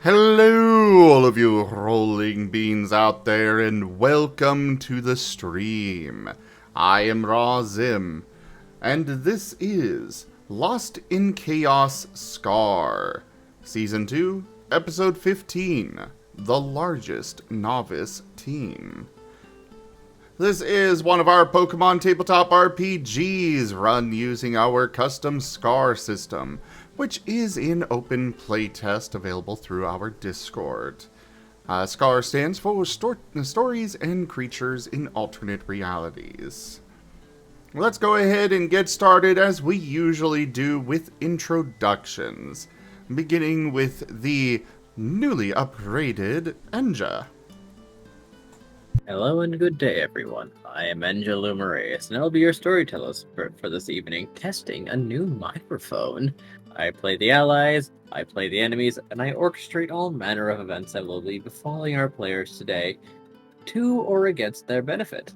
Hello, all of you rolling beans out there, and welcome to the stream. I am Razim, and this is Lost in Chaos Scar, Season 2, Episode 15, The Largest Novice Team. This is one of our Pokemon tabletop RPGs run using our custom Scar system, which is in open playtest available through our Discord. Scar stands for Stories and Creatures in Alternate Realities. Let's go ahead and get started as we usually do with introductions, beginning with the newly upgraded Enja. Hello and good day, everyone. I am Enja Lumerias, and I'll be your storyteller for this evening, testing a new microphone. I play the allies, I play the enemies, and I orchestrate all manner of events that will be befalling our players today, to or against their benefit.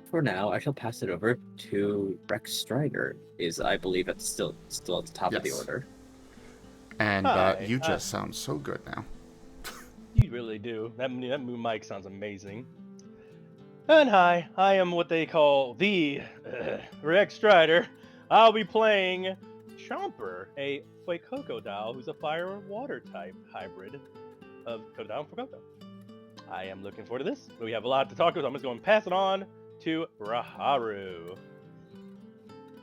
For now, I shall pass it over to Rex Strider. I believe it's still at the top of the order. And you just sound so good now. You really do. That new mic sounds amazing. And hi, I am what they call the Rex Strider. I'll be playing Chomper, a Fuecoco who's a fire and water type hybrid of Totodile and Fuecoco. I am looking forward to this, but we have a lot to talk about, so I'm just going to pass it on to Raharu.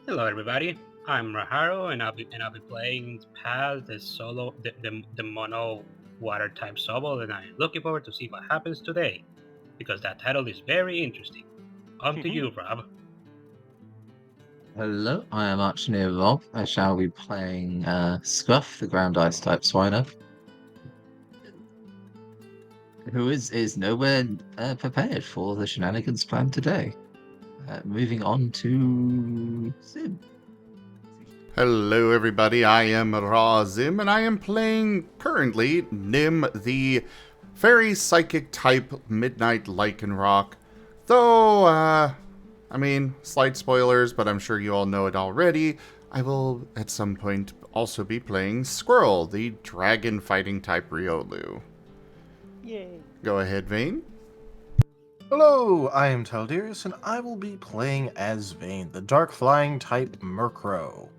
Hello, everybody. I'm Raharu, and I'll be playing Paz, the mono water type Sobble, and I'm looking forward to see what happens today, because that title is very interesting. On to you, Rob. Hello, I am ArchineerRob. I shall be playing Scruff, the ground ice type Swiner, who is nowhere prepared for the shenanigans planned today. Moving on to Sim. Hello everybody, I am Razim, and I am playing, currently, Nim, the Fairy Psychic type Midnight Lycanroc. Though, slight spoilers, but I'm sure you all know it already. I will, at some point, also be playing Squirrel, the Dragon Fighting type Riolu. Yay. Go ahead, Vane. Hello, I am Talderis, and I will be playing as Vane, the Dark Flying type Murkrow.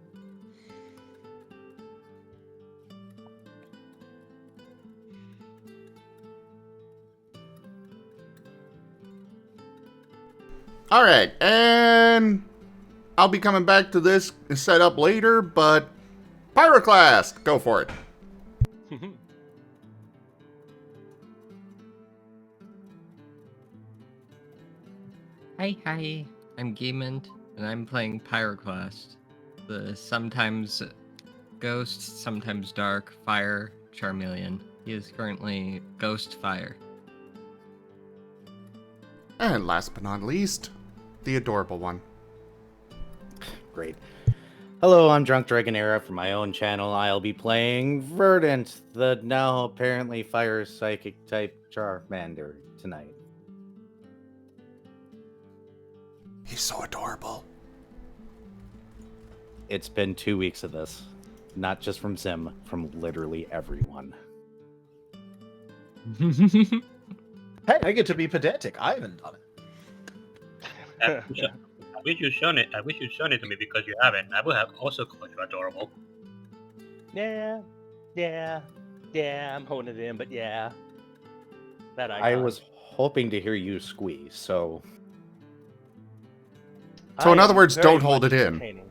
Alright, and I'll be coming back to this setup later, but Pyroclast, go for it. Hi, I'm Gimund, and I'm playing Pyroclast, the sometimes ghost, sometimes dark fire Charmeleon. He is currently Ghost Fire. And last but not least, the adorable one. Great. Hello, I'm Drunk Dragonera from my own channel. I'll be playing Verdant, the now apparently fire psychic type Charmander tonight. He's so adorable. It's been 2 weeks of this. Not just from Zim, from literally everyone. Hey, I get to be pedantic. I haven't done it. I wish you'd shown it to me because you haven't. I would have also called you adorable. Yeah, I'm holding it in, but yeah. That I was hoping to hear you squeeze, so... So in other words, don't hold it in.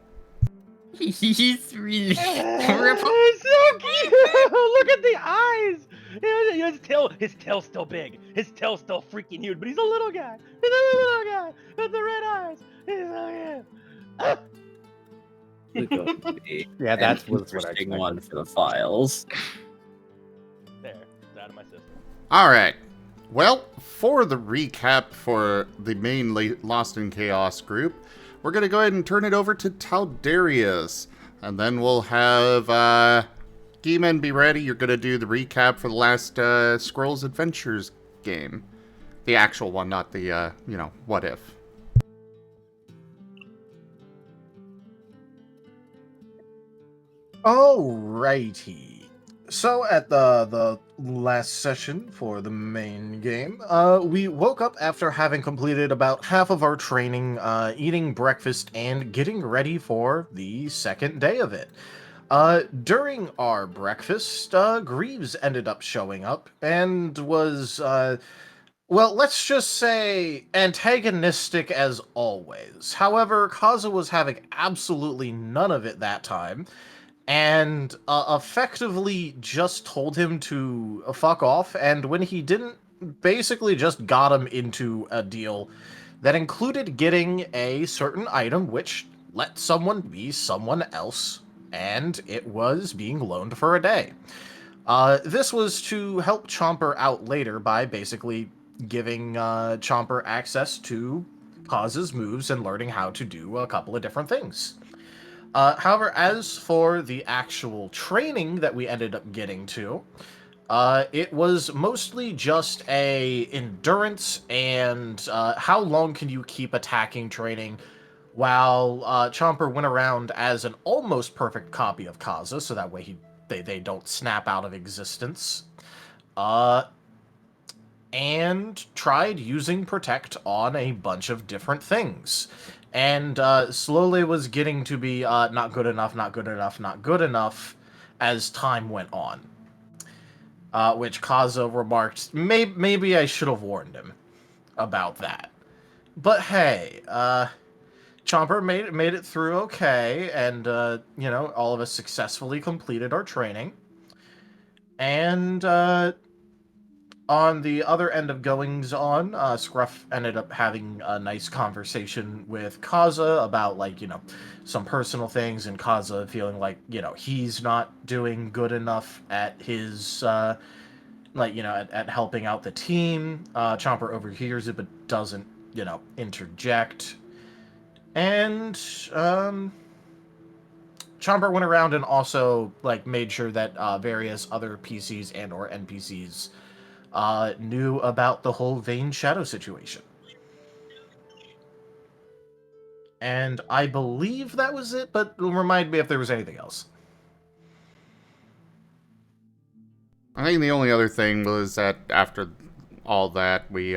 He's really adorable. It's so cute! Look at the eyes! His tail's still big. His tail's still freaking huge, but he's a little guy. He's a little guy with the red eyes. He's so cute. Yeah, that's what's Interesting one for the files. There, it's out of my system. Alright. Well, for the recap for the main Lost in Chaos group, we're going to go ahead and turn it over to Talderis. And then we'll have Gimund be ready. You're going to do the recap for the last Squirrel's Adventures game. The actual one, not the, what if. Alrighty. So at the last session for the main game, we woke up after having completed about half of our training, eating breakfast, and getting ready for the second day of it. During our breakfast, Greaves ended up showing up and was, well, let's just say antagonistic as always. However, Kaza was having absolutely none of it that time, and effectively just told him to fuck off, and when he didn't, basically just got him into a deal that included getting a certain item which let someone be someone else, and it was being loaned for a day. This was to help Chomper out later by basically giving Chomper access to Kaza's moves and learning how to do a couple of different things. However, as for the actual training that we ended up getting to, it was mostly just a endurance and how long can you keep attacking training, while Chomper went around as an almost perfect copy of Kaza, so that way they don't snap out of existence. And tried using Protect on a bunch of different things. And slowly was getting to be not good enough, not good enough, not good enough as time went on. Which Kaza remarked, maybe I should have warned him about that. But hey, Chomper made it through okay, and you know, all of us successfully completed our training. And on the other end of goings on, Scruff ended up having a nice conversation with Kaza about, like, you know, some personal things, and Kaza feeling like, you know, he's not doing good enough at his, like, you know, at helping out the team. Chomper overhears it, but doesn't, you know, interject. And, Chomper went around and also, like, made sure that various other PCs and or NPCs knew about the whole Vane Shadow situation. And I believe that was it, but remind me if there was anything else. I think the only other thing was that after all that, we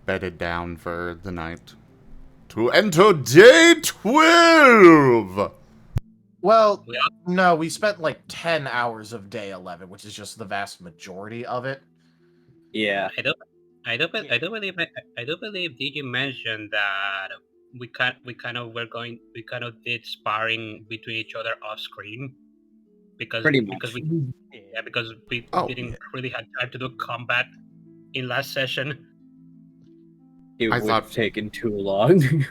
bedded down for the night to enter day 12! Well, no, we spent like 10 hours of day 11, which is just the vast majority of it. Yeah. I do believe Digi mentioned that we kind of did sparring between each other off screen because Pretty much. because we Oh, didn't really have time to do combat in last session. It I would thought- have taken too long.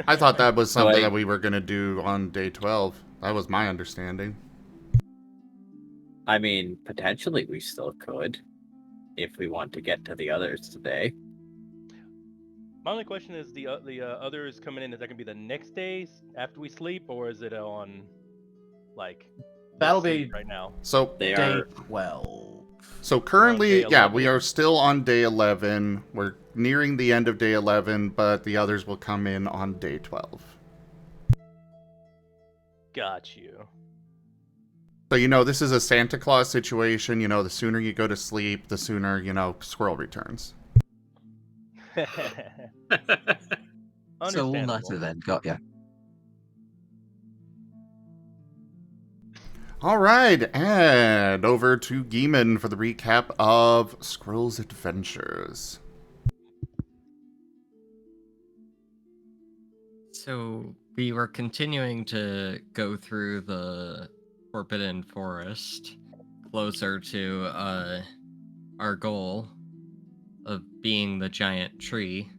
I thought that was something Like- that we were going to do on day 12. That was my understanding. I mean, potentially we still could, if we want to get to the others today. My only question is the others coming in. Is that gonna be the next day after we sleep, or is it on like That'll sleep be right now? So They day are 12. So currently, day yeah, 11. we are still on day 11. We're nearing the end of day 11, but the others will come in on day 12. Got you. So, you know, this is a Santa Claus situation. You know, the sooner you go to sleep, the sooner, you know, Squirrel returns. So all Understandable. nighter then, got ya. All right, and over to Gimund for the recap of Squirrel's adventures. So we were continuing to go through the Forbidden Forest, closer to our goal of being the giant tree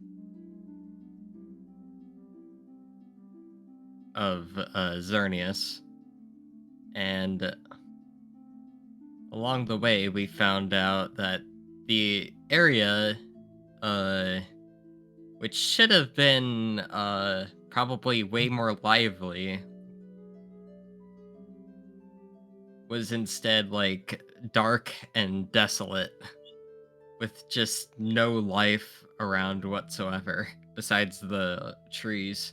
of Xerneas. And along the way, we found out that the area, which should have been probably way more lively, was instead like dark and desolate, with just no life around whatsoever besides the trees.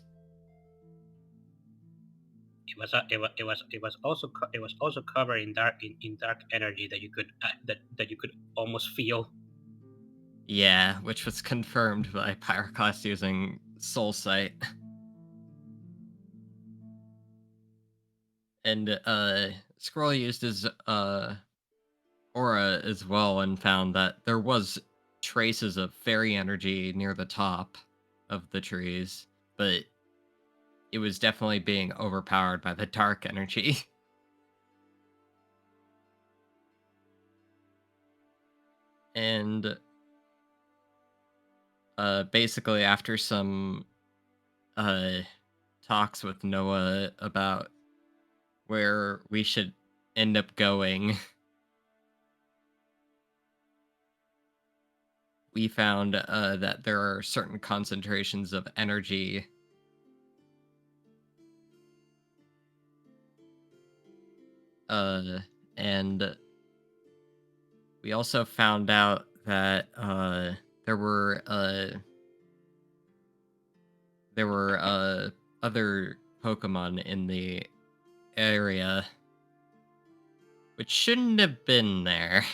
it was also covered in dark energy that you could that you could almost feel. Yeah, which was confirmed by Pyroclast using Soul Sight. And Scroll used his aura as well and found that there was traces of fairy energy near the top of the trees, but it was definitely being overpowered by the dark energy. And basically after some talks with Noah about where we should end up going, we found that there are certain concentrations of energy and we also found out that there were other Pokemon in the area which shouldn't have been there.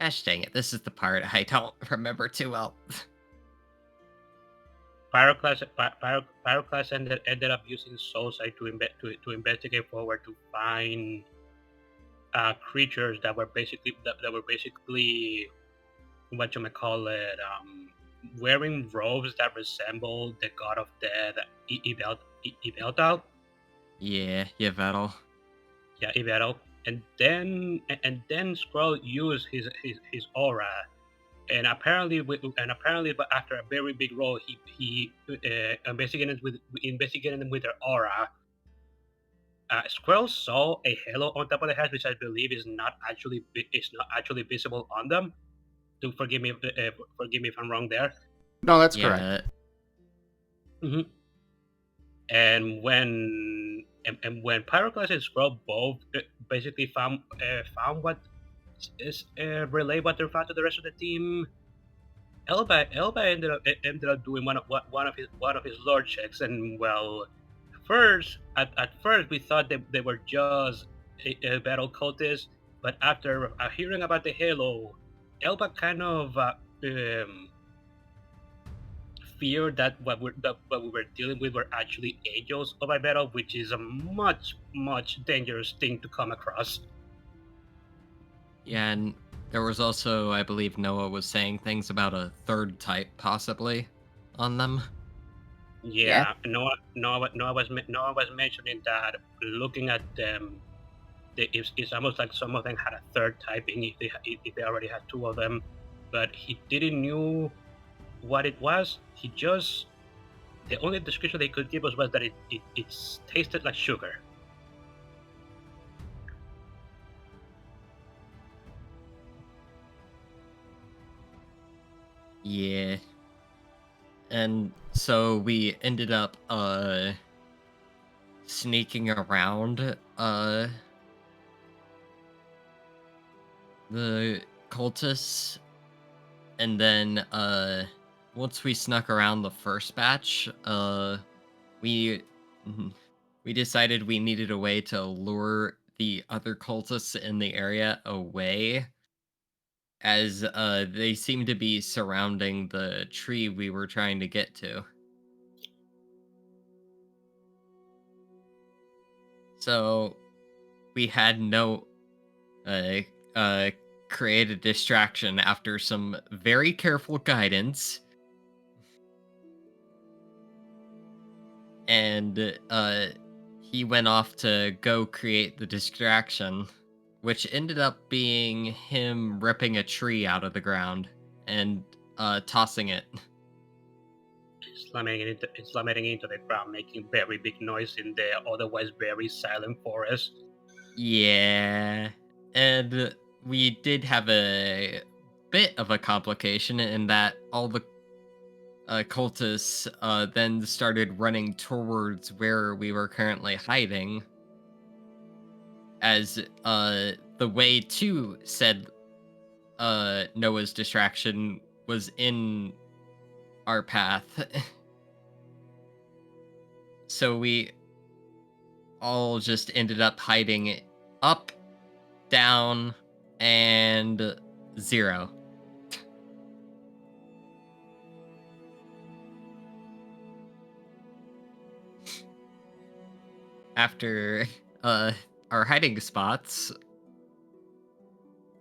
Gosh dang it, this is the part I don't remember too well. Pyroclast ended up using Soul Sight to investigate forward to find creatures that were basically what you may call it, wearing robes that resemble the god of death, Iveltal. Yeah, Yveltal. Yeah, Iveltal. And then Skrull used his aura, and apparently, but after a very big roll, he investigated them with their aura. Skrull saw a halo on top of the head, which I believe is not actually visible on them. Do forgive me if I'm wrong there. No, that's correct. Mm-hmm. And when Pyroclast and Skrull both basically found what is relay what they found to the rest of the team, Elba ended up doing one of his lore checks, and well, at first we thought that they were just a battle cultists, but after hearing about the halo, Elba kind of feared that what we were dealing with were actually angels of Ibero, which is a much dangerous thing to come across. Yeah, and there was also, I believe Noah was saying things about a third type possibly on them. Yeah. Noah was mentioning that looking at them, it's almost like some of them had a third typing if they already had two of them, but he didn't knew what it was. The only description they could give us was that it tasted like sugar. Yeah. And so we ended up sneaking around the cultists, and then once we snuck around the first batch, we decided we needed a way to lure the other cultists in the area away, as they seemed to be surrounding the tree we were trying to get to. So we had no create a distraction after some very careful guidance. And he went off to go create the distraction, which ended up being him ripping a tree out of the ground and tossing it. Slamming it into the ground, making very big noise in the otherwise very silent forest. Yeah, and we did have a bit of a complication in that all the cultists then started running towards where we were currently hiding, as the way to said Noah's distraction was in our path. So we all just ended up hiding up, down, and 0. After our hiding spots,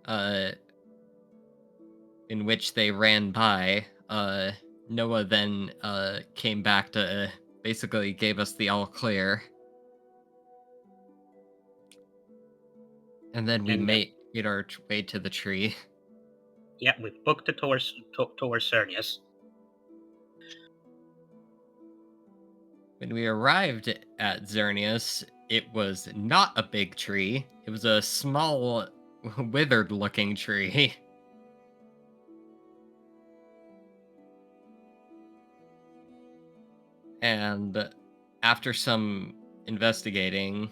in which they ran by, Noah then came back to basically gave us the all clear. And then we made our way to the tree. Yeah, we booked it towards Cernius. When we arrived at Xerneas, it was not a big tree. It was a small, withered-looking tree. And after some investigating,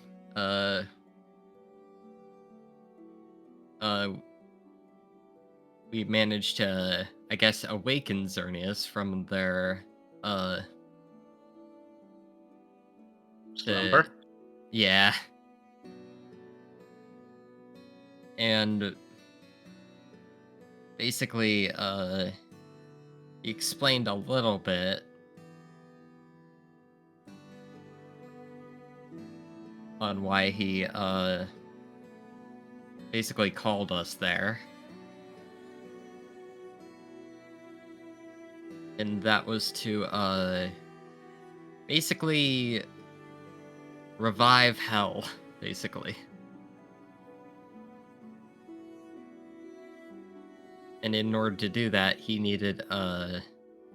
we managed to, I guess, awaken Xerneas from their, slumber. Yeah. And basically, he explained a little bit on why he, basically called us there. And that was to, basically revive hell, basically. And in order to do that, he needed,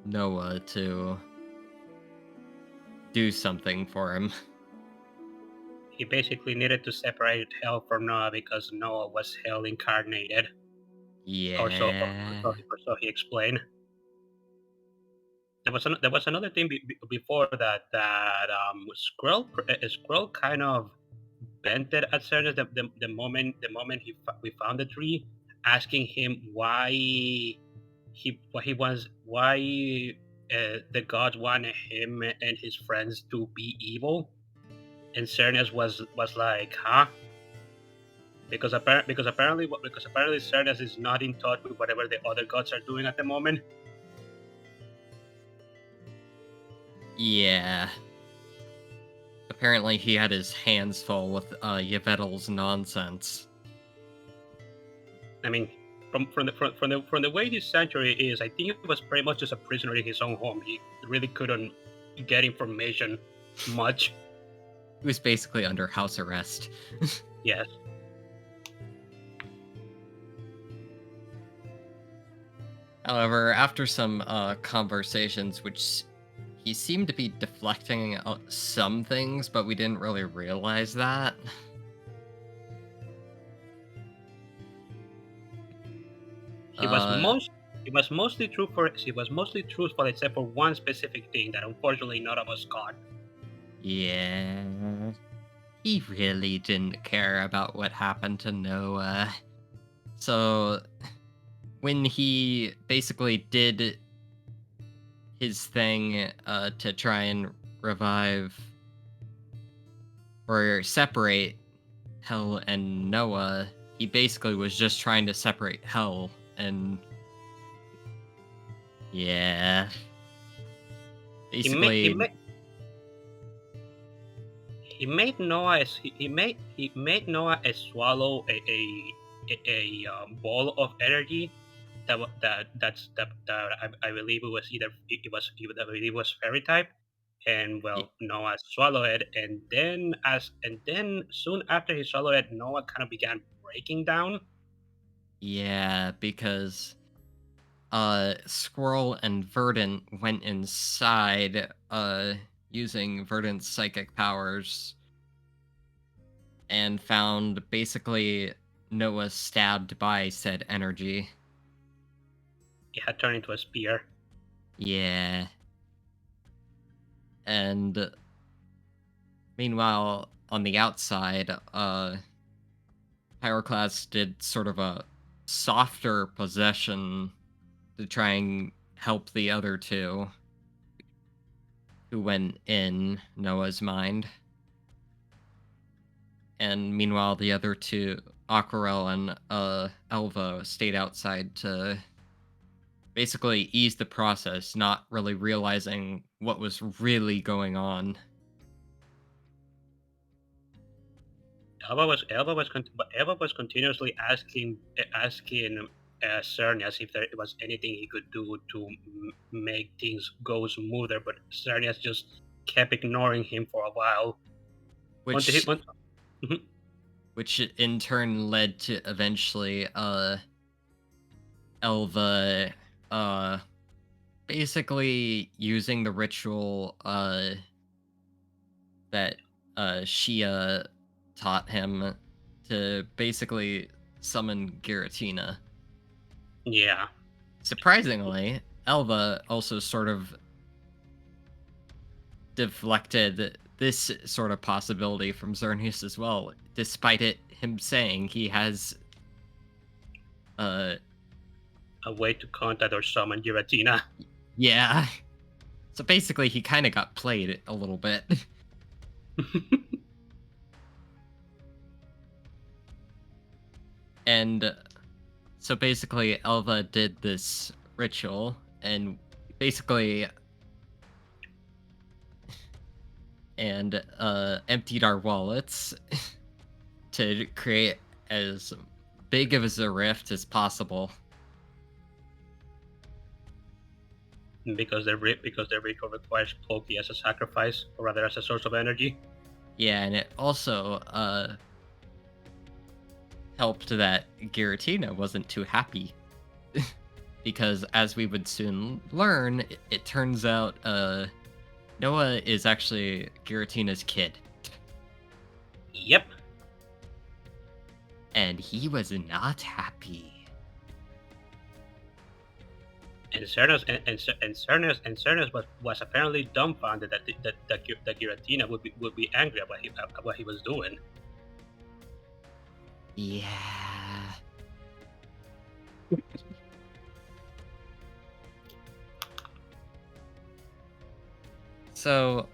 Noah to do something for him. He basically needed to separate Hell from Noah because Noah was Hell incarnated. Yeah. Or so he explained. There was another thing before that Skrull kind of bent it at certain the moment we found the tree, asking him why the gods wanted him and his friends to be evil, and Cernius was like, huh? Because apparently Cernius is not in touch with whatever the other gods are doing at the moment. Yeah. Apparently he had his hands full with Yvetel's nonsense. I mean, from the way this sanctuary is, I think it was pretty much just a prisoner in his own home. He really couldn't get information much. He was basically under house arrest. Yes. However, after some conversations, which he seemed to be deflecting some things, but we didn't really realize that. He was mostly truthful except for one specific thing that unfortunately none of us caught. Yeah. He really didn't care about what happened to Noah. So when he basically did his thing to try and revive or separate Hell and Noah, he basically was just trying to separate Hell and yeah. Basically he made Noah swallow a ball of energy that I believe it was fairy type, and well, Noah swallowed it, and then soon after he swallowed it, Noah kind of began breaking down. Yeah, because Squirrel and Verdant went inside using Verdant's psychic powers and found basically Noah stabbed by said energy. It had turned into a spear. Yeah. And meanwhile, on the outside, Pyroclast did sort of a softer possession to try and help the other two who went in Noah's mind. And meanwhile, the other two, Aquarelle and Elva, stayed outside to basically ease the process, not really realizing what was really going on. Elva was continuously asking Cernias if there was anything he could do to make things go smoother, but Cernias just kept ignoring him for a while. Which in turn led to eventually Elva basically using the ritual that Shia taught him to basically summon Giratina. Yeah. Surprisingly, Elva also sort of deflected this sort of possibility from Xerneas as well, despite him saying he has a way to contact or summon Giratina. Yeah. So basically he kind of got played a little bit. And so basically Elva did this ritual and basically emptied our wallets to create as big of a rift as possible. Because the ritual requires Ploki as a sacrifice, or rather as a source of energy. Yeah, and it also helped that Giratina wasn't too happy. Because as we would soon learn, it turns out Noah is actually Giratina's kid. Yep. And he was not happy. And Cernias was apparently dumbfounded that Giratina would be angry about what he was doing. Yeah. So,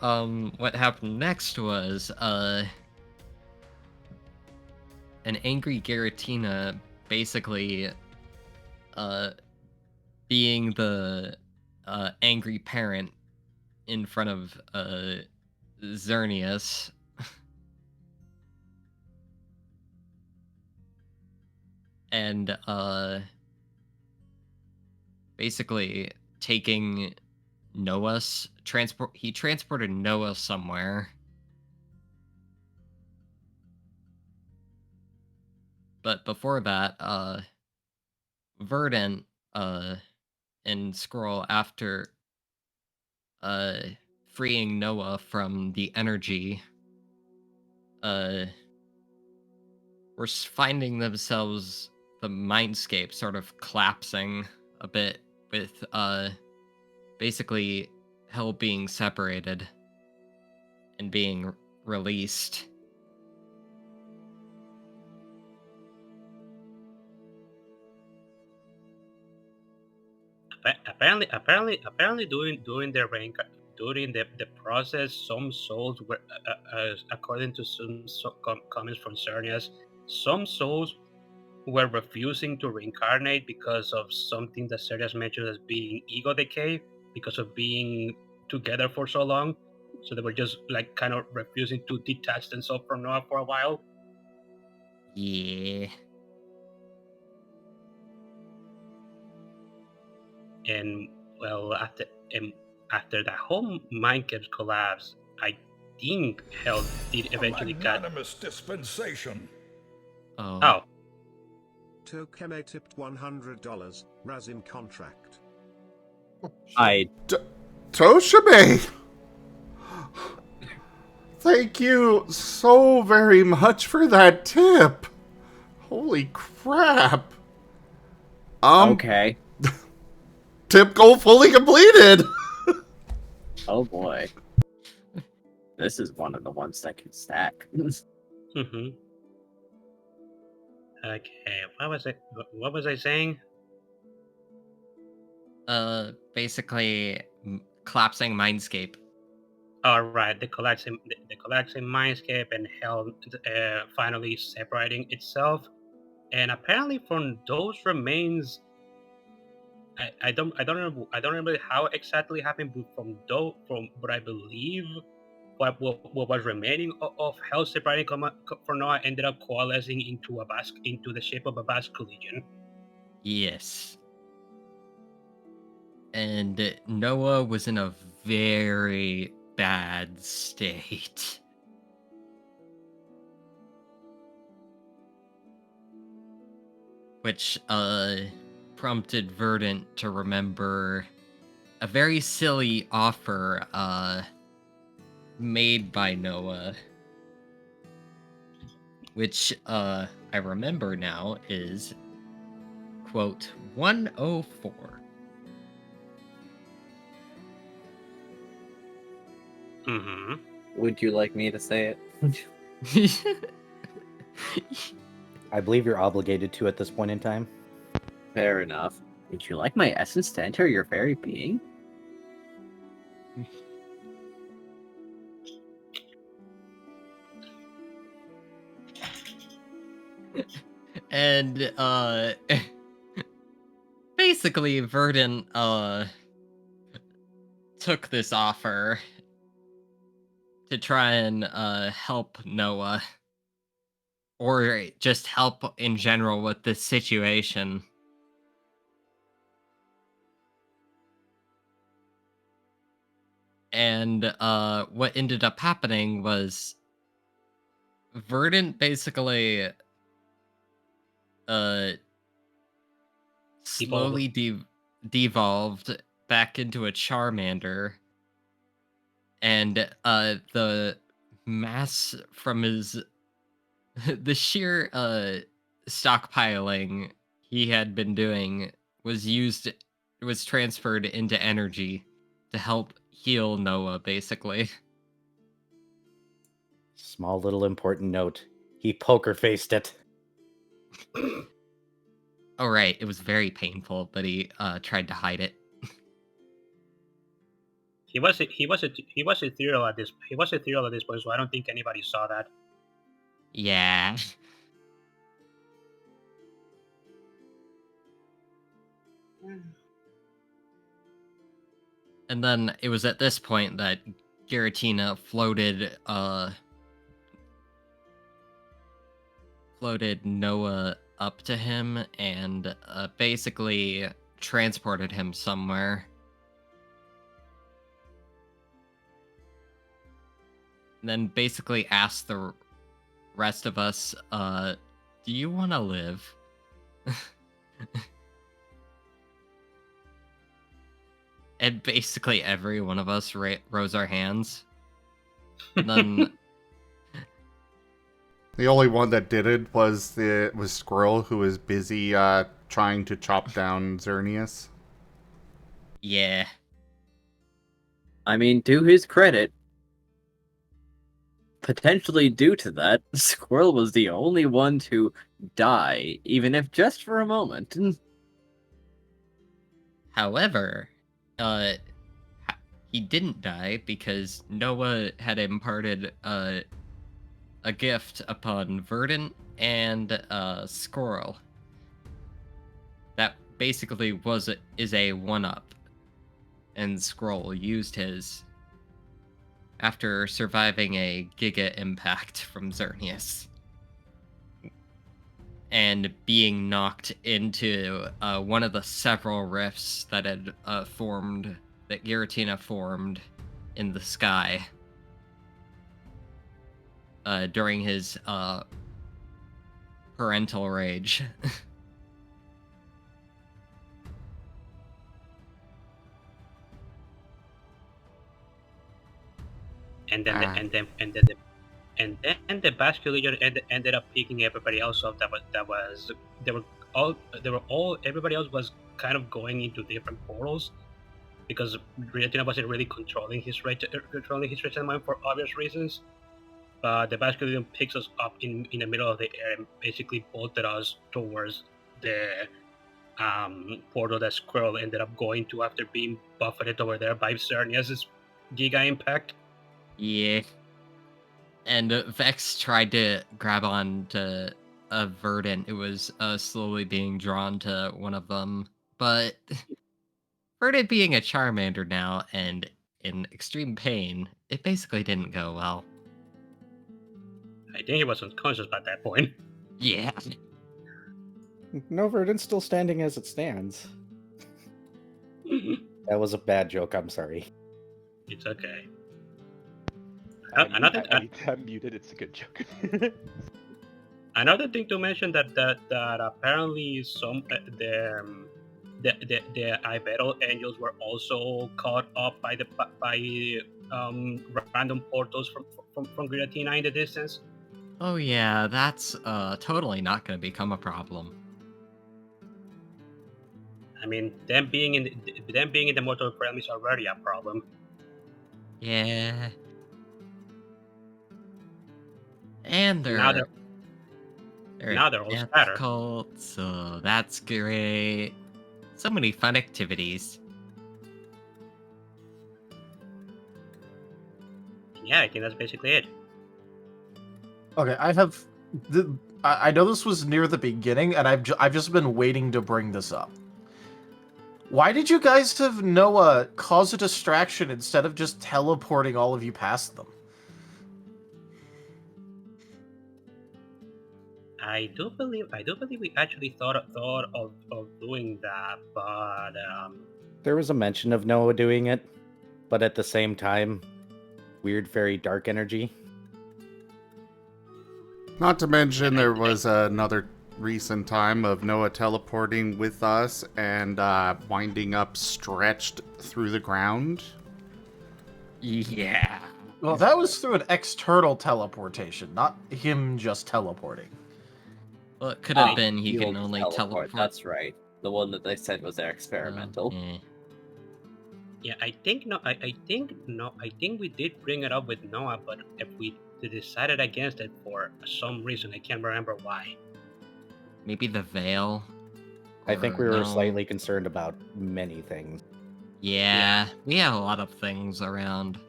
what happened next was, an angry Giratina basically, being the, angry parent in front of, Xerneas. And, basically taking Noah's he transported Noah somewhere. But before that, Verdant, and Scroll, after, freeing Noah from the energy, were finding themselves, the mindscape sort of collapsing a bit with, basically hell being separated and being released. Apparently, during the process, some souls were, according to some comments from Cernias, some souls were refusing to reincarnate because of something that Cernias mentioned as being ego decay, because of being together for so long. So they were just like kind of refusing to detach themselves from Noah for a while. Yeah. And well, after that whole mind caps collapse, I think hell did eventually cut. Magnanimous dispensation. Oh. Tokeme tipped $100. Razin contract. Toshibe! Thank you so very much for that tip. Holy crap. Okay. Tip goal fully completed. Oh boy. This is one of the ones that can stack. Mm-hmm. Okay, what was I saying? Basically collapsing mindscape. All right, the collapsing mindscape and hell finally separating itself, and apparently from those remains, I don't remember how exactly happened, but I believe what was remaining of hell separating from Noah ended up coalescing into the shape of a basque legion. Yes. And Noah was in a very bad state. Which prompted Verdant to remember a very silly offer made by Noah, which I remember now is, quote, 104. Mm-hmm. Would you like me to say it? I believe you're obligated to at this point in time. Fair enough. Would you like my essence to enter your very being? And basically Verdant took this offer to try and help Noah, or just help in general with this situation. And what ended up happening was Verdant basically slowly devolved back into a Charmander, and the mass from his the sheer stockpiling he had been doing was transferred into energy to help heal Noah, basically. Small little important note. He poker faced it. Oh right, it was very painful, but he tried to hide it. He was ethereal at this point, so I don't think anybody saw that. Yeah. And then it was at this point that Giratina floated Noah up to him and basically transported him somewhere. And then basically asked the rest of us, do you want to live? And basically every one of us rose our hands. And then The only one that didn't was Squirrel, who was busy trying to chop down Xerneas. yeah. I mean, to his credit, potentially due to that, Squirrel was the only one to die, even if just for a moment. However, he didn't die because Noah had imparted a gift upon Verdant and Squirrel. That basically is a 1-up, and Squirrel used his after surviving a Giga impact from Xerneas and being knocked into one of the several rifts that had formed, that Giratina formed in the sky during his parental rage. And then the Basque Legion ended up picking everybody else up. Everybody else was kind of going into different portals because Giratina wasn't really controlling his rage and mind for obvious reasons. But the Basque Legion picks us up in the middle of the air and basically bolted us towards the portal that Squirrel ended up going to after being buffeted over there by Cernias' Giga Impact. Yeah. And Vex tried to grab on to a Verdant. It was slowly being drawn to one of them. But Verdant being a Charmander now and in extreme pain, it basically didn't go well. I think he was unconscious by that point. Yeah. No, Verdant's still standing as it stands. That was a bad joke. I'm sorry. It's okay. I'm muted. It's a good joke. Another thing to mention that apparently some the Ibero angels were also caught up by random portals from Giratina in the distance. Oh yeah, that's totally not going to become a problem. I mean, them being in the mortal realm is already a problem. Yeah. And Now they're all scattered. difficult, so that's great. So many fun activities. Yeah, I think that's basically it. Okay, I know this was near the beginning, and I've just been waiting to bring this up. Why did you guys have Noah cause a distraction instead of just teleporting all of you past them? I do believe we actually thought of doing that, but There was a mention of Noah doing it, but at the same time, weird fairy dark energy. Not to mention there was another recent time of Noah teleporting with us and winding up stretched through the ground. Yeah. Well, that was through an external teleportation, not him just teleporting. Well, it could have been he can only teleport. That's right. The one that they said was their experimental. yeah, I think we did bring it up with Noah, but if we decided against it for some reason, I can't remember why. Maybe the veil. I think we were no. slightly concerned about many things. Yeah, we have a lot of things around.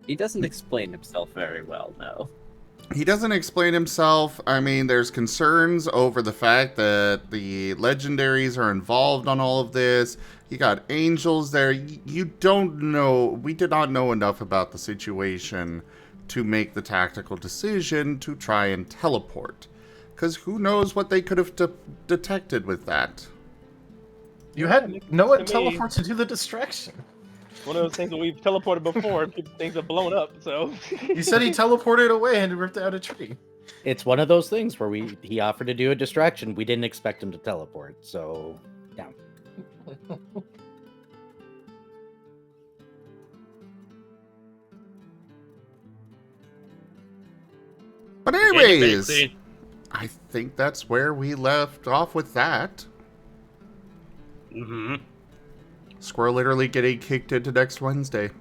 He doesn't explain himself very well, no. He doesn't explain himself. I mean, there's concerns over the fact that the legendaries are involved on all of this. You got angels there. You don't know. We did not know enough about the situation to make the tactical decision to try and teleport. Because who knows what they could have detected with that. You had Noah teleports into the distraction. One of those things that we've teleported before, things have blown up, so... You said he teleported away and ripped out a tree. It's one of those things where he offered to do a distraction. We didn't expect him to teleport, so yeah. But anyways, I think that's where we left off with that. Mm-hmm. Squirrel literally getting kicked into next Wednesday.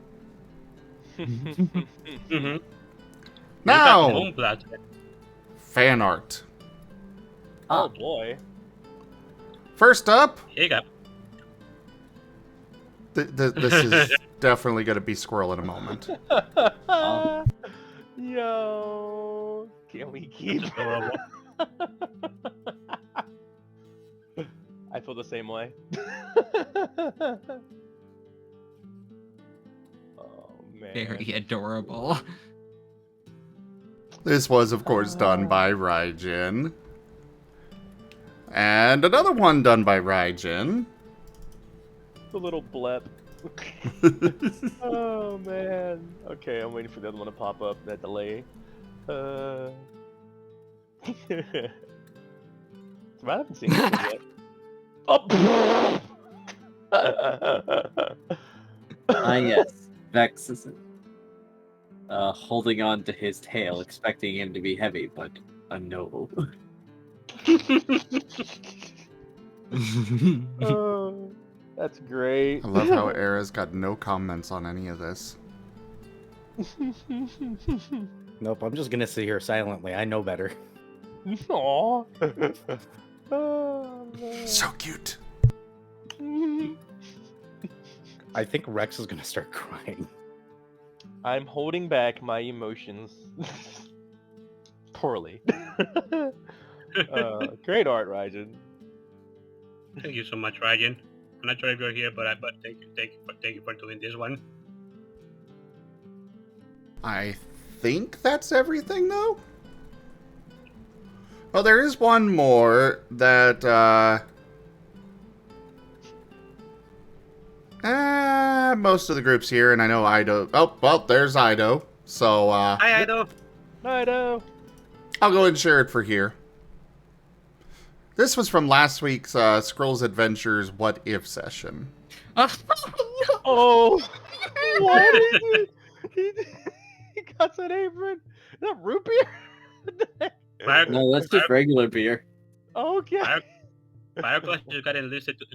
Mm-hmm. Now, fan art. Oh boy. First up, Here you go. this is definitely going to be Squirrel in a moment. Yo, can we keep I feel the same way. Oh man. Very adorable. This was, of course, done by Raijin. And another one done by Raijin. The little blep. Oh man. Okay, I'm waiting for the other one to pop up. That delay. So I haven't seen this one yet. Oh. Yes. Vex is holding on to his tail, expecting him to be heavy, but no. Oh, that's great. I love how Era's got no comments on any of this. Nope, I'm just gonna sit here silently. I know better. Aww. Oh So cute. I think Rex is gonna start crying. I'm holding back my emotions poorly. Great art, Raijin. Thank you so much, Ryan. I'm not sure if you're here, but thank you for doing this one. I think that's everything, though? Well, there is one more that, most of the group's here, and I know Ido... Oh, well, there's Ido. So, Hi, Ido. Ido. I'll go and share it for here. This was from last week's Scrolls Adventures What If session. Oh, what is it? He got an apron. Is that root beer? No, that's just regular beer. Okay. Pyroclast just got enlisted to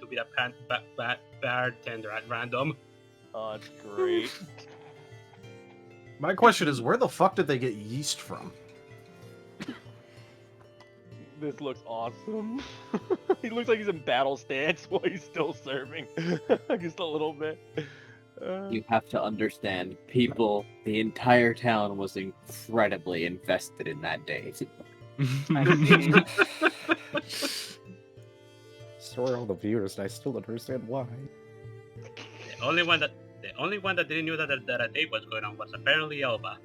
be a bartender at random. Oh, it's great. My question is, where the fuck did they get yeast from? This looks awesome. He looks like he's in battle stance while he's still serving. Just a little bit. You have to understand, people, the entire town was incredibly invested in that day. So are all the viewers, and I still don't understand why. The only one that didn't know that a date was going on was apparently Elva.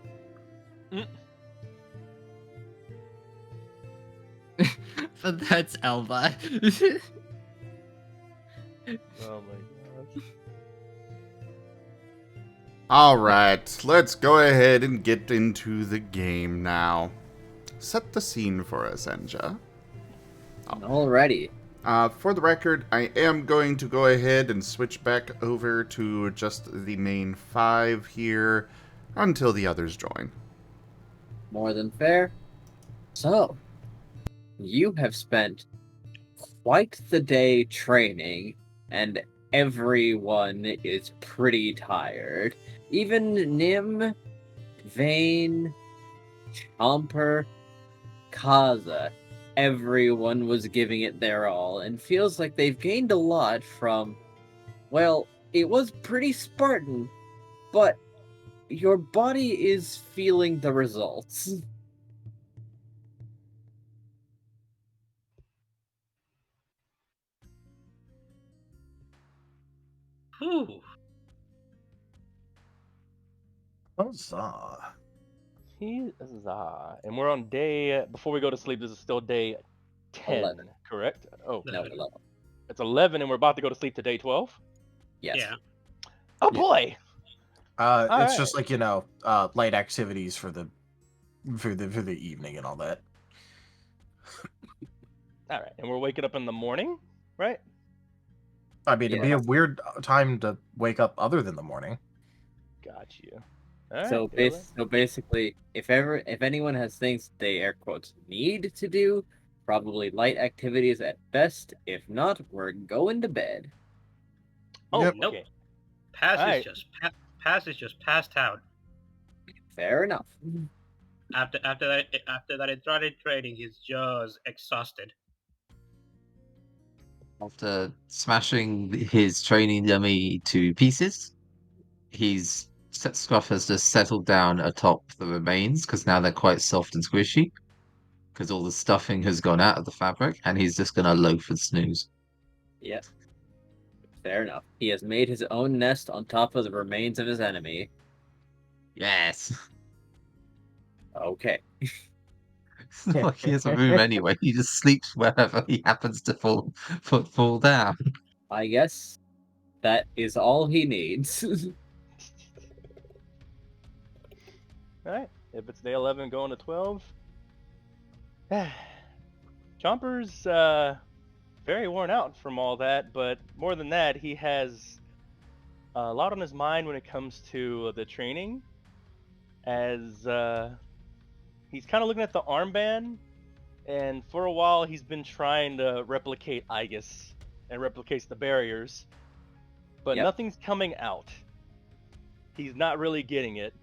But that's Elva. Oh my gosh. Alright, let's go ahead and get into the game now. Set the scene for us, Enja. Alrighty. For the record, I am going to go ahead and switch back over to just the main 5 here until the others join. More than fair. So, you have spent quite the day training, and everyone is pretty tired. Even Nim, Vane, Chomper, Kaza, everyone was giving it their all, and feels like they've gained a lot from, well, it was pretty Spartan, but your body is feeling the results. Whew. Huzzah. And we're on day, before we go to sleep, this is still day 10, 11. correct? Oh, No, 11. It's 11 and we're about to go to sleep to day 12? Yes. Yeah. Oh boy! It's just like, light activities for the evening and all that. Alright, and we're waking up in the morning, right? I mean, it'd be a weird time to wake up other than the morning. Got you. All So, right, so basically, if anyone has things they air quotes need to do, probably light activities at best. If not, we're going to bed. Oh, Yep. Nope. okay. Paz is just passed out. Fair enough. After that it started trading, he's just exhausted. After smashing his training dummy to pieces, Scruff has just settled down atop the remains because now they're quite soft and squishy because all the stuffing has gone out of the fabric, and he's just gonna loaf and snooze. Yep. Fair enough. He has made his own nest on top of the remains of his enemy. Yes. Okay. It's not like he has a room anyway. He just sleeps wherever he happens to fall down. I guess that is all he needs. Alright, if it's day 11 going to 12. Chomper's very worn out from all that, but more than that, he has a lot on his mind when it comes to the training, as he's kind of looking at the armband, and for a while he's been trying to replicate Aegis and replicates the barriers, but Yep. nothing's coming out. He's not really getting it.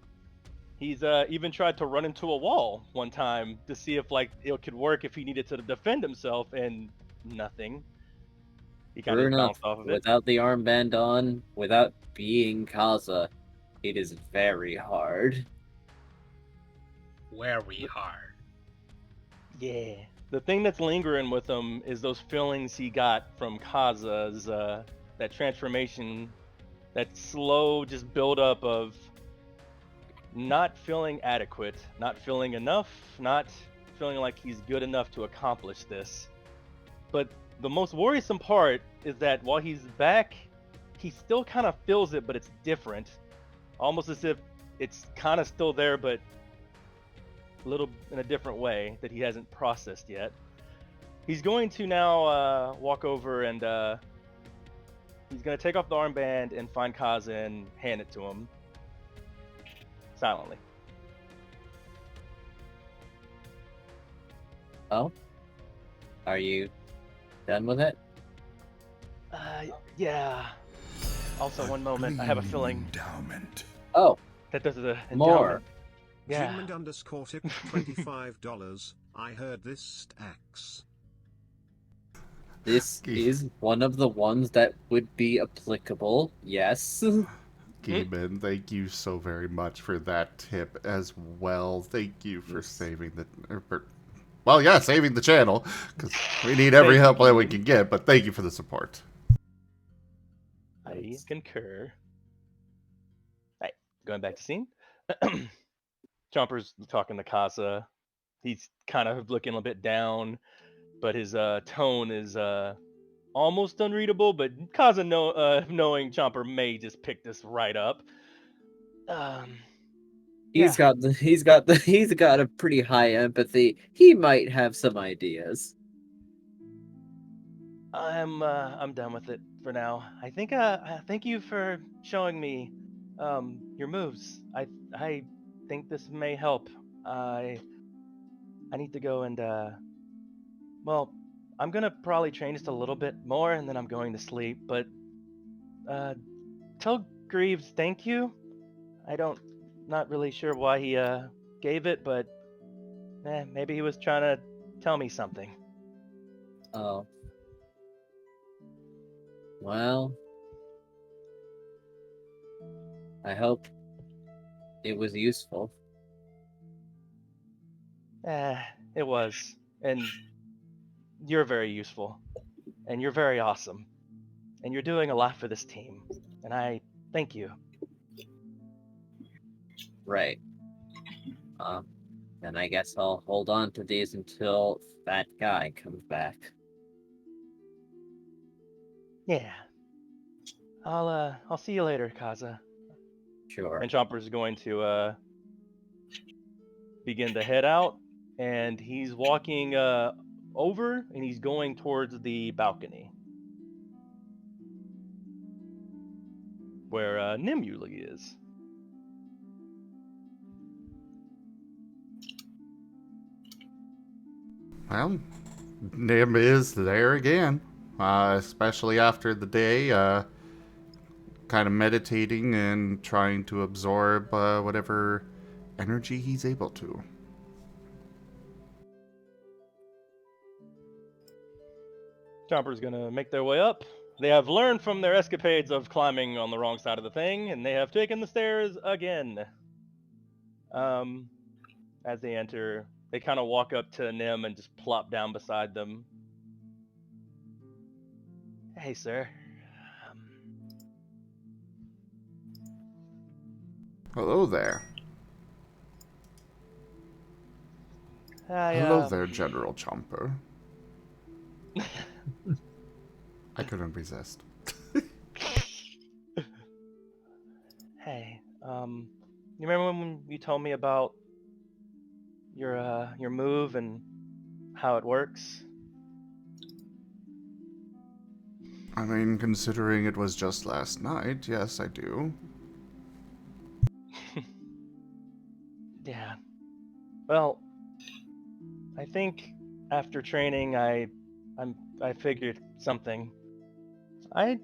He's even tried to run into a wall one time to see if like it could work if he needed to defend himself, and nothing. He kind True of enough, bounced off of it. without the armband on, without being Kaza, it is very hard. Very hard. Yeah. The thing that's lingering with him is those feelings he got from Kaza's, that transformation, that slow just buildup of not feeling adequate, not feeling enough, not feeling like he's good enough to accomplish this. But the most worrisome part is that while he's back, he still kind of feels it, but it's different. Almost as if it's kind of still there, but a little in a different way that he hasn't processed yet. He's going to now walk over and he's going to take off the armband and find Kaza and hand it to him silently. Oh? Are you done with it? Yeah. Also, one moment. I have a feeling Endowment. Oh, that this is a more. endowment. Yeah. Gimund_tip $25. I heard this stacks. This is one of the ones that would be applicable, yes. Gimund, thank you so very much for that tip as well. Thank you for saving the... saving the channel, because we need every help that we can get, but thank you for the support. I concur. Alright, going back to scene. Chomper's talking to Kaza. He's kind of looking a bit down, but his tone is almost unreadable. But Kaza, knowing Chomper may just pick this right up. He's got a pretty high empathy. He might have some ideas. I'm done with it for now. I think thank you for showing me your moves. I think this may help. I need to go and well, I'm gonna probably train just a little bit more and then I'm going to sleep, but tell Greaves thank you. Not really sure why he gave it, but maybe he was trying to tell me something. Oh. Well, I hope it was useful. It was. And you're very useful. And you're very awesome. And you're doing a lot for this team. And I thank you. Right. And I guess I'll hold on to these until that guy comes back. Yeah. I'll see you later, Kaza. Sure. And Chomper's going to begin to head out, and he's walking over, and he's going towards the balcony where Nim usually is. Well, Nim is there again, especially after the day, kind of meditating and trying to absorb whatever energy he's able to. Chomper's gonna make their way up. They have learned from their escapades of climbing on the wrong side of the thing, and they have taken the stairs again. As they enter, they kind of walk up to Nim and just plop down beside them. Hey, sir. Hello there. Hello there, General Chomper. I couldn't resist. Hey, you remember when you told me about your move and how it works? I mean, considering it was just last night, yes, I do. Yeah. Well, I think after training, I figured something. I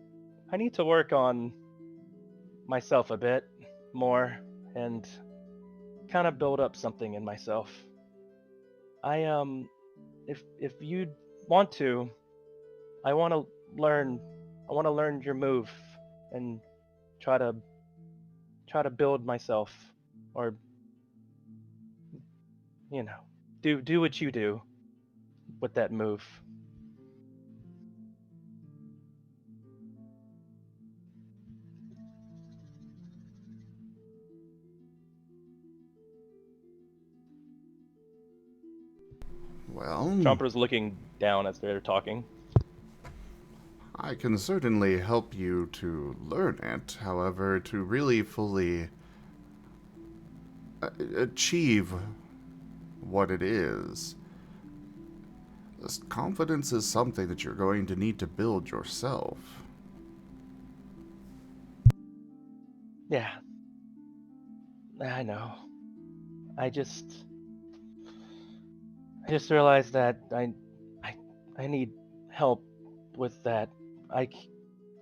need to work on myself a bit more, and kind of build up something in myself. If you'd want to, I want to learn your move and try to build myself, or do what you do with that move. Well, Chomper's looking down as they're talking. I can certainly help you to learn it. However, to really fully achieve what it is, this confidence is something that you're going to need to build yourself. Yeah, I know. I just realized that I need help with that. I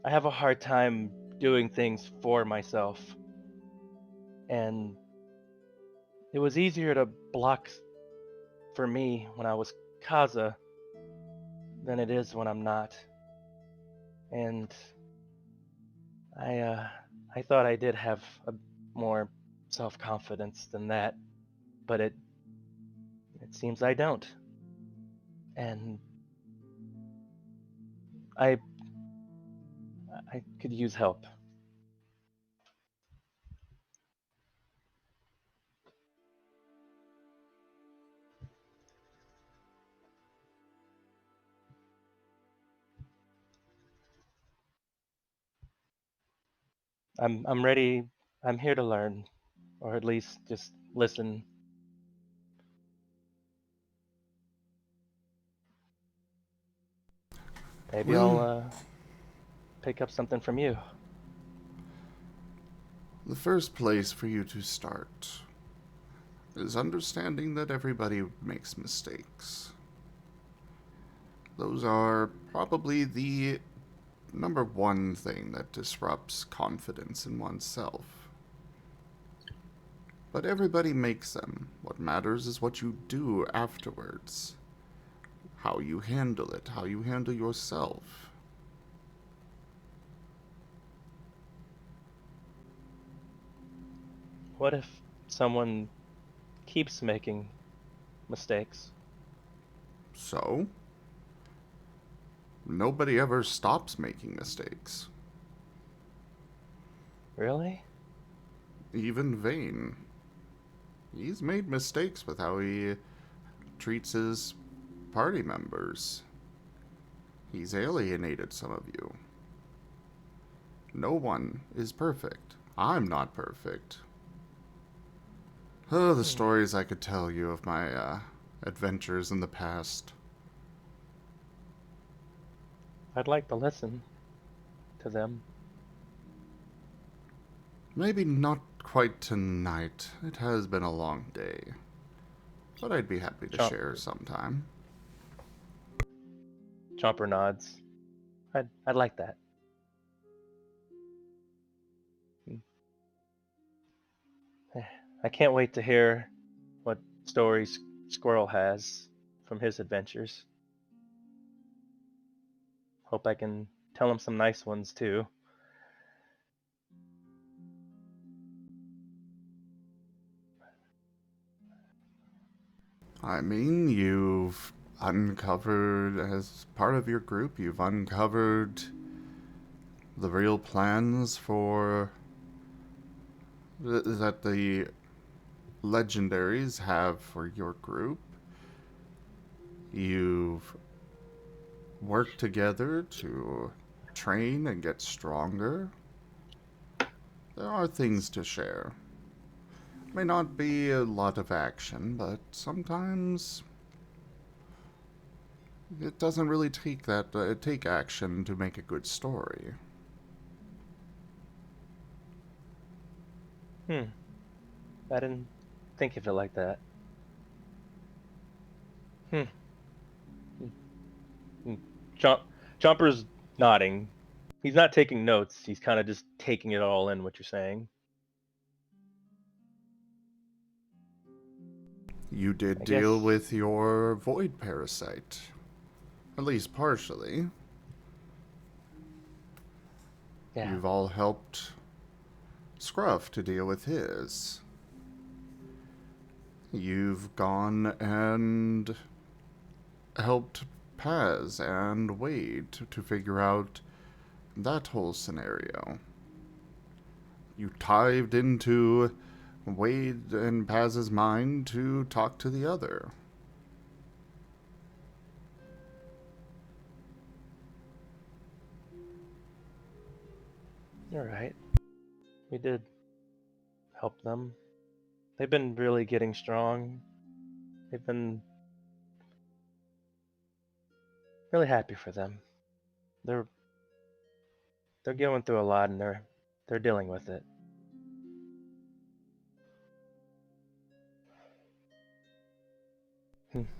have a hard time doing things for myself, and it was easier to block for me when I was Kaza than it is when I'm not. And I thought I did have a more self-confidence than that, but it seems I don't. And I could use help. I'm ready. I'm here to learn, or at least just listen. Maybe Well, I'll pick up something from you. the first place for you to start is understanding that everybody makes mistakes. Those are probably the number one thing that disrupts confidence in oneself. But everybody makes them. What matters is what you do afterwards. How you handle it, how you handle yourself. What if someone keeps making mistakes? So, nobody ever stops making mistakes. Really? Even Vane. He's made mistakes with how he treats his party members. He's alienated some of you. No one is perfect. I'm not perfect. Oh, the stories I could tell you of my adventures in the past. I'd like to listen to them. Maybe not quite tonight. It has been a long day. But I'd be happy to share sometime. Chomper nods. I'd like that. I can't wait to hear what stories Squirrel has from his adventures. Hope I can tell him some nice ones too. I mean, you've uncovered, as part of your group, you've uncovered the real plans for that the legendaries have for your group. You've worked together to train and get stronger. There are things to share. May not be a lot of action, but sometimes it doesn't really take action to make a good story. I didn't think of it like that. Chomper's nodding. He's not taking notes. He's kind of just taking it all in, what you're saying. You did I deal guess- with your void parasite. At least partially. Yeah. You've all helped Scruff to deal with his. You've gone and helped Paz and Wade to figure out that whole scenario. You dived into Wade and Paz's mind to talk to the other. You're right. We did help them. They've been really getting strong. They've been really happy for them. They're going through a lot and they're dealing with it.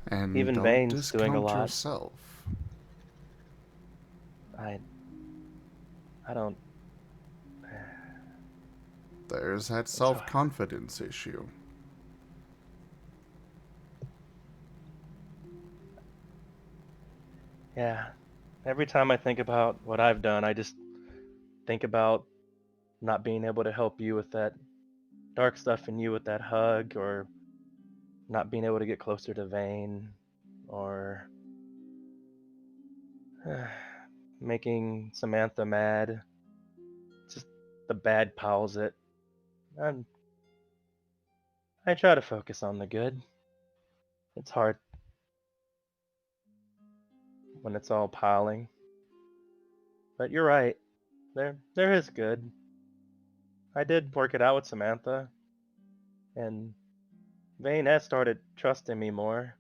And Even don't Vane's doing a discount lot. yourself. I don't. There's that hard. self-confidence issue. Yeah. Every time I think about what I've done, I just think about not being able to help you with that dark stuff in you with that hug, or not being able to get closer to Vane, or making Samantha mad. Just the bad piles it. And I try to focus on the good. It's hard when it's all piling. But you're right. There is good. I did work it out with Samantha, and Vane has started trusting me more.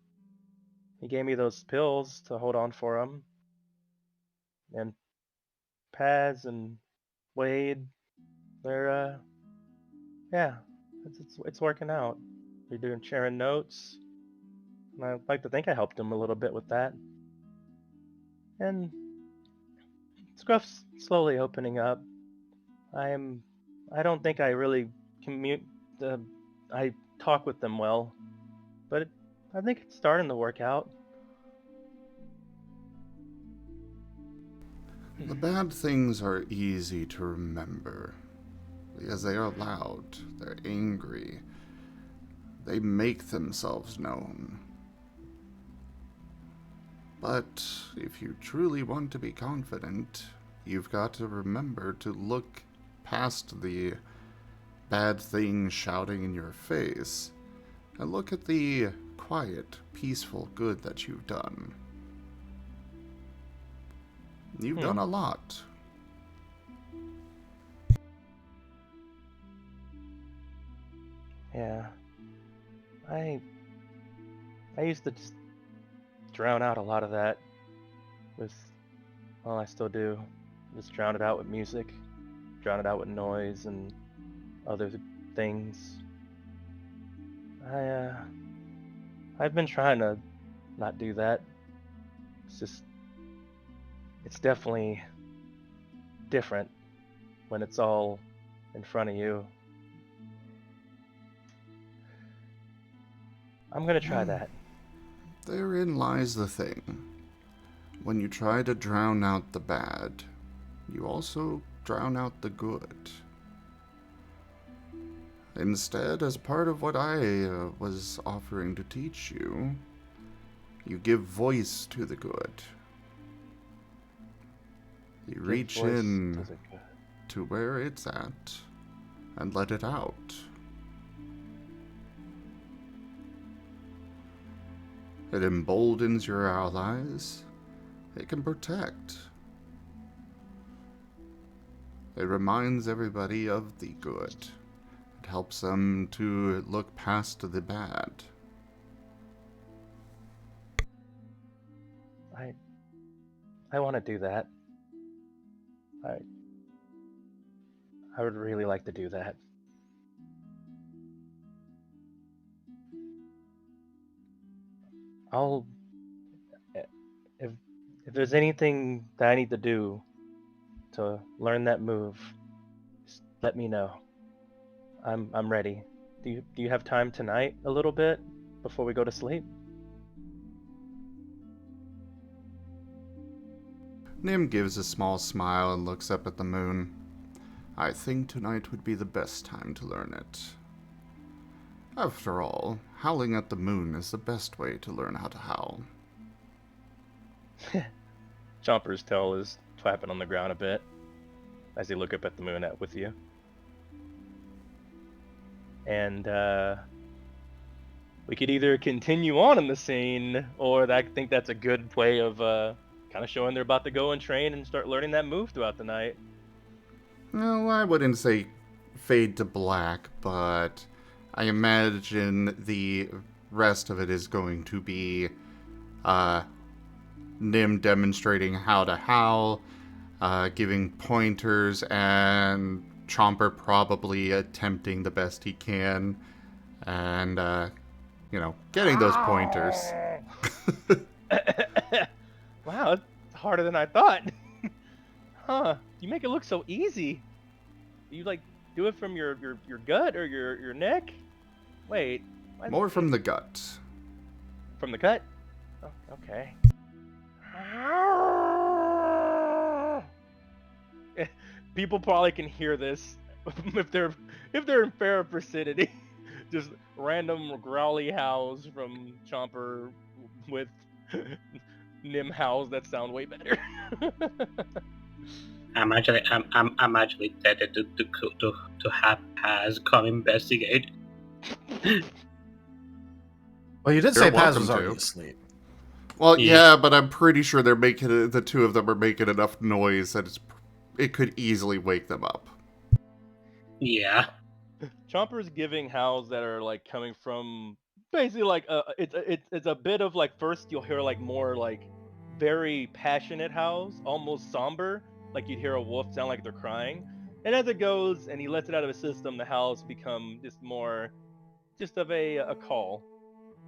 He gave me those pills to hold on for him, and Paz and Wade, they're yeah, it's working out. They're doing sharing notes, and I'd like to think I helped him a little bit with that. And Scruff's slowly opening up. I don't think I really commute. I talk with them well, but I think it's starting to work out. The bad things are easy to remember because they are loud, they're angry, they make themselves known. But if you truly want to be confident, you've got to remember to look past the bad things shouting in your face and look at the quiet, peaceful good that you've done. You've done a lot. Yeah. I used to just drown out a lot of that with, well, I still do. Just drown it out with music, drown it out with noise and other things. I've been trying to not do that. It's definitely different when it's all in front of you. I'm gonna try that. Therein lies the thing. When you try to drown out the bad, you also drown out the good. Instead, as part of what I was offering to teach you, you give voice to the good. You reach in to where it's at and let it out. It emboldens your allies. It can protect. It reminds everybody of the good. It helps them to look past the bad. I want to do that. I would really like to do that. I'll if there's anything that I need to do to learn that move, just let me know. I'm ready. Do you have time tonight a little bit? before we go to sleep? Nim gives a small smile and looks up at the moon. I think tonight would be the best time to learn it. After all, howling at the moon is the best way to learn how to howl. Chomper's tail is flapping on the ground a bit as they look up at the moon with you. And we could either continue on in the scene, or I think that's a good way of kind of showing they're about to go and train and start learning that move throughout the night. No, I wouldn't say fade to black, but I imagine the rest of it is going to be Nim demonstrating how to howl, giving pointers, and Chomper probably attempting the best he can, and, getting those pointers. Wow, it's harder than I thought. Huh, you make it look so easy. You, do it from your gut or your neck? Wait. More from the gut. From the gut? Oh, okay. People probably can hear this if they're in fair vicinity. Just random growly howls from Chomper with Nim howls that sound way better. I'm actually tempted to have Paz come investigate. Well, you did You're say Paz welcome was already to. asleep. Well, Yeah. yeah, but I'm pretty sure the two of them are making enough noise that it could easily wake them up. Yeah. Chomper's giving howls that are coming from basically it's a bit of first you'll hear more very passionate howls, almost somber, like you'd hear a wolf sound like they're crying. And as it goes and he lets it out of his system, the howls become just of a call.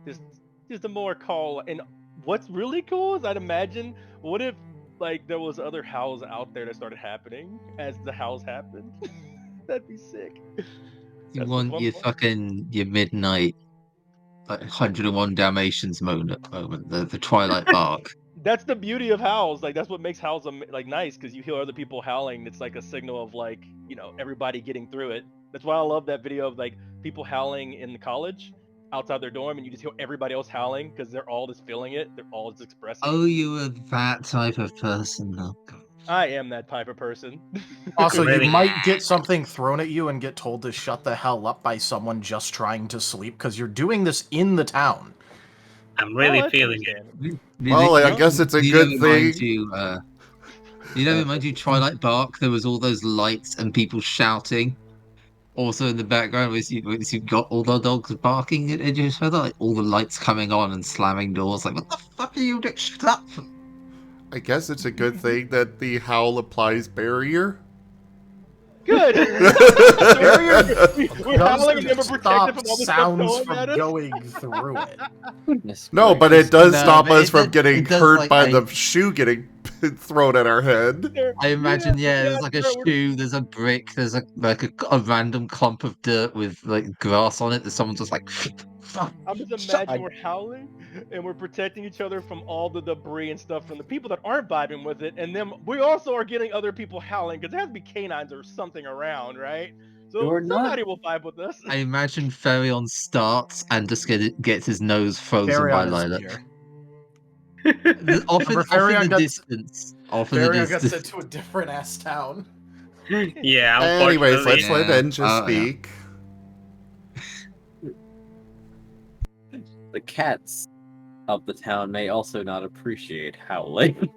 Just a more call. And what's really cool is I'd imagine, what if there was other howls out there that started happening as the howls happened? That'd be sick. You That's want one your point. your midnight 101 Dalmatians moment, the Twilight Bark. That's the beauty of howls. That's what makes howls nice, because you hear other people howling. It's a signal of everybody getting through it. That's why I love that video of people howling in the college outside their dorm, and you just hear everybody else howling because they're all just feeling it. They're all just expressing. Oh, you were that type of person. Oh, God. I am that type of person. Also, I'm really- you might get something thrown at you and get told to shut the hell up by someone just trying to sleep, because you're doing this in the town. I'm really that's feeling it. understandable. Well, I guess it's a good thing. You know, mind you, Twilight Bark, there was all those lights and people shouting. Also in the background was you got all the dogs barking, and you just heard all the lights coming on and slamming doors. Like, what the fuck are you doing? Shut up! I guess it's a good thing that the howl applies barrier. Good. We're howling and never protected from all this stuff sounds going from at us. going through it. Goodness No, but gracious. it does No, stop but us from getting it does, hurt by the shoe getting thrown at our head. I imagine, there's a we're- shoe, there's a brick, there's a random clump of dirt with grass on it that someone's just like, fuck. I'm just imagining we're howling and we're protecting each other from all the debris and stuff from the people that aren't vibing with it, and then we also are getting other people howling because there has to be canines or something around, right? So You're not- somebody will vibe with us. I imagine Ferion starts and just gets his nose frozen by Farion is Lilac. here. Off in Farion the gets- distance. Off in the Farion got distance. sent to a different ass town. Yeah, Anyways, let's unfortunately. let Yeah. Enja Oh, yeah. speak. The cats of the town may also not appreciate howling.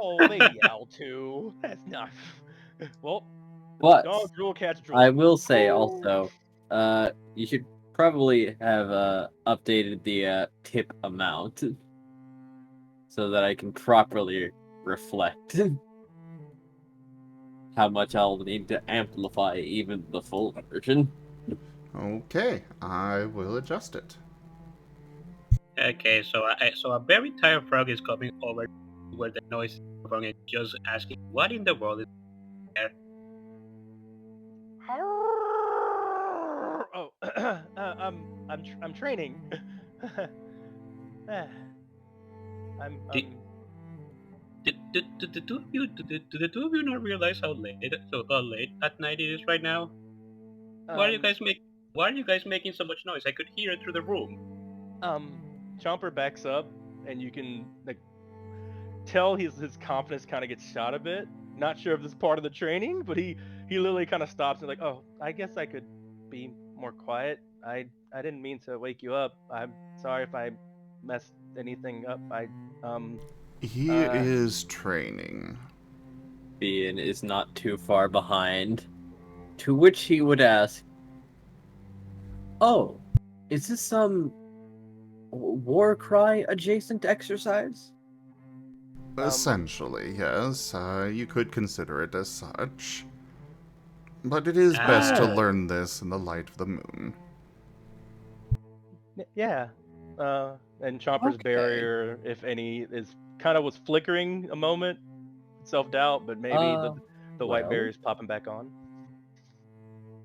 Oh, they yell too. That's not. Well, But dogs drool, cats drool. I will say also, you should probably have updated the tip amount so that I can properly reflect how much I'll need to amplify even the full version. Okay, I will adjust it. Okay, so a very tired frog is coming over where the noise is from and just asking, "What in the world is that?" Oh, I'm training. I'm. Did the two of you not realize how late at night it is right now? Why are you guys making so much noise? I could hear it through the room. Chomper backs up, and you can tell his confidence kind of gets shot a bit. Not sure if this is part of the training, but he literally kind of stops and like, oh, I guess I could be more quiet. I didn't mean to wake you up. I'm sorry if I messed anything up. He is training. Ian is not too far behind. To which he would ask, "Oh, is this some war cry adjacent exercise?" Essentially, yes. You could consider it as such. But it is best to learn this in the light of the moon. Yeah. And Chomper's barrier, if any, is kind of was flickering a moment, self-doubt, but maybe the white barrier is popping back on.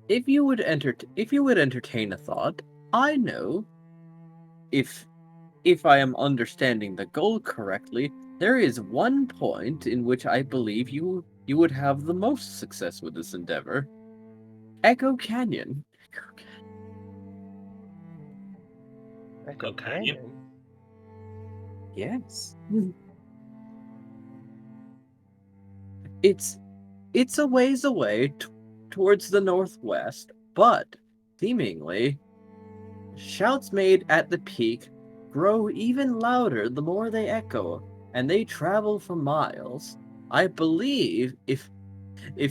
If you would entertain a thought, I know if I am understanding the goal correctly, there is one point in which I believe you would have the most success with this endeavor. Echo Canyon. Echo Canyon? Yes. It's a ways away towards the northwest, but seemingly shouts made at the peak grow even louder the more they echo, and they travel for miles. I believe if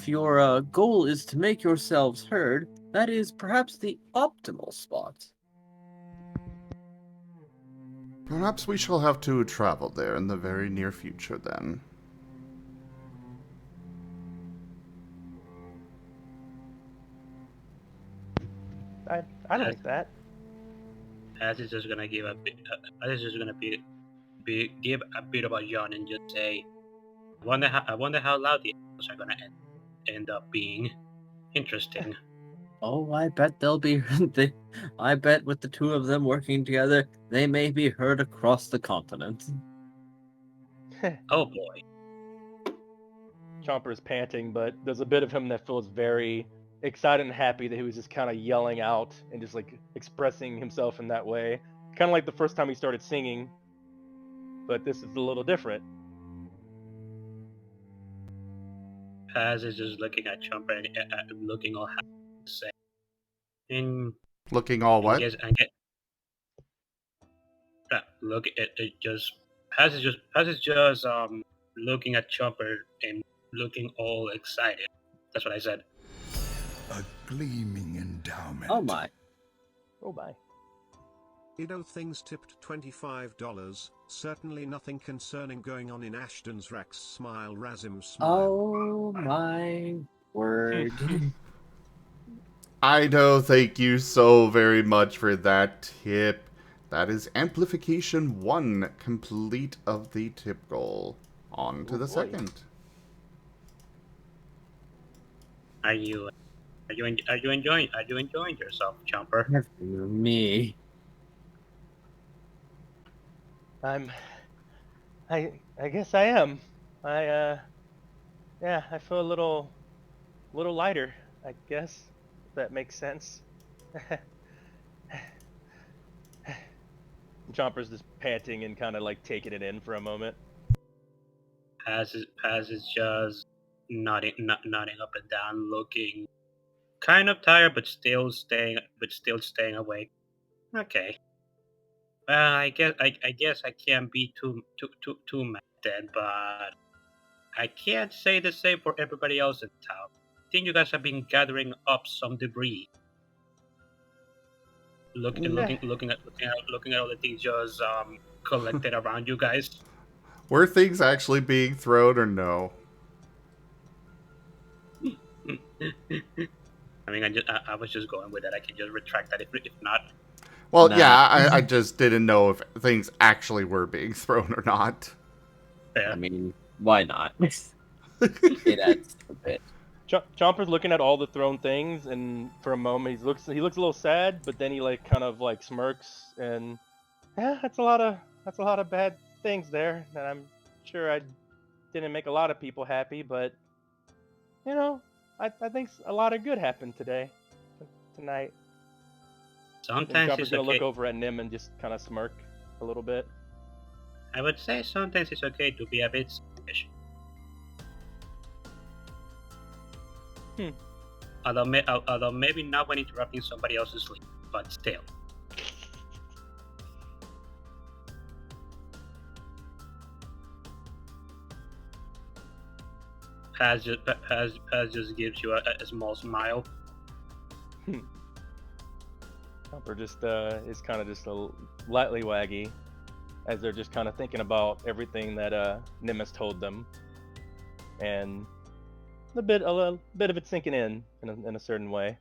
your goal is to make yourselves heard, that is perhaps the optimal spot. Perhaps we shall have to travel there in the very near future, then. I like that. As is just gonna give a bit. Give a bit of a yawn and just say, I wonder how loud the echoes are gonna end up being. Interesting. Oh, I bet they'll be. I bet with the two of them working together, they may be heard across the continent. Oh boy. Chomper is panting, but there's a bit of him that feels very excited and happy that he was just kind of yelling out and just like expressing himself in that way. Kind of like the first time he started singing, but this is a little different. Paz is just looking at Chomper and looking all happy to say. Looking all what? Look at it. Paz is just looking at Chomper and looking all excited. That's what I said. A gleaming endowment. Oh my. Oh my. IDDoThings tipped $25. Certainly nothing concerning going on in Ashton's Rex smile Razim smile. Oh my word. I know, thank you so very much for that tip. That is amplification 1 complete of the tip goal. On to the second. Are you enjoying yourself, Chomper? Me. I guess I am. I feel a little lighter, I guess. If that makes sense. Chomper's just panting and kind of like taking it in for a moment. Paz is just nodding up and down, looking kind of tired, but still staying awake. Okay. I guess I can't be too mad then, but I can't say the same for everybody else in town. I think you guys have been gathering up some debris. Looking at all the things just collected around you guys. Were things actually being thrown or no? I mean, I was just going with that. I can just retract that if not. Well, yeah, I just didn't know if things actually were being thrown or not. Yeah. I mean, why not? It adds a bit. Chomper's looking at all the thrown things, and for a moment he looks a little sad, but then he like kind of like smirks and Yeah, that's a lot of bad things there, and I'm sure I didn't make a lot of people happy, but you know, I think a lot of good happened tonight. And Sometimes Chopper's it's gonna look okay. over at Nim and just kind of smirk a little bit. I would say sometimes it's okay to be a bit selfish. Although maybe not when interrupting somebody else's sleep, but still. Paz just gives you a small smile. Chopper just is kind of just a lightly waggy, as they're just kind of thinking about everything that Nim has told them, and a bit of it sinking in a certain way.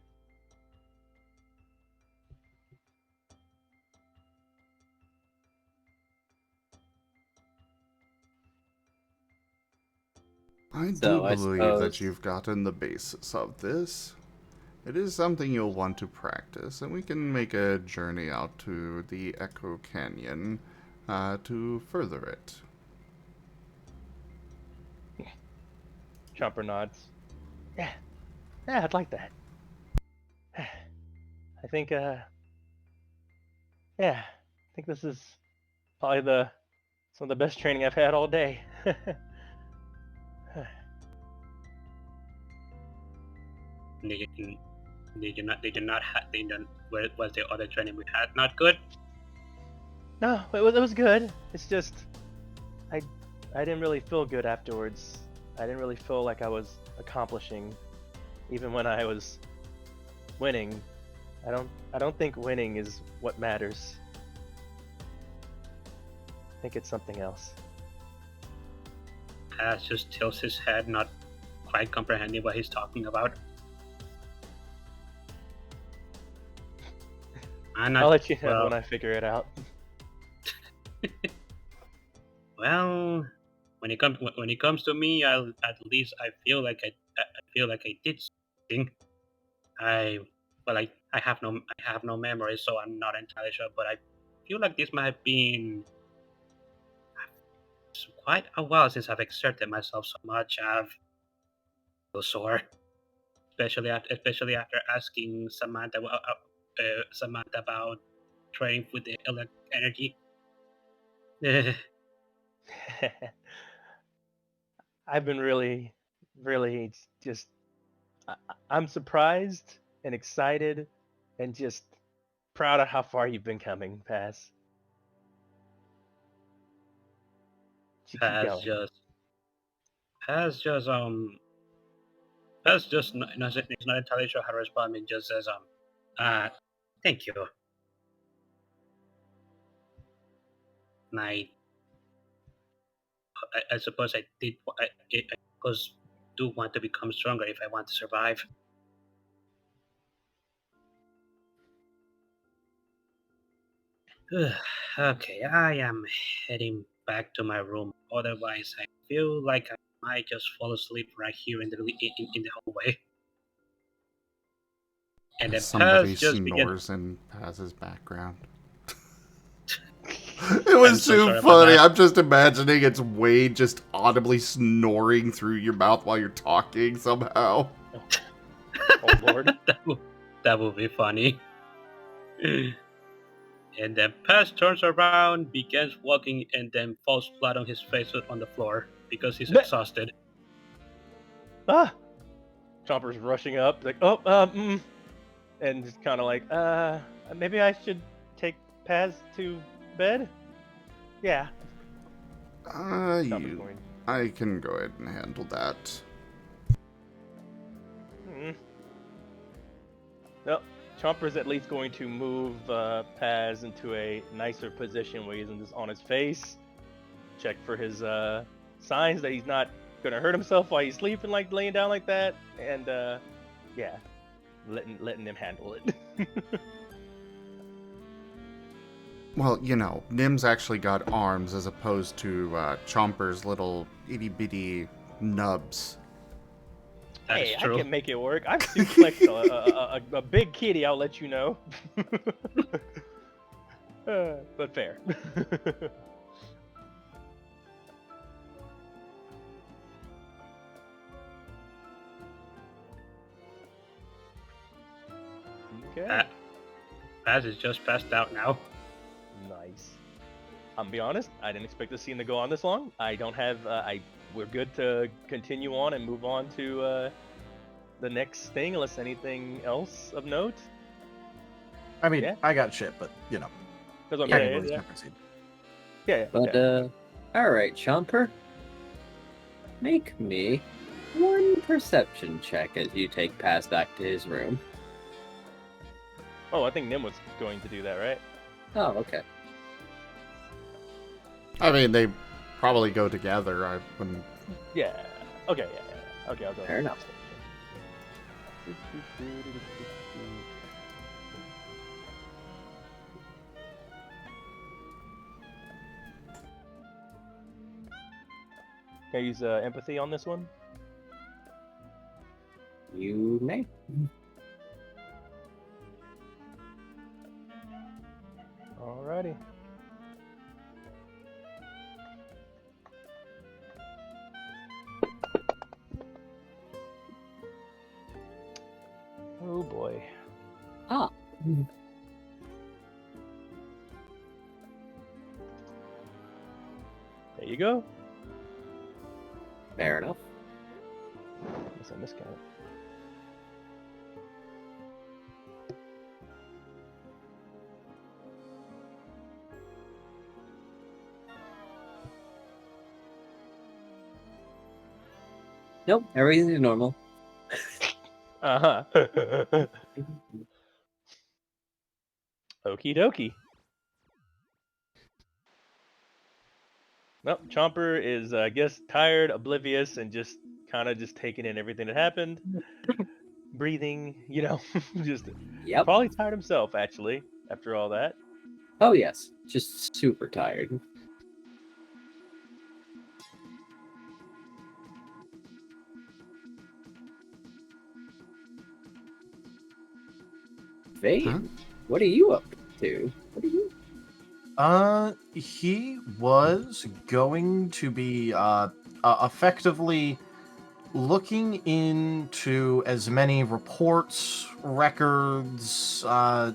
I do So, I believe that suppose- you've gotten the basis of this. It is something you'll want to practice, and we can make a journey out to the Echo Canyon to further it. Chopper nods. Yeah, I'd like that. I think, this is probably some of the best training I've had all day. Was the other training we had not good? No, it was good. It's just, I didn't really feel good afterwards. I didn't really feel like I was accomplishing, even when I was winning. I don't think winning is what matters. I think it's something else. Paz just tilts his head, not quite comprehending what he's talking about. I'll let you know when I figure it out. Well, when it comes to me, at least I feel like I did something. I have no memory, so I'm not entirely sure. But I feel like this might have been quite a while since I've exerted myself so much. I've so sore, especially after asking Samantha about training with the electric energy. I've been really just, I'm surprised and excited and just proud of how far you've been coming, Paz. You keep Paz going. just he's not entirely sure how to respond. He just says thank you. And I suppose I do want to become stronger if I want to survive. Okay, I am heading back to my room. Otherwise, I feel like I might just fall asleep right here in the hallway. And then Somebody Paz just begins. snores in Paz's background. It was so too sorry about funny. that. I'm just imagining it's Wade just audibly snoring through your mouth while you're talking somehow. Oh Lord. that would be funny. And then Paz turns around, begins walking, and then falls flat on his face on the floor because he's exhausted. Chomper's rushing up, like, and just kind of like, maybe I should take Paz to bed? Yeah. I can go ahead and handle that. No, Chomper's at least going to move Paz into a nicer position where he's on his face. Check for his signs that he's not gonna hurt himself while he's sleeping, like laying down like that, and letting him handle it. Well, Nim's actually got arms as opposed to Chomper's little itty-bitty nubs. Hey, I can make it work. I've suplexed a big kitty, I'll let you know. But fair. Okay. Paz is just passed out now. Nice. I'm be honest, I didn't expect this scene to go on this long. I don't have. We're good to continue on and move on to the next thing, unless anything else of note. I mean, Yeah. I got shit, but you know. That's what I'm technically saying. it's Yeah. different scene. Yeah. But, alright, Chomper. Make me one perception check as you take Paz back to his room. Oh, I think Nim was going to do that, right? Oh, okay. I mean, they probably go together. I wouldn't. Yeah. Okay. Yeah. Okay, I'll go. Fair enough. Can I use empathy on this one? You may. Alrighty. Oh boy. Ah. There you go. Fair enough. Unless I miscount. Nope, everything's normal. Uh-huh. Okie dokie. Nope, Chomper is, I guess, tired, oblivious, and just kind of just taking in everything that happened. Breathing, just Yep. probably tired himself, actually, after all that. Oh, yes. Just super tired. Vane, Huh? what are you up to? What are you? He was going to be effectively looking into as many reports, records,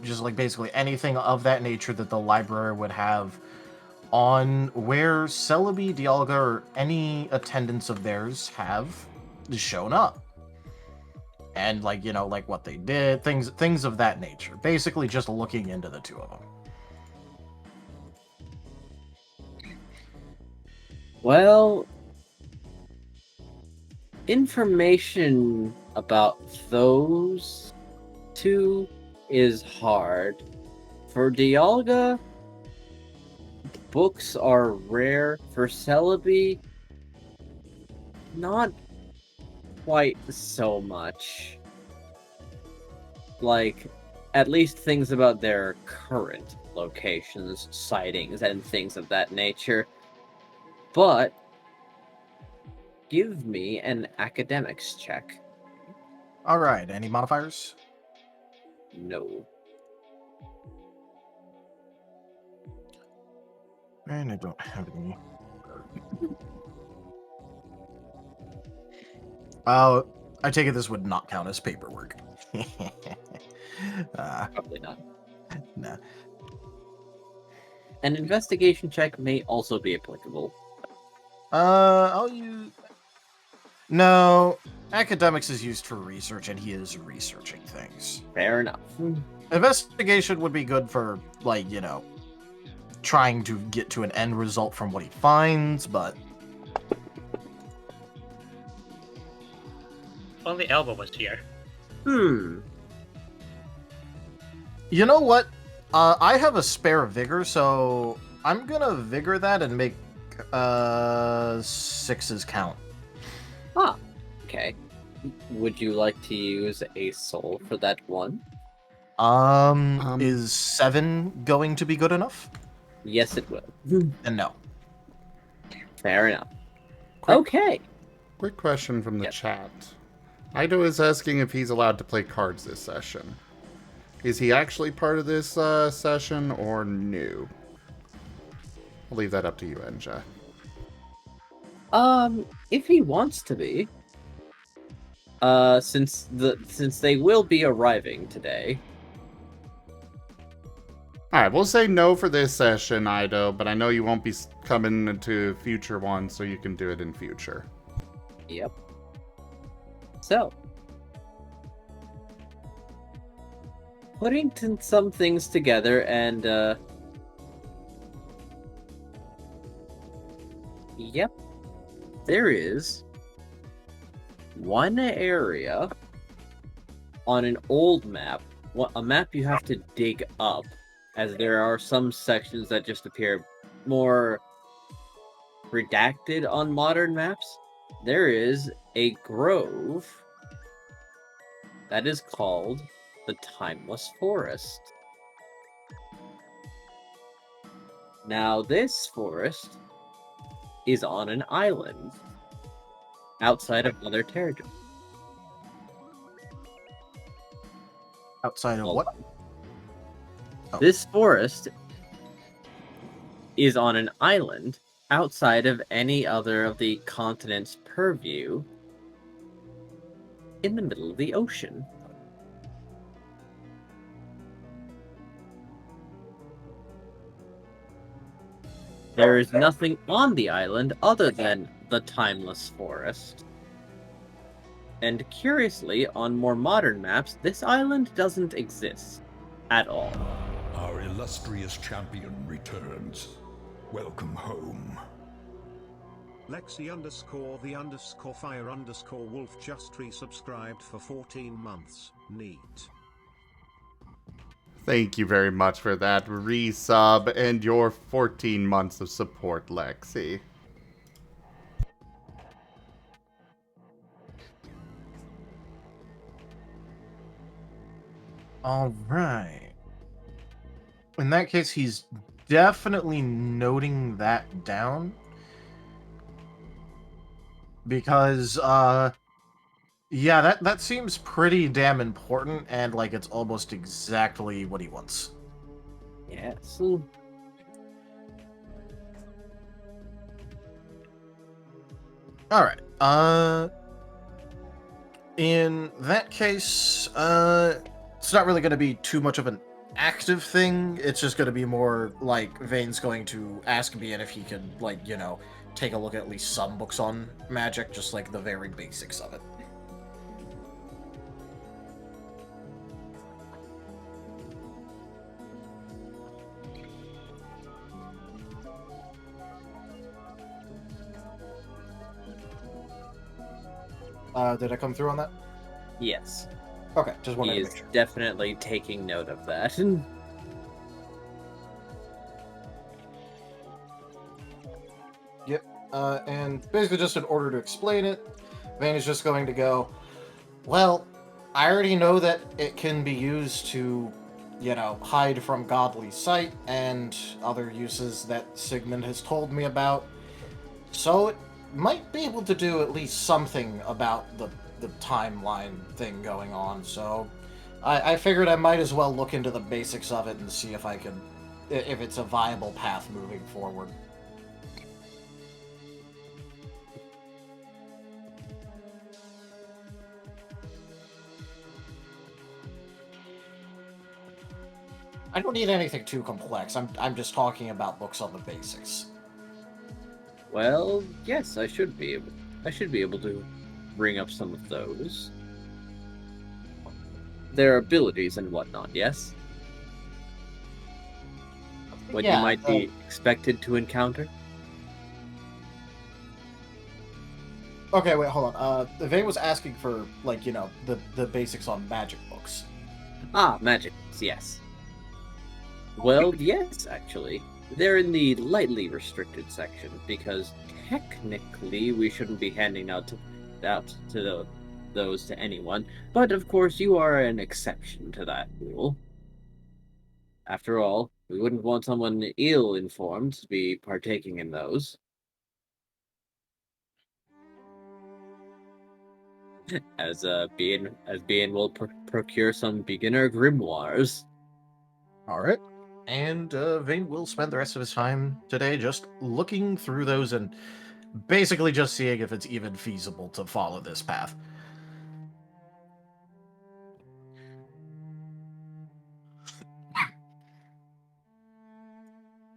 just like basically anything of that nature that the library would have on where Celebi, Dialga, or any attendants of theirs have shown up. And like what they did, things of that nature. Basically just looking into the two of them. Well, information about those two is hard. For Dialga, books are rare. For Celebi, not quite so much. Like, at least things about their current locations, sightings, and things of that nature. But give me an academics check. All right. Any modifiers? No. And I don't have any. I take it this would not count as paperwork. Probably not. Nah. An investigation check may also be applicable. I'll use. No, academics is used for research, and he is researching things. Fair enough. Investigation would be good for, like, trying to get to an end result from what he finds, but Only Elba was here. Hmm. you know what? I have a spare vigor, so I'm gonna vigor that and make sixes count. Ah, okay. Would you like to use a soul for that one? Is 7 going to be good enough? Yes, it will. And no. Fair enough. Quick- Okay. Quick question from the Yep. chat. Ido is asking if he's allowed to play cards this session. Is he actually part of this session or new? I'll leave that up to you, Enja. If he wants to be, since they will be arriving today. Alright, we'll say no for this session, Ido, but I know you won't be coming into future ones, so you can do it in future. Yep. So, putting some things together and, yep, there is one area on an old map, a map you have to dig up, as there are some sections that just appear more redacted on modern maps. There is a grove that is called the Timeless Forest. Now, this forest is on an island outside of other territory. Outside of what? Oh. This forest is on an island outside of any other of the continent's purview in the middle of the ocean. There is nothing on the island other than the Timeless Forest. And curiously, on more modern maps, this island doesn't exist at all. Our illustrious champion returns. Welcome home. Lexi_the_fire_wolf just resubscribed for 14 months. Neat. Thank you very much for that resub and your 14 months of support, Lexi. All right. In that case, he's definitely noting that down. Because, yeah, that seems pretty damn important, and, like, it's almost exactly what he wants. Yes. Alright, in that case, it's not really going to be too much of an active thing. It's just going to be more like Vane's going to ask me if he could, like, you know, take a look at least some books on magic, just like the very basics of it. Did I come through on that? Yes. Okay, just wanted He to is make sure. definitely taking note of that. Yep. And basically just in order to explain it, Vane is just going to go, well, I already know that it can be used to, you know, hide from godly sight and other uses that Sigmund has told me about. So it might be able to do at least something about the timeline thing going on. So I figured I might as well look into the basics of it and see if I can, if it's a viable path moving forward. I don't need anything too complex. I'm just talking about books on the basics. Well, yes, I should be able to bring up some of those. Their abilities and whatnot, yes? What Yeah, you might be expected to encounter? Okay, wait, hold on. Vane was asking for, like, you know, the basics on magic books. Ah, magic, yes. Well, yes, actually. They're in the lightly restricted section, because technically we shouldn't be handing out those to anyone. But of course, you are an exception to that rule. After all, we wouldn't want someone ill-informed to be partaking in those. as Bean will procure some beginner grimoires. All right. And Vane will spend the rest of his time today just looking through those and basically just seeing if it's even feasible to follow this path.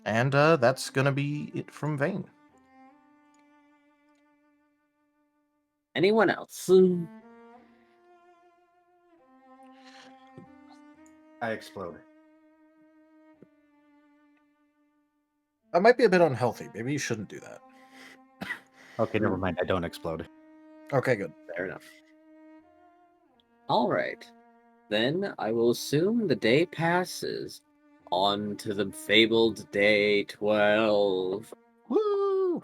And that's going to be it from Vane. Anyone else? I explode. That might be a bit unhealthy. Maybe you shouldn't do that. Okay, never mind. I don't explode. Okay, good. Fair enough. All right. Then I will assume the day passes. On to the fabled day 12. Woo!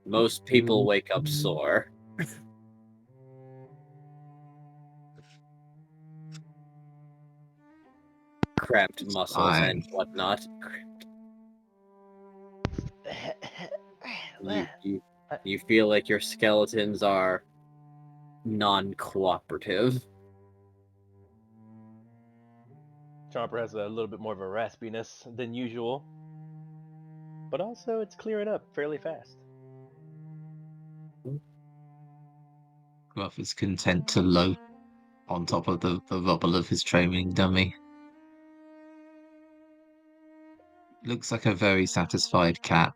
Most people wake up sore. Cramped muscles and whatnot. You feel like your skeletons are non-cooperative. Chomper has a little bit more of a raspiness than usual, but also it's clearing up fairly fast. Scruff is content to loaf on top of the rubble of his training dummy. Looks like a very satisfied cat.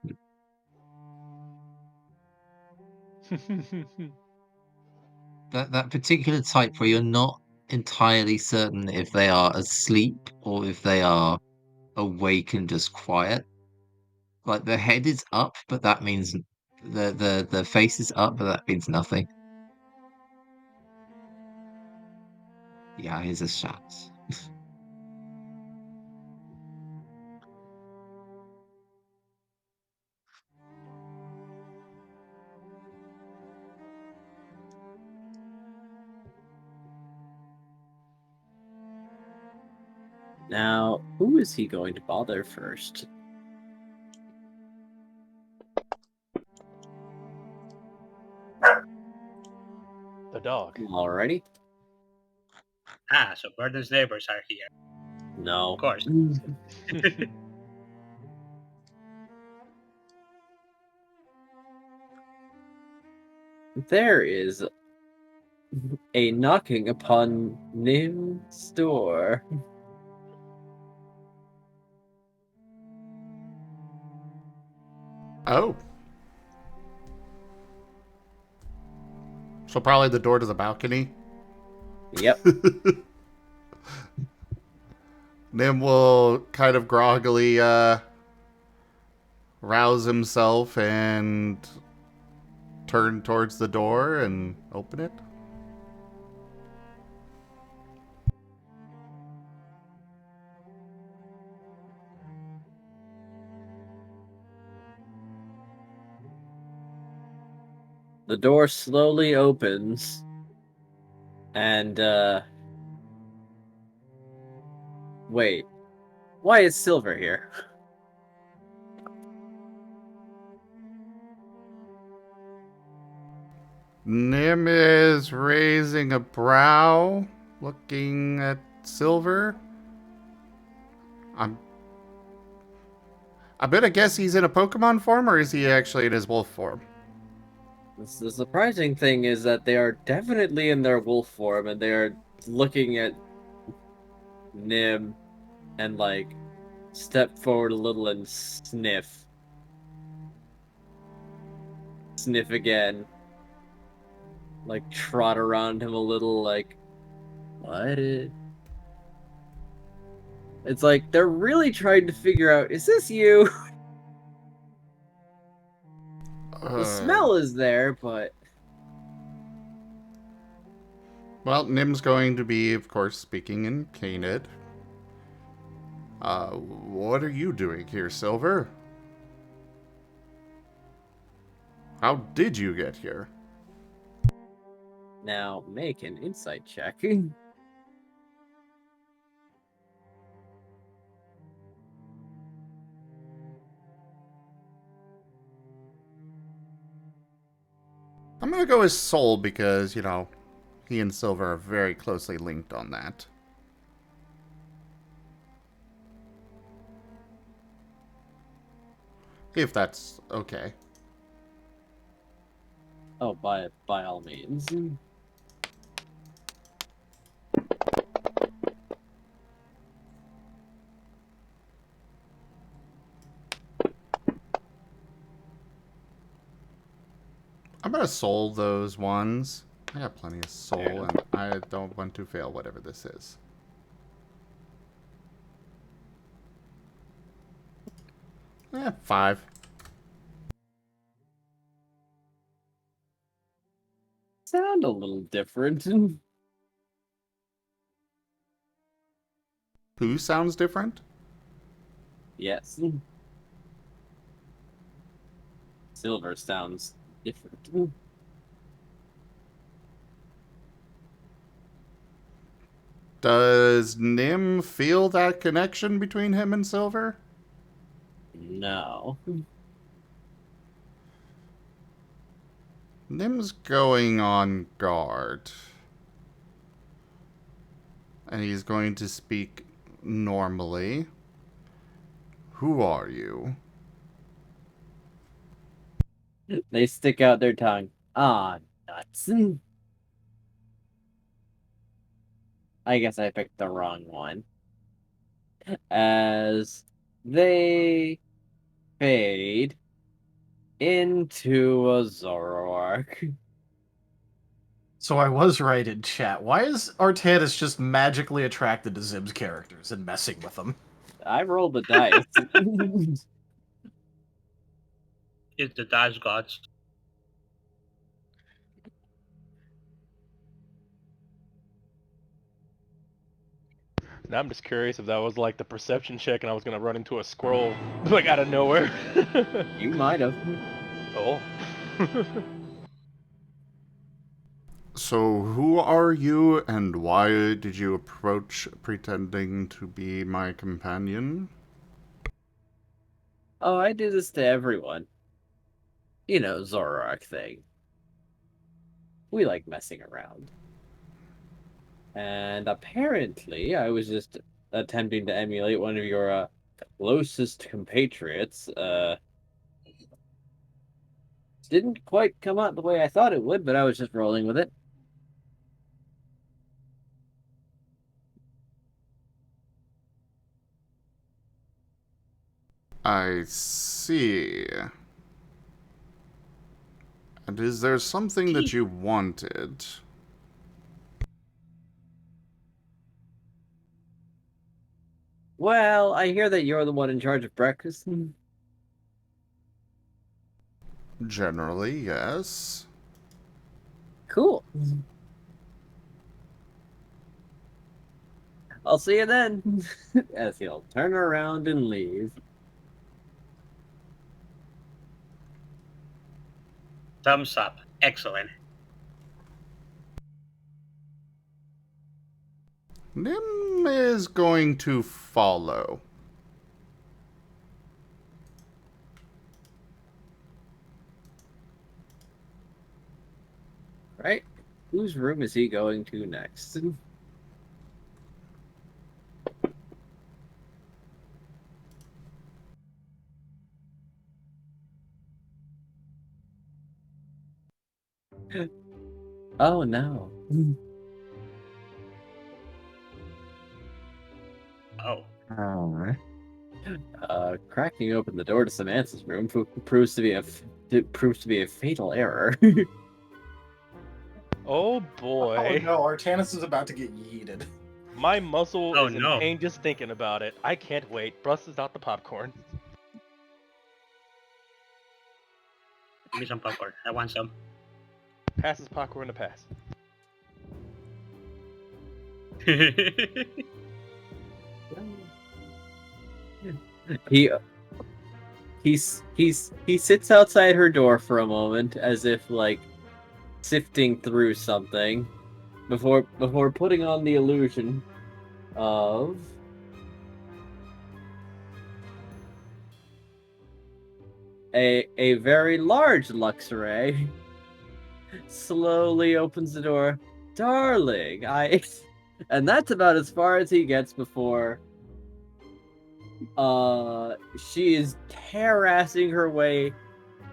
That particular type where you're not entirely certain if they are asleep or if they are awake and just quiet. Like the head is up, but that means the face is up, but that means nothing. The eyes are shut. Now, who is he going to bother first? The dog. Alrighty. Ah, so Burden's neighbors are here. No. Of course. There is a knocking upon Nim's door. Oh. So probably the door to the balcony. Yep. Nim will kind of groggily rouse himself and turn towards the door and open it. The door slowly opens, and, wait. Why is Silver here? Nim is raising a brow, looking at Silver. I bet I guess he's in a Pokemon form, or is he actually in his wolf form? The surprising thing is that they are definitely in their wolf form, and they are looking at Nim and, like, step forward a little and sniff. Sniff again. Like, trot around him a little, like, what? It's like, they're really trying to figure out, is this you? The smell is there, but... Well, Nim's going to be, of course, speaking in Canid. What are you doing here, Silver? How did you get here? Now, make an insight check. I'm gonna go with Soul because, you know, he and Silver are very closely linked on that. If that's okay. Oh, by all means. I'm gonna Soul those ones. I got plenty of Soul, Fair. and I don't want to fail whatever this is. Eh, 5. Sound a little different. Who sounds different? Yes. Silver sounds different. Does Nim feel that connection between him and Silver? No. Nim's going on guard. And he's going to speak normally. Who are you? They stick out their tongue. Ah, nuts. I guess I picked the wrong one. As they fade into a Zoroark. So I was right in chat. Why is Artanis just magically attracted to Zim's characters and messing with them? I rolled the dice. It's the dice gods. Now I'm just curious if that was like the perception check and I was gonna run into a squirrel like out of nowhere. You might have. Oh. So, who are you, and why did you approach pretending to be my companion? Oh, I do this to everyone. You know, Zoroark thing. We like messing around. And apparently, I was just attempting to emulate one of your closest compatriots. Didn't quite come out the way I thought it would, but I was just rolling with it. I see. And is there something that you wanted? Well, I hear that you're the one in charge of breakfast. Generally, yes. Cool. I'll see you then. As he'll turn around and leave. Thumbs up. Excellent. Nim is going to follow. Right? Whose room is he going to next? Oh no. Oh. Cracking open the door to Samantha's room proves to be a fatal error. Oh Oh boy. no, Artanis is about to get yeeted. My muscle Oh, is in no. pain just thinking about it. I can't wait. Busts out the popcorn. Give me some popcorn. I want some. Passes popcorn to pass. He sits outside her door for a moment as if like sifting through something before putting on the illusion of a very large Luxray slowly opens the door. Darling, I... And that's about as far as he gets before she is harassing her way,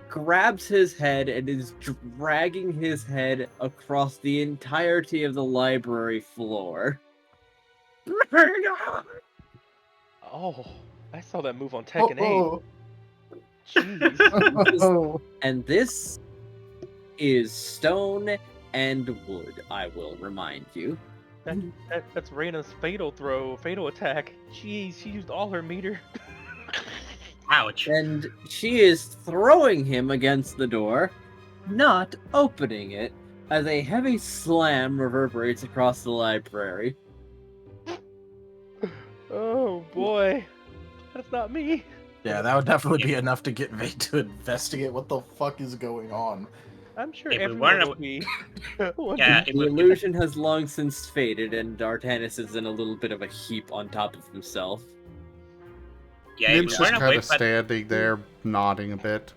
grabs his head, and is dragging his head across the entirety of the library floor. Oh, I saw that move on Tekken 8. Jeez. Oh. And this is stone and wood, I will remind you. That's Reina's fatal attack. Jeez, she used all her meter. Ouch. And she is throwing him against the door, not opening it, as a heavy slam reverberates across the library. Oh boy, that's not me. Yeah, that would definitely be enough to get Vay to investigate what the fuck is going on. I'm sure If we everyone weren't will be. Yeah, The illusion has long since faded, and Artanis is in a little bit of a heap on top of himself. yeah, if Nim's we just weren't kind awake of by, standing there, nodding a bit.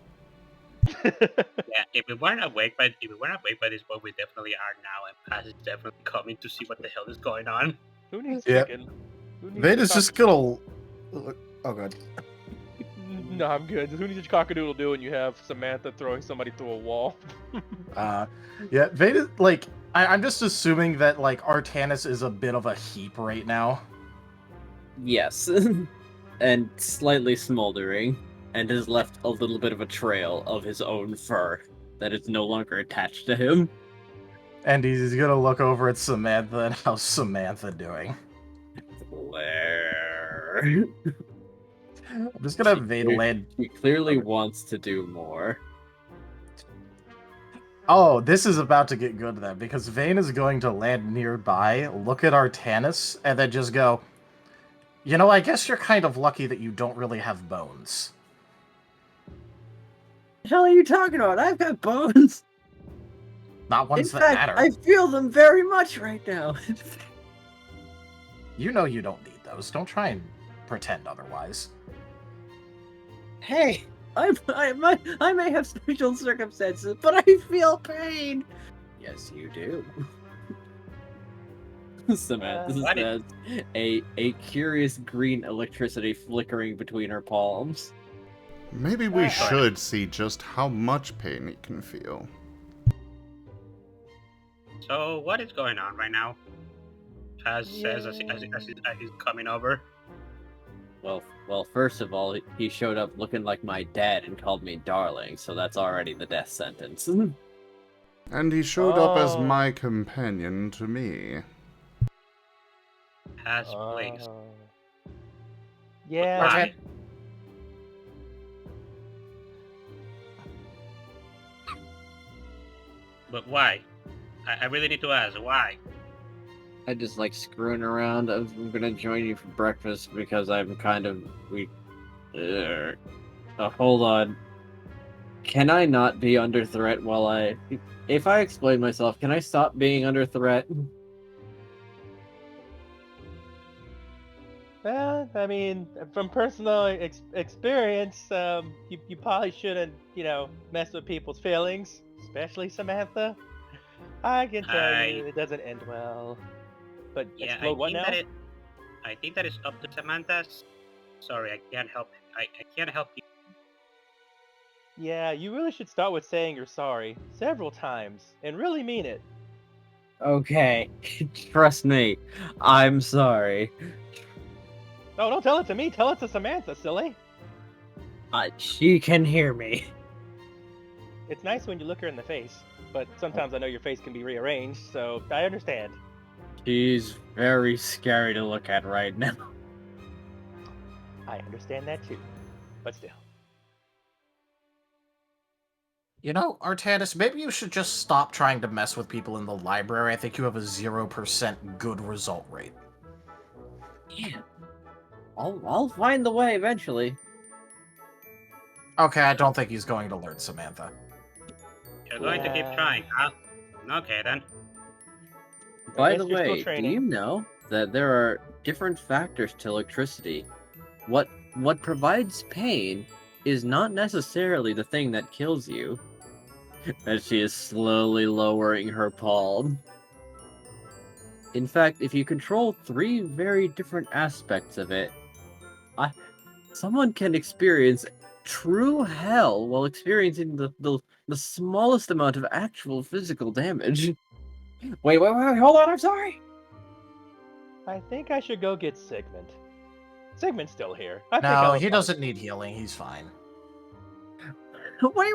yeah, if we weren't awake by this point, we definitely are now, and Paz is definitely coming to see what the hell is going on. Who needs Yeah. chicken? Who needs Vader's a just cock- gonna... Oh, God. No, I'm good. Who needs a cockadoodle do when you have Samantha throwing somebody through a wall? Yeah, Vader, like, I'm just assuming that, like, Artanis is a bit of a heap right now. Yes, and slightly smoldering, and has left a little bit of a trail of his own fur that is no longer attached to him. And he's gonna look over at Samantha, and how's Samantha doing? Where? I'm just gonna have Vader land... He clearly wants to do more. Oh, this is about to get good then, because Vane is going to land nearby, look at Artanis, and then just go, you know, I guess you're kind of lucky that you don't really have bones. The hell are you talking about? I've got bones! Not ones In that fact, matter. I feel them very much right now. You know you don't need those. Don't try and pretend otherwise. Hey, I may have special circumstances, but I feel pain. Yes, you do. Samantha says, a curious green electricity flickering between her palms. Maybe we should see just how much pain he can feel. So, what is going on right now? Paz says as he's coming over. Well, first of all, he showed up looking like my dad and called me darling, so that's already the death sentence. And he showed up as my companion to me. Paz, please. Yeah. Why? But why? I really need to ask, why? I just like screwing around. I'm gonna join you for breakfast because I'm kind of weak. Hold on. Can I not be under threat while I... If I explain myself, can I stop being under threat? Well, I mean, from personal experience, you probably shouldn't, mess with people's feelings, especially Samantha. I can tell you, it doesn't end well. But Yeah, explode what now? I think that is up to Samantha's. Sorry, I can't help. I can't help you. Yeah, you really should start with saying you're sorry several times and really mean it. Okay, trust me, I'm sorry. No, don't tell it to me. Tell it to Samantha, silly. She can hear me. It's nice when you look her in the face, but sometimes I know your face can be rearranged, so I understand. She's very scary to look at right now. I understand that too, but still. You know, Artanis, maybe you should just stop trying to mess with people in the library. I think you have a 0% good result rate. Yeah. I'll find the way eventually. Okay, I don't think he's going to learn Samantha. You're going to keep trying, huh? Okay, then. By guess the you're still way, do training. you know that there are different factors to electricity? What provides pain is not necessarily the thing that kills you. as she is slowly lowering her palm. In fact, if you control 3 very different aspects of it, someone can experience true hell while experiencing the smallest amount of actual physical damage. Wait, hold on, I'm sorry! I think I should go get Sigmund. Sigmund's still here. I think No, I'll he follow- doesn't need healing. He's fine. Wait!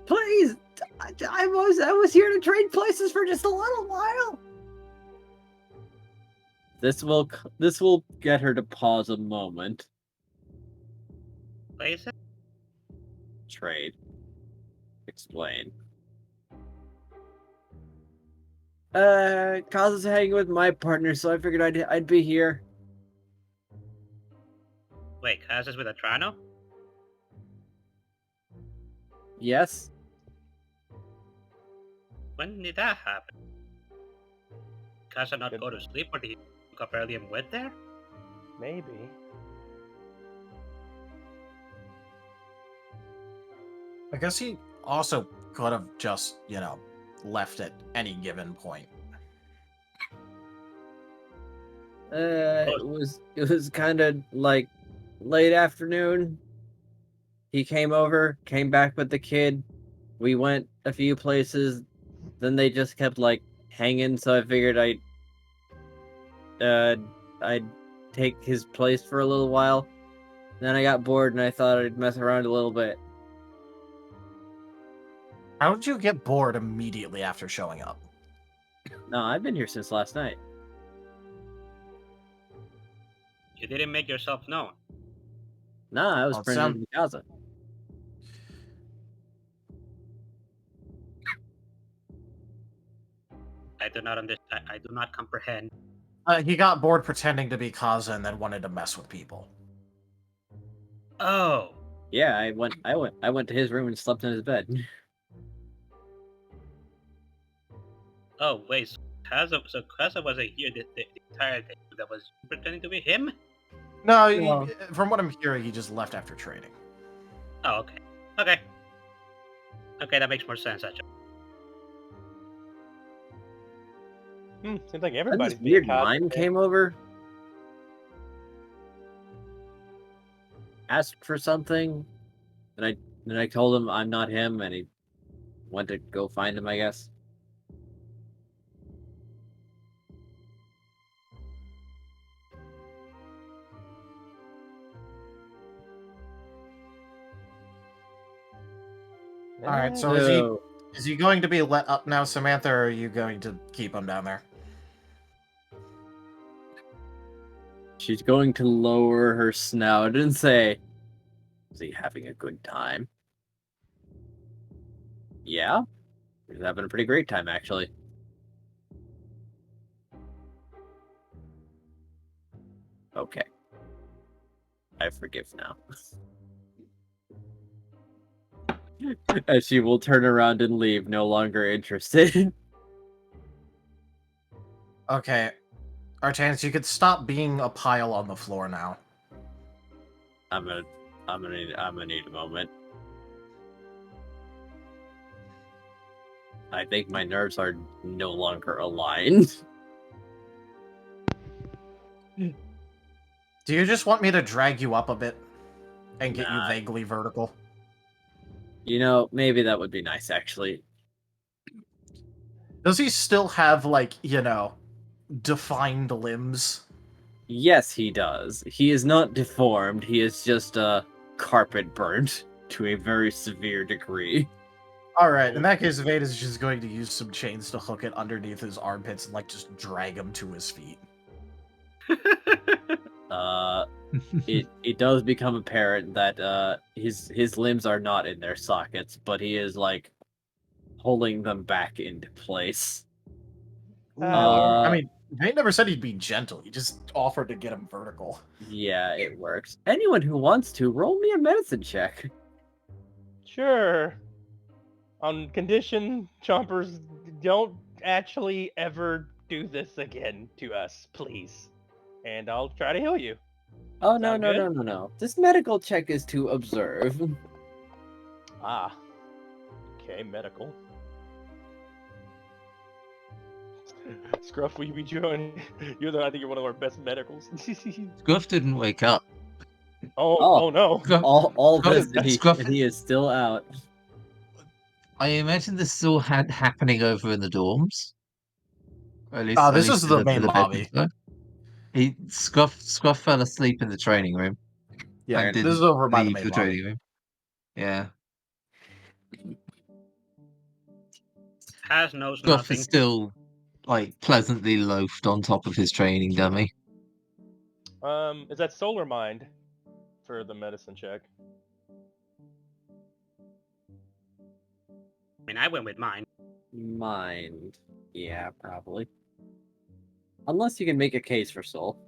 Please! I was here to trade places for just a little while! This will get her to pause a moment. Places? Trade. Explain. Kaz is hanging with my partner, so I figured I'd be here. Wait, Kaz is with Atrano? Yes? When did that happen? Kaz did not go to sleep, or did he wake up early and went there? Maybe. I guess he also could have just, left at any given point. It was kind of like late afternoon. He came over, came back with the kid. We went a few places. Then they just kept like hanging, so I figured I'd take his place for a little while. Then I got bored and I thought I'd mess around a little bit. How did you get bored immediately after showing up? No, I've been here since last night. You didn't make yourself known. Nah, I was Well, it printing sound- in Gaza. I do not understand. I do not comprehend. He got bored pretending to be Kaza and then wanted to mess with people. Oh, Yeah, I went to his room and slept in his bed. oh, wait. So Kaz wasn't here the entire day. That was pretending to be him? No, Well- from what I'm hearing, he just left after trading. Oh, okay. Okay. Okay, that makes more sense, actually. Seems like Then everybody's this being weird caught mime today. came over, asked for something, and I told him I'm not him, and he went to go find him, I guess. All right, so is he going to be let up now, Samantha, or are you going to keep him down there? She's going to lower her snout and say, "Is he having a good time?" Yeah, he's having a pretty great time, actually. Okay. I forgive now. As she will turn around and leave, no longer interested. Okay. Artanis, you could stop being a pile on the floor now. I'm gonna need a moment. I think my nerves are no longer aligned. Do you just want me to drag you up a bit and get you Nah. vaguely vertical? You know, maybe that would be nice, actually. Does he still have, like, defined limbs? Yes, he does. He is not deformed. He is just carpet burnt to a very severe degree. Alright, in that case, Veda's just going to use some chains to hook it underneath his armpits and, like, just drag him to his feet. It does become apparent that his limbs are not in their sockets, but he is like holding them back into place. I mean, Vade never said he'd be gentle. He just offered to get him vertical. Yeah, it works. Anyone who wants to, roll me a medicine check. Sure. On condition, Chompers, don't actually ever do this again to us, please. And I'll try to heal you. Oh, no, Sound no, good? no. This medical check is to observe. Ah. Okay, medical. Scruff, will you be joining? I think you're one of our best medicals. Scruff didn't wake up. Oh no. Scruff, All Scruff- this, and Scruff- he is still out. I imagine this is all happening over in the dorms. Or at This least is in the main the lobby. bedroom. Scruff fell asleep in the training room Yeah, and this didn't is over by the leave main the lobby. training room. Yeah. Paz knows Scruff nothing. is still like pleasantly loafed on top of his training dummy. Is that Solar Mind for the medicine check? I mean, I went with mine. Mind. Yeah, probably. Unless you can make a case for soul.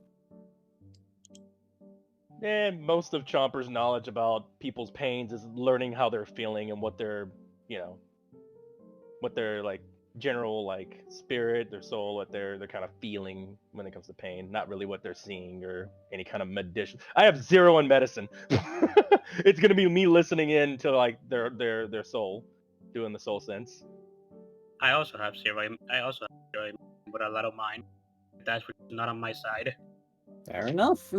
And most of Chomper's knowledge about people's pains is learning how they're feeling and what their, what their like general like spirit, their soul, what they're kind of feeling when it comes to pain. Not really what they're seeing or any kind of medication. I have 0 in medicine. It's gonna be me listening in to like their soul, doing the soul sense. I also have 0. I also have 0, but a lot of mine. That's not on my side. Fair enough.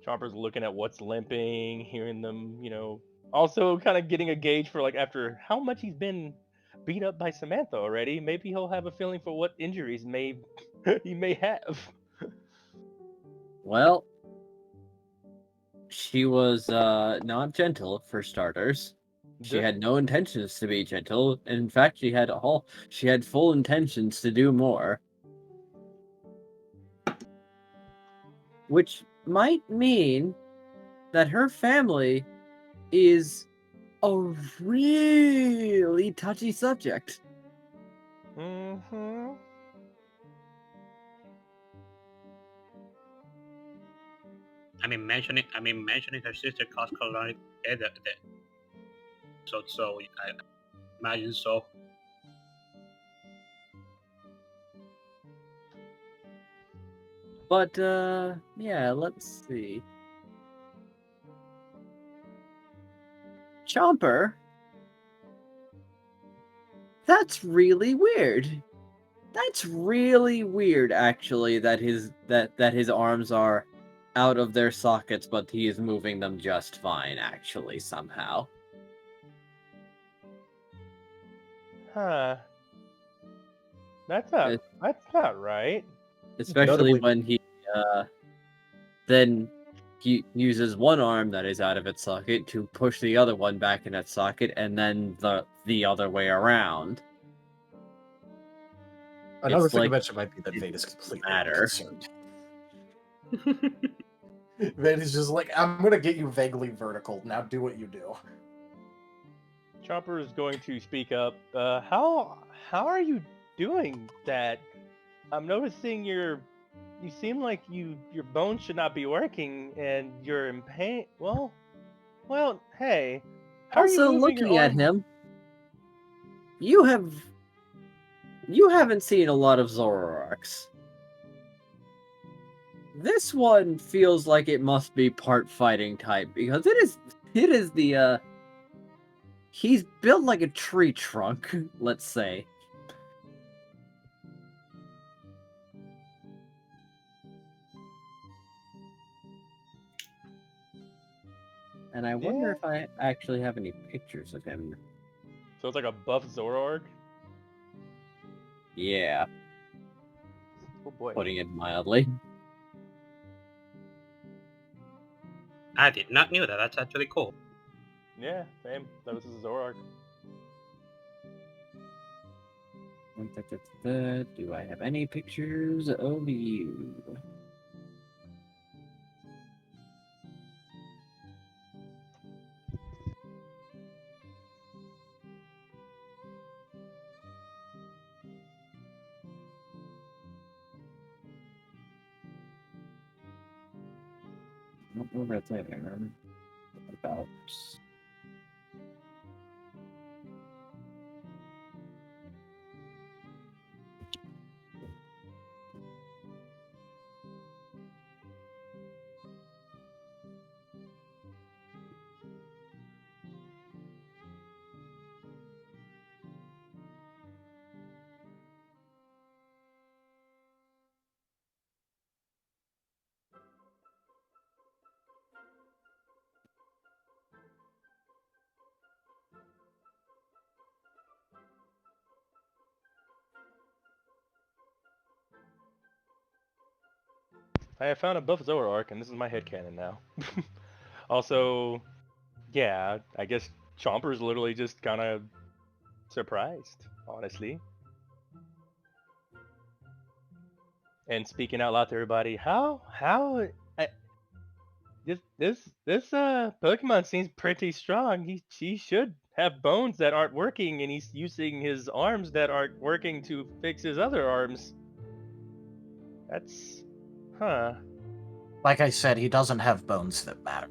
Chomper's looking at what's limping, hearing them, also kind of getting a gauge for like after how much he's been beat up by Samantha already. Maybe he'll have a feeling for what injuries he may have. Well, she was not gentle for starters. She had no intentions to be gentle. In fact, she had full intentions to do more. Which might mean that her family is a really touchy subject. Mm-hmm. I mean, mentioning her sister caused colonic death. So I imagine so. But yeah, let's see. Chomper. That's really weird. That's really weird, actually, that his arms are out of their sockets, but he is moving them just fine, actually, somehow. Huh. That's not right. Especially Notably- when he then he uses one arm that is out of its socket to push the other one back in its socket, and then the other way around. Another It's thing like to mention might be that it Vade is completely matter. unconcerned. Vade is just like, I'm gonna get you vaguely vertical. Now do what you do. Chomper is going to speak up. How are you doing that? I'm noticing you seem like your bones should not be working and you're in pain. Well, hey. How are you Also, moving your looking at arm? him, you haven't seen a lot of Zoroarks. This one feels like it must be part fighting type because it is the he's built like a tree trunk, let's say. And I wonder if I actually have any pictures of him. So it's like a buff Zoroark? Yeah, Oh boy. putting it mildly. I did not knew that. That's actually cool. Yeah, same. That was a Zoroark. Do I have any pictures of you? Not over at there. About I found a buff Zoroark, and this is my headcanon now. Also, yeah, I guess Chomper's literally just kind of surprised, honestly. And speaking out loud to everybody, this Pokemon seems pretty strong. He should have bones that aren't working, and he's using his arms that aren't working to fix his other arms. That's, huh? Like I said, he doesn't have bones that matter.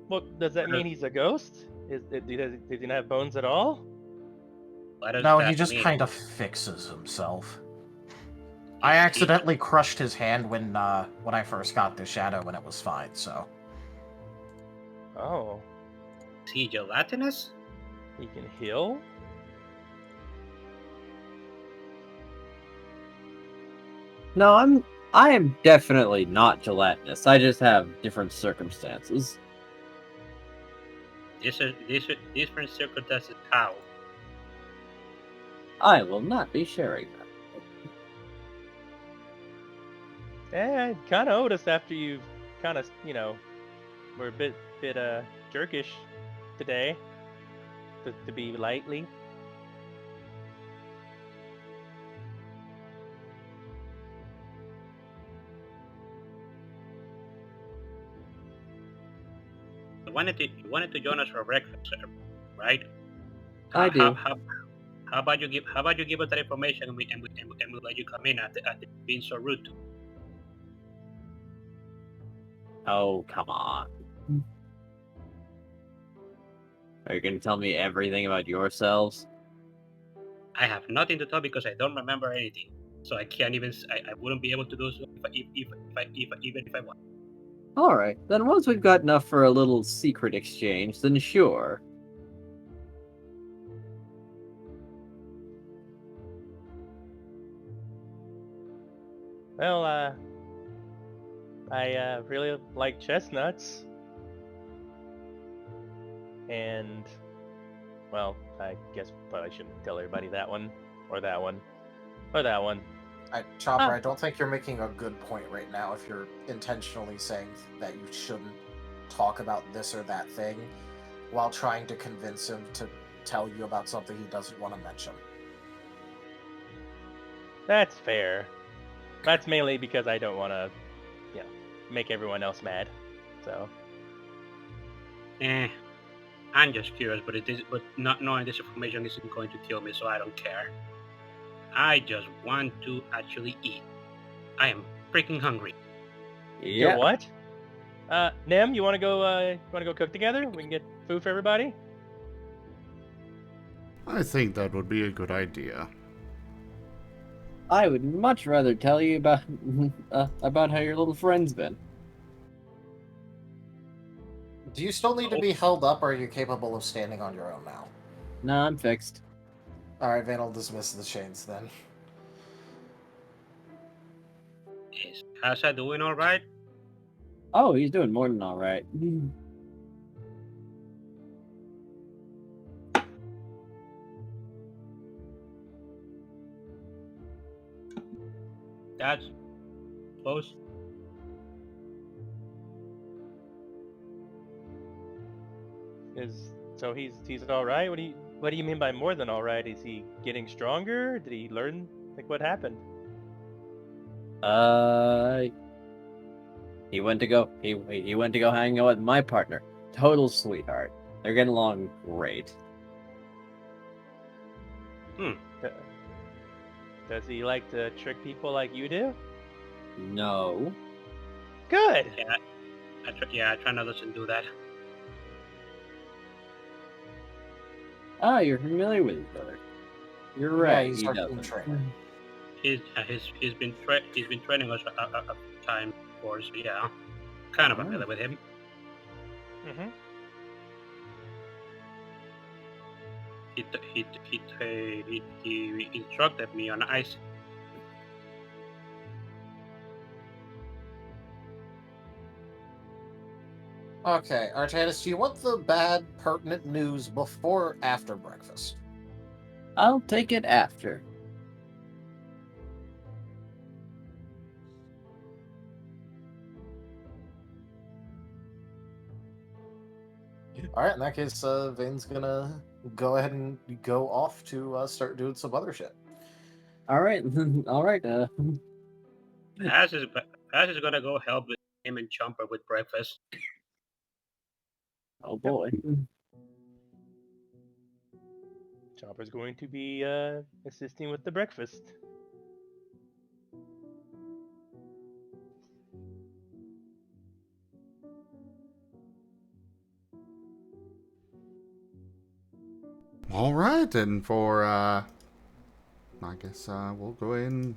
Well, does that mean he's a ghost? Does he not have bones at all? No, he just kind of fixes himself. I accidentally crushed his hand when I first got the shadow, and it was fine. So. Oh. Is he gelatinous? He can heal? No, I am definitely not gelatinous. I just have different circumstances. Different circumstances how? I will not be sharing that. I kind of owed us after you kind of, were a bit jerkish today, to be lightly. You wanted to join us for breakfast, sir, right? I do. How about you give us that information and we let you come in after being so rude to? Oh, come on. Are you going to tell me everything about yourselves? I have nothing to tell because I don't remember anything. So I can't even. I wouldn't be able to do so even if I want. All right, then once we've got enough for a little secret exchange, then sure. Well, I really like chestnuts. And, well, I guess probably shouldn't tell everybody that one, or that one, or that one. Chopper, I don't think you're making a good point right now if you're intentionally saying that you shouldn't talk about this or that thing while trying to convince him to tell you about something he doesn't want to mention. That's fair. That's mainly because I don't want to, make everyone else mad. So. I'm just curious, but not knowing this information isn't going to kill me, so I don't care. I just want to actually eat. I am freaking hungry. Yeah. What? Nem, you want to go cook together? We can get food for everybody. I think that would be a good idea. I would much rather tell you about how your little friend's been. Do you still need to be held up, or are you capable of standing on your own now? No, I'm fixed. Alright, Van will dismiss the chains then. Is Asa doing alright? Oh, he's doing more than alright. That's close. So he's all right? What do you mean by more than all right? Is he getting stronger? Did he learn? Like, what happened? He went to go hang out with my partner. Total sweetheart. They're getting along great. Does he like to trick people like you do? No. Good. I try not to do that. Ah, you're familiar with each other. You're right. Yeah, he's our team trainer. He's been training us a time before, so yeah, kind of familiar with him. Mm-hmm. He instructed me on ice. Okay, Artanis, do you want the bad, pertinent news before or after breakfast? I'll take it after. All right, in that case, Vane's gonna go ahead and go off to start doing some other shit. All right, all right. Paz is gonna go help with him and Chomper with breakfast. Oh boy. Chopper's going to be assisting with the breakfast. All right, and for I guess we'll go ahead and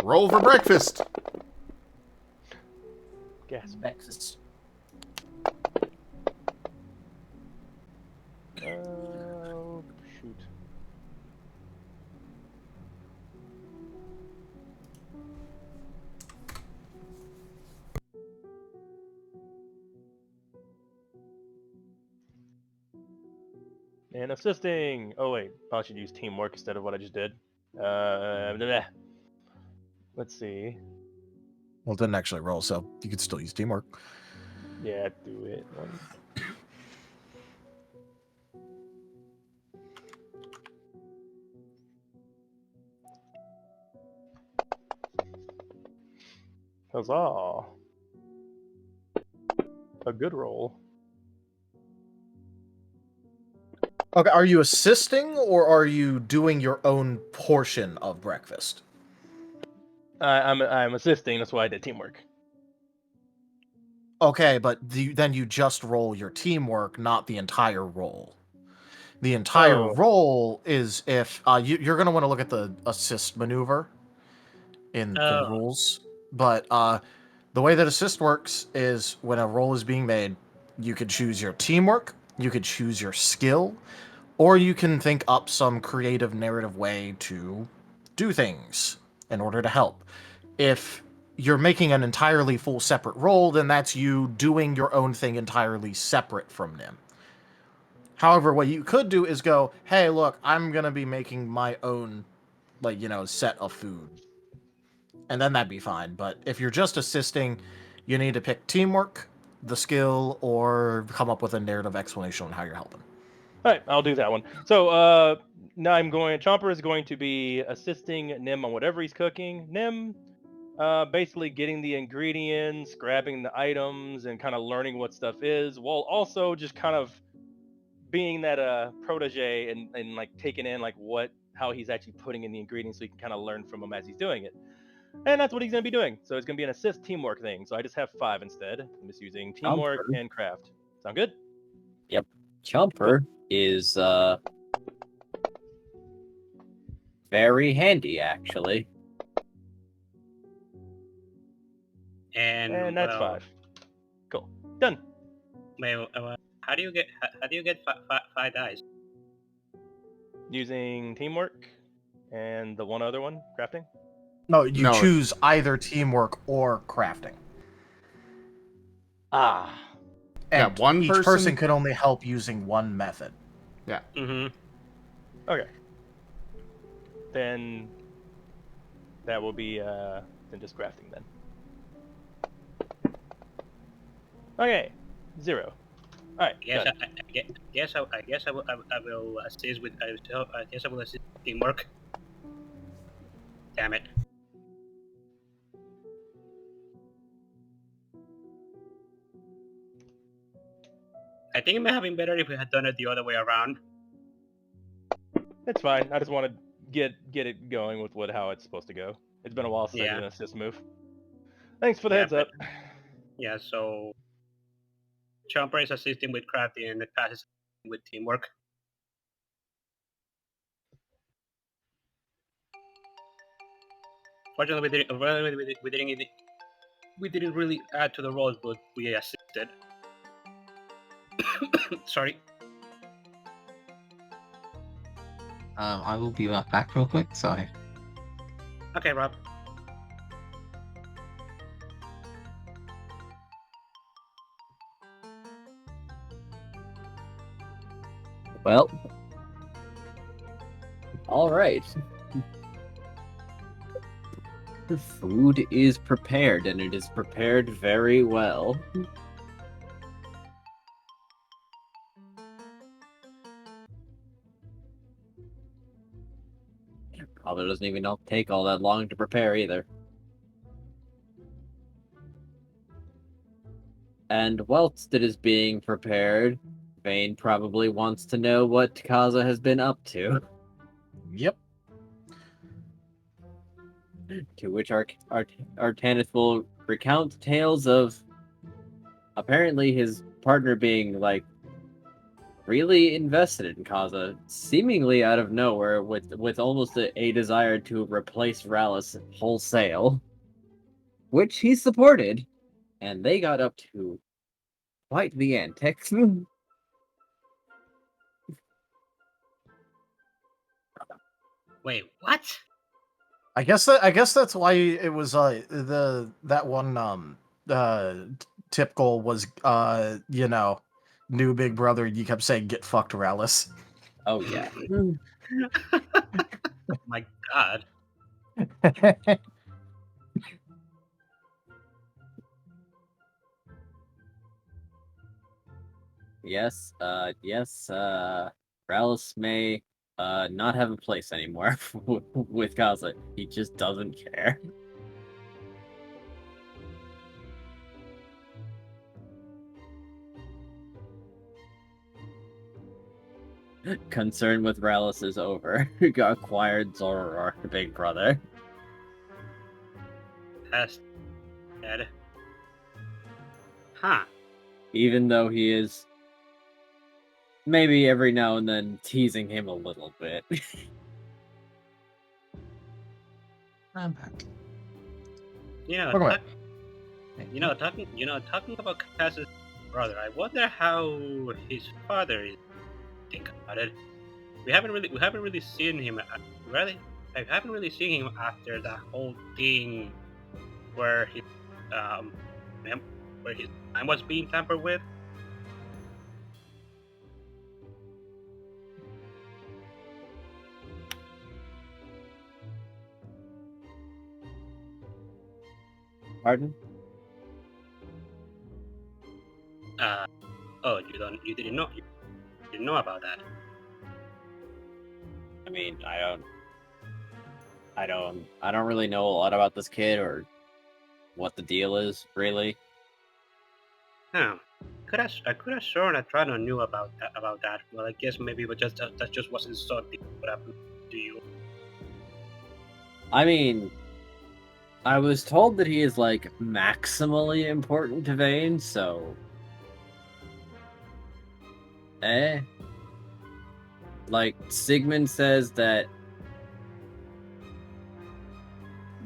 roll for breakfast. Gasp. Breakfast. Oh, shoot. And assisting. Oh wait, probably should use teamwork instead of what I just did. Bleh. Let's see. Well, it didn't actually roll, so you could still use teamwork. Yeah, do it. Huzzah! A good roll. Okay, are you assisting or are you doing your own portion of breakfast? I'm assisting. That's why I did teamwork. Okay, but then you just roll your teamwork, not the entire roll. The entire Oh. roll is if you're going to want to look at the assist maneuver in the rules. But the way that assist works is when a roll is being made, you could choose your teamwork, you could choose your skill, or you can think up some creative narrative way to do things in order to help. If you're making an entirely full separate roll, then that's you doing your own thing entirely separate from them. However, what you could do is go, hey, look, I'm going to be making my own, set of food. And then that'd be fine. But if you're just assisting, you need to pick teamwork, the skill, or come up with a narrative explanation on how you're helping. All right, I'll do that one. So now Chomper is going to be assisting Nim on whatever he's cooking. Nim, basically getting the ingredients, grabbing the items, and kind of learning what stuff is, while also just kind of being that protege and like taking in like how he's actually putting in the ingredients, so he can kind of learn from him as he's doing it. And that's what he's going to be doing. So it's going to be an assist teamwork thing. So I just have 5 instead. I'm just using teamwork and craft. Sound good? Yep. Chomper is very handy, actually. And that's 5. Cool. Done. Well, how do you get 5 dice? Using teamwork and the one other one, crafting. No, you choose either teamwork or crafting. Ah. And one each person can only help using one method. Yeah. Mm-hmm. Okay. Then that will be then just crafting then. Okay. 0. All right. Yes, I guess I will assist with. I guess I will assist with teamwork. Damn it. I think it may have been better if we had done it the other way around. It's fine. I just want to get it going with how it's supposed to go. It's been a while since I did an assist move. Thanks for the heads up. Yeah, so Chomper is assisting with crafting and Paz is with teamwork. Fortunately, we didn't really add to the rolls, but we assisted. Sorry. I will be right back real quick. Sorry. Okay, Rob. Well, all right. The food is prepared, and it is prepared very well. Probably doesn't even take all that long to prepare either. And whilst it is being prepared, Vane probably wants to know what Kaza has been up to. Yep. To which Artanis will recount tales of apparently his partner being like really invested in Kaza, seemingly out of nowhere, with almost a desire to replace Rallis wholesale, which he supported, and they got up to quite the antics. Wait, what? I guess that's why it was that one tip goal was new big brother. You kept saying get fucked, Rallis. Oh yeah. My God. Yes, Rallis may not have a place anymore with Kaza. He just doesn't care. Concern with Rallis is over. Acquired Zoror, big brother. That's dead. Huh. Even though he is maybe every now and then teasing him a little bit. I'm back. Welcome back. Talking about Cass's brother, I wonder how his father is thinking about it. We haven't really seen him. Really, I haven't really seen him after that whole thing where where his mind was being tampered with. Pardon? Oh, you didn't know about that. I mean, I don't really know a lot about this kid or what the deal is, really. Huh. I could have sworn Atrano knew about that. Well, I guess maybe it just that just wasn't so deep. What happened to you? I mean, I was told that he is, like, maximally important to Vane, so... Like, Sigmund says that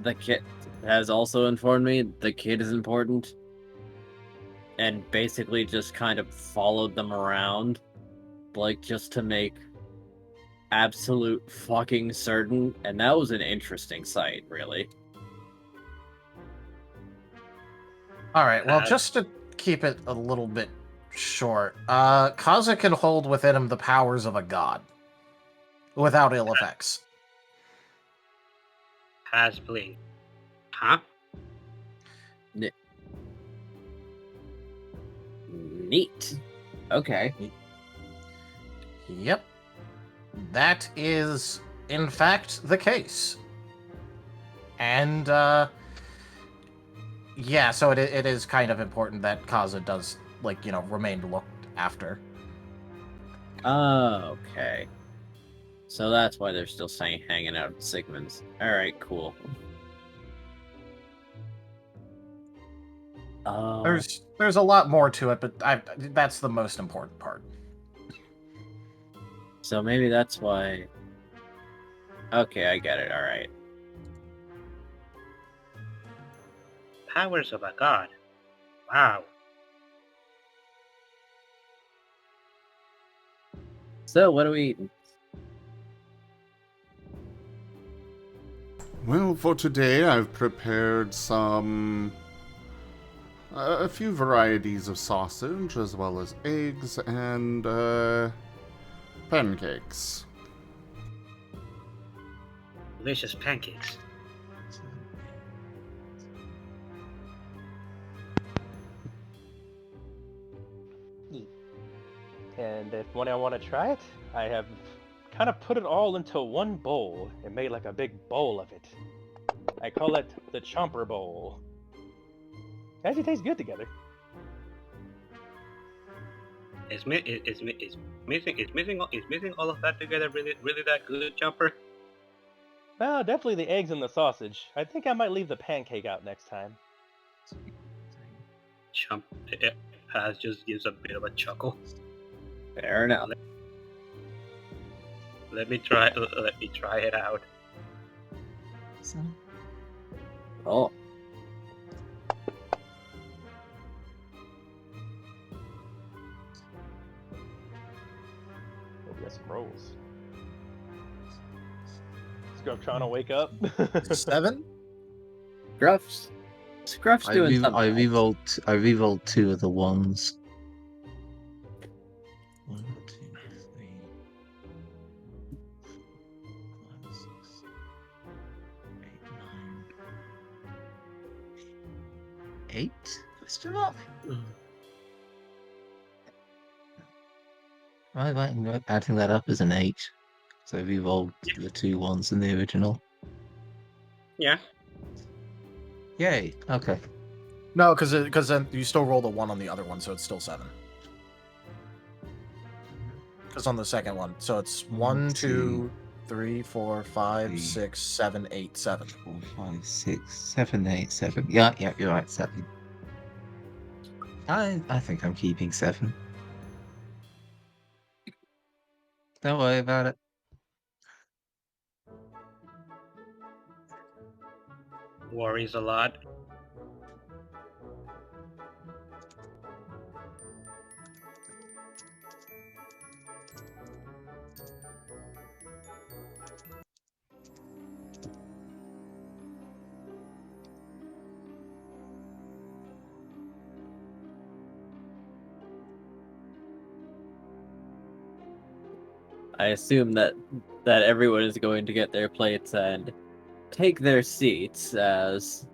the kid has also informed me the kid is important, and basically just kind of followed them around, like, just to make absolute fucking certain, and that was an interesting sight, really. Alright, well, just to keep it a little bit short, Kaza can hold within him the powers of a god. Without ill effects. Has blink. Huh? Neat. Okay. Yep. That is, in fact, the case. And, yeah, so it is kind of important that Kaza does, like, remain looked after. Okay. So that's why they're still hanging out at Sigmund's. Alright, cool. There's a lot more to it, but that's the most important part. So maybe that's why... Okay, I get it, alright. Powers of a god. Wow. So, what are we eating? Well, for today I've prepared a few varieties of sausage, as well as eggs and, pancakes. Delicious pancakes. And if one I want to try it, I have kind of put it all into one bowl and made like a big bowl of it. I call it the Chomper Bowl. It actually tastes good together. It's missing all of that together. Really that good, Jumper? Well, definitely the eggs and the sausage. I think I might leave the pancake out next time. Paz just gives a bit of a chuckle. Fair enough. Let me try it out. Oh, Oh, we got some rolls. Scruff trying to wake up. 7? Scruff's doing something. I rerolled 2 of the ones. 1, 2, 3, 5, 6, 8, 9, 8? Question mark? Am I right in adding that up as an 8? So we rolled the 2 ones in the original. Yeah. Yay! Okay. No, because then you still roll the 1 on the other one, so it's still 7. Because on the second one, so it's 1, 2, 3, 4, 5, 6, 7, 8, 7. 4, 5, 6, 7, 8, 7. Yeah, you're right, 7. I think I'm keeping 7. Don't worry about it. Worries a lot. I assume that everyone is going to get their plates and take their seats, as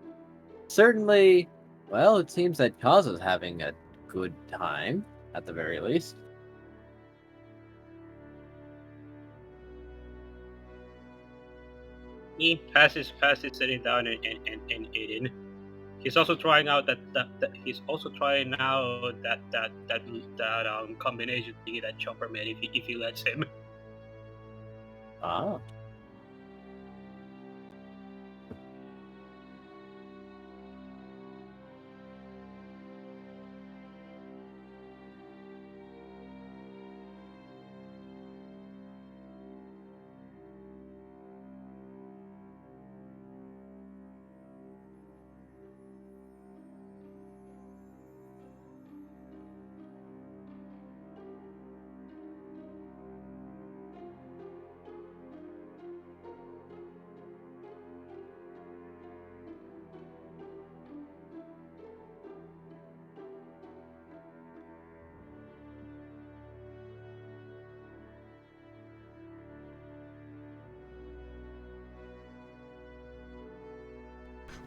certainly, well, it seems that Kaz is having a good time, at the very least. Paz is sitting down and eating. He's also trying out that combination thingy that Chopper made if he lets him. Ah.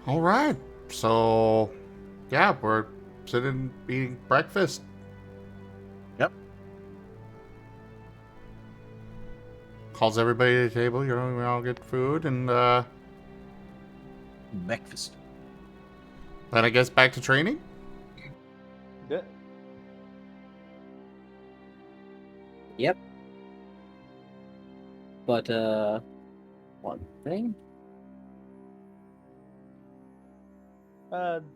All right. So, yeah, we're sitting eating breakfast. Yep. Calls everybody to the table. We all get food, and Breakfast. then I guess back to training. Yeah. Yep. But, one thing?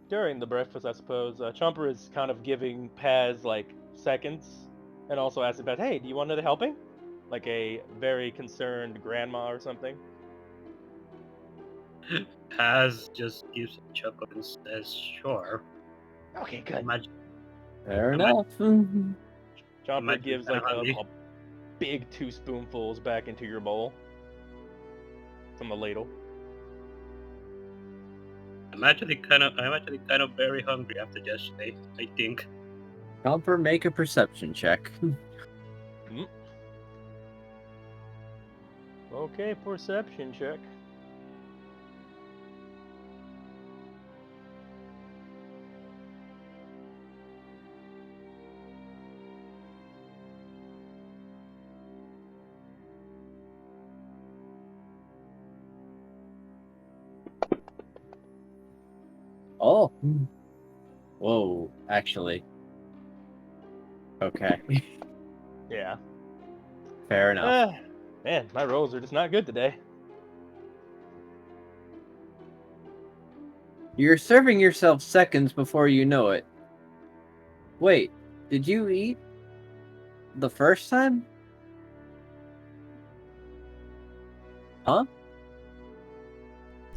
During the breakfast, I suppose, Chomper is kind of giving Paz, like, seconds, and also asking Paz, hey, do you want another helping? Like a very concerned grandma or something. Paz just gives a chuckle and says, "Sure." Okay, good. Fair Am I- enough. Chomper gives, like, hungry? a big 2 spoonfuls back into your bowl. From the ladle. I'm actually kind of very hungry after yesterday. I think. Chomper, make a perception check. Okay, perception check. Oh. Whoa, actually. Okay. Yeah. Fair enough. Man, my rolls are just not good today. You're serving yourself seconds before you know it. Wait, did you eat the first time? Huh?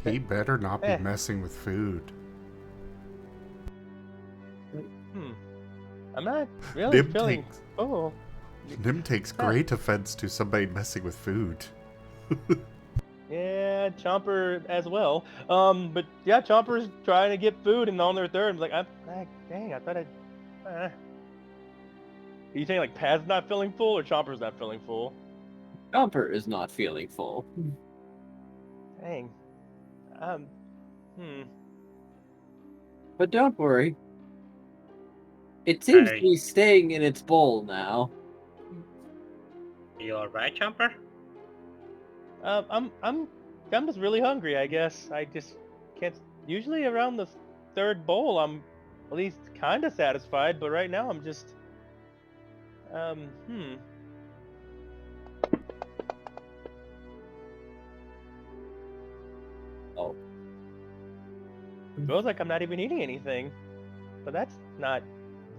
He better not be Eh. messing with food. I'm not really Nim feeling. takes, Oh. Nim takes great offense to somebody messing with food. Yeah, Chomper as well. But yeah, Chomper's trying to get food, and on their third, I'm like, dang, I thought I'd. Are you saying like Paz's not feeling full or Chomper's not feeling full? Chomper is not feeling full. Dang. But don't worry. It seems to Hey. be staying in its bowl now. You alright, Chomper? I'm just really hungry, I guess. I just can't. Usually around the third bowl, I'm at least kind of satisfied, but right now I'm just. Oh. Feels like I'm not even eating anything, but that's not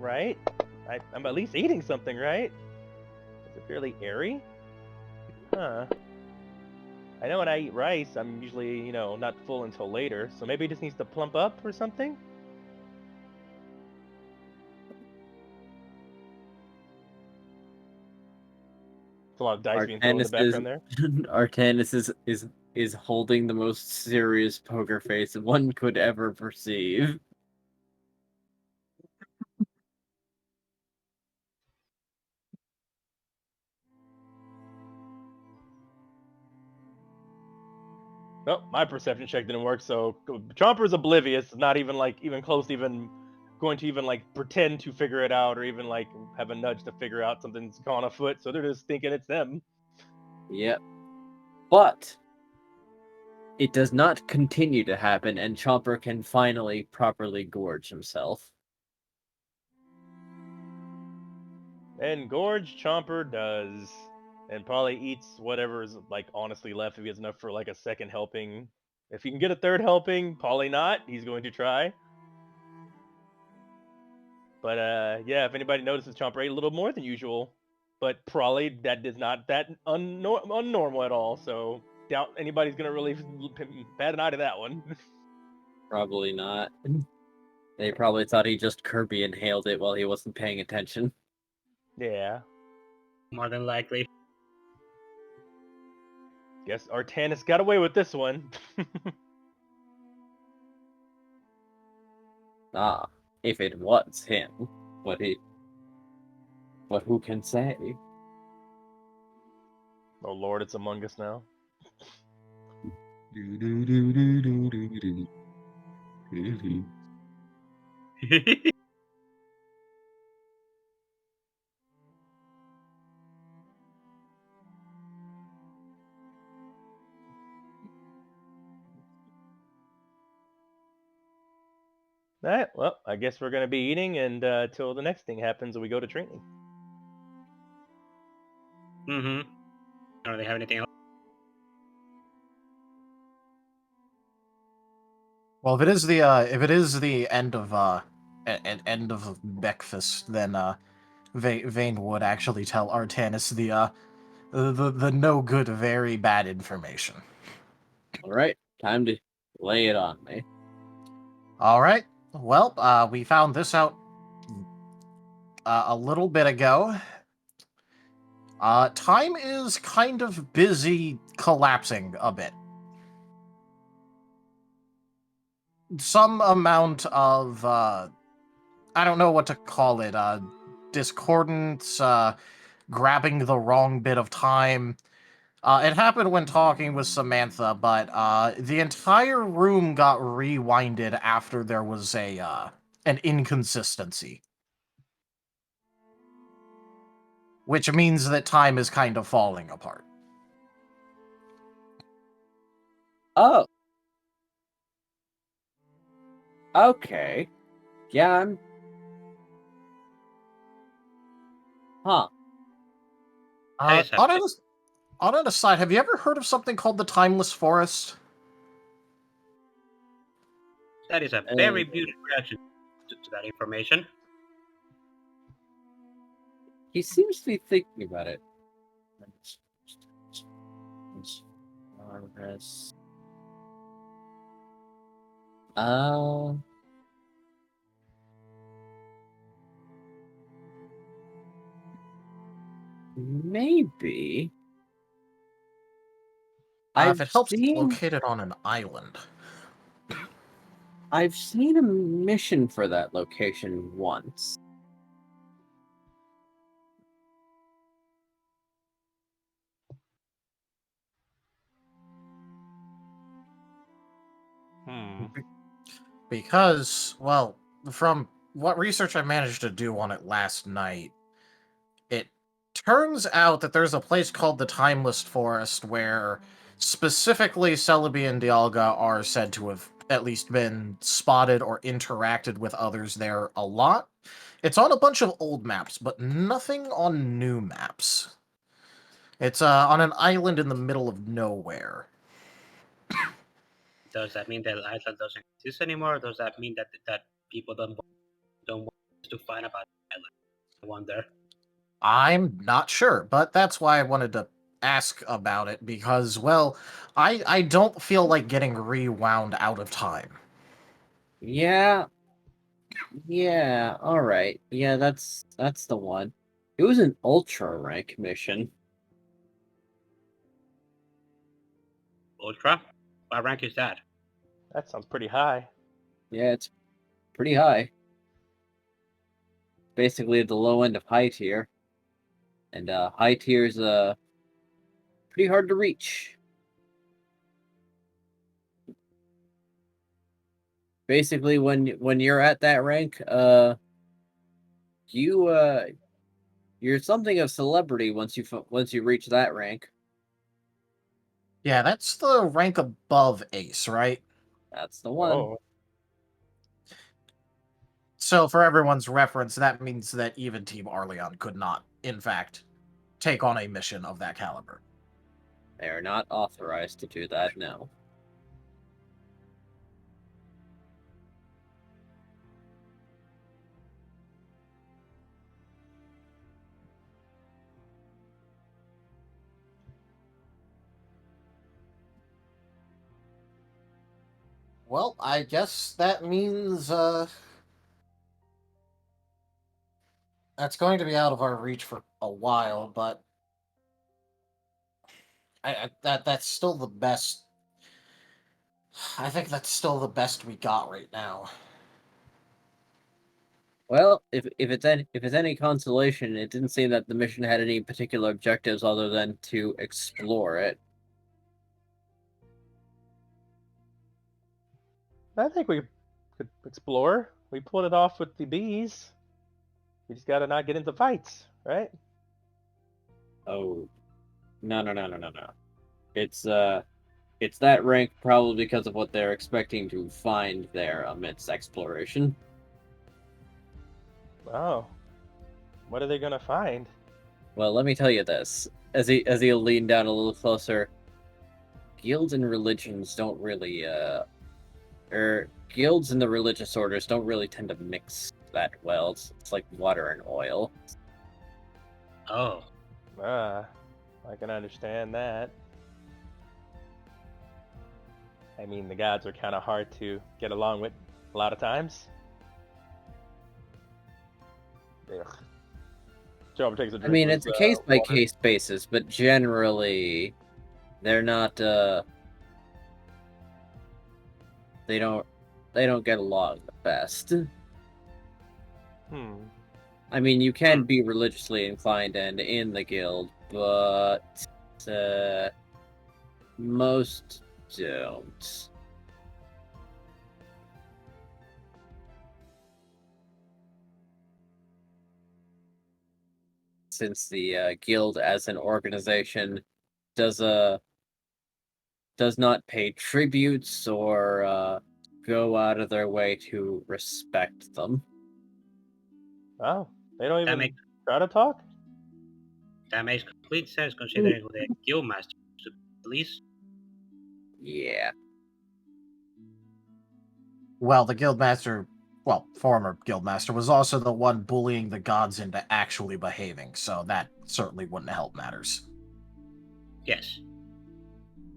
right. I'm at least eating something, right? Is it fairly airy? Huh. I know when I eat rice, I'm usually, not full until later, so maybe it just needs to plump up or something? It's a lot of dice being thrown in the background there. Artanis is holding the most serious poker face one could ever perceive. Nope, my perception check didn't work, so Chomper's oblivious, not even even close to even going to even pretend to figure it out or even have a nudge to figure out something's gone afoot, so they're just thinking it's them. Yep. But it does not continue to happen, and Chomper can finally properly gorge himself. And gorge Chomper does. And probably eats whatever's honestly left if he has enough for a second helping. If he can get a third helping, probably not. He's going to try. But yeah, if anybody notices, Chomper ate a little more than usual. But probably that is not that unnormal at all. So doubt anybody's gonna really bat an eye to that one. Probably not. They probably thought he just Kirby inhaled it while he wasn't paying attention. Yeah. More than likely. Guess Artanis got away with this one. Ah, if it was him, but who can say? Oh Lord, it's among us now. Alright, well, I guess we're gonna be eating and till the next thing happens and we go to training. Mm-hmm. Don't really have anything else. Well, if it is the end of end of breakfast, then Vane would actually tell Artanis the no good, very bad information. Alright, time to lay it on me. All right. Well, we found this out a little bit ago. Time is kind of busy collapsing a bit. Some amount of, I don't know what to call it, discordance, grabbing the wrong bit of time. It happened when talking with Samantha, but the entire room got rewinded after there was an inconsistency. Which means that time is kind of falling apart. Oh. Okay. Yeah, I'm... Huh. That is a On an aside, have you ever heard of something called the Timeless Forest? very beautiful reaction to that information. He seems to be thinking about it. Maybe. If it helps, it's located on an island. I've seen a mission for that location once. Because, well, from what research I managed to do on it last night, it turns out that there's a place called the Timeless Forest where specifically Celebi and Dialga are said to have at least been spotted or interacted with others there a lot. It's on a bunch of old maps, but nothing on new maps. It's on an island in the middle of nowhere. Does that mean that the island doesn't exist anymore? Or does that mean that people don't want to find about the island? I wonder. I'm not sure, but that's why I wanted to ask about it, because, well, I don't feel like getting rewound out of time. Yeah. Yeah, alright. Yeah, that's the one. It was an ultra rank mission. Ultra? What rank is that? That sounds pretty high. Yeah, it's pretty high. Basically at the low end of high tier. And high tier is pretty hard to reach. Basically when you're at that rank, you're something of celebrity once you reach that rank. Yeah, that's the rank above Ace, right? That's the one. Oh, So, for everyone's reference, that means that even Team Arleon could not, in fact, take on a mission of that caliber. They are not authorized to do that now. Well, I guess that means, that's going to be out of our reach for a while, but that's still the best. I think that's still the best we got right now. Well, if it's any consolation, it didn't seem that the mission had any particular objectives other than to explore it. I think we could explore. We pulled it off with the bees. We just gotta not get into fights, right? Oh, no. It's that rank probably because of what they're expecting to find there amidst exploration. Oh, what are they gonna find? Well, let me tell you this. As he'll lean down a little closer, guilds and religions don't really guilds and the religious orders don't really tend to mix that well. It's like water and oil. Oh, I can understand that. I mean, the gods are kind of hard to get along with a lot of times. Ugh. Job takes a I drink mean, of it's a his, case by water. case basis, but generally, they're not. They don't get along the best. I mean, you can be religiously inclined and in the guild, but most don't. Since the guild as an organization does not pay tributes or go out of their way to respect them. Oh, they don't That even makes try to talk? that makes complete sense considering who the guildmaster is, at least. Yeah. Well, the guildmaster, well, former guildmaster, was also the one bullying the gods into actually behaving, so that certainly wouldn't help matters. Yes.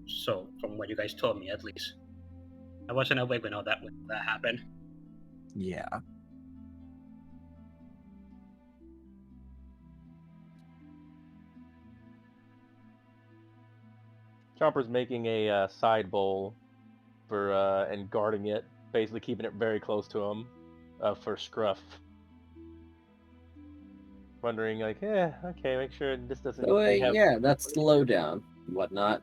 So, from what you guys told me, at least, I wasn't awake when that happened. Yeah. Chomper's making a side bowl for and guarding it, basically keeping it very close to him for Scruff. Wondering, like, okay, make sure this doesn't. So, we have... yeah, that's slowdown, whatnot.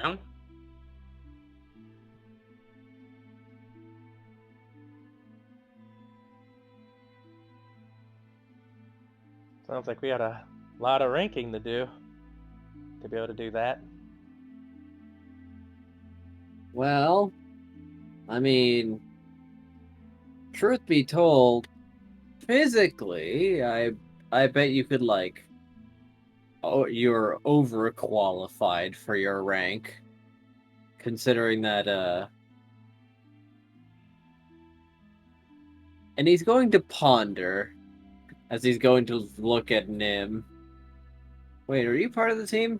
Well, Sounds like we had a lot of ranking to do to be able to do that. Well, I mean, truth be told, physically, I bet you could, like, oh, you're overqualified for your rank, considering that, and he's going to ponder as he's going to look at Nim. Wait, are you part of the team?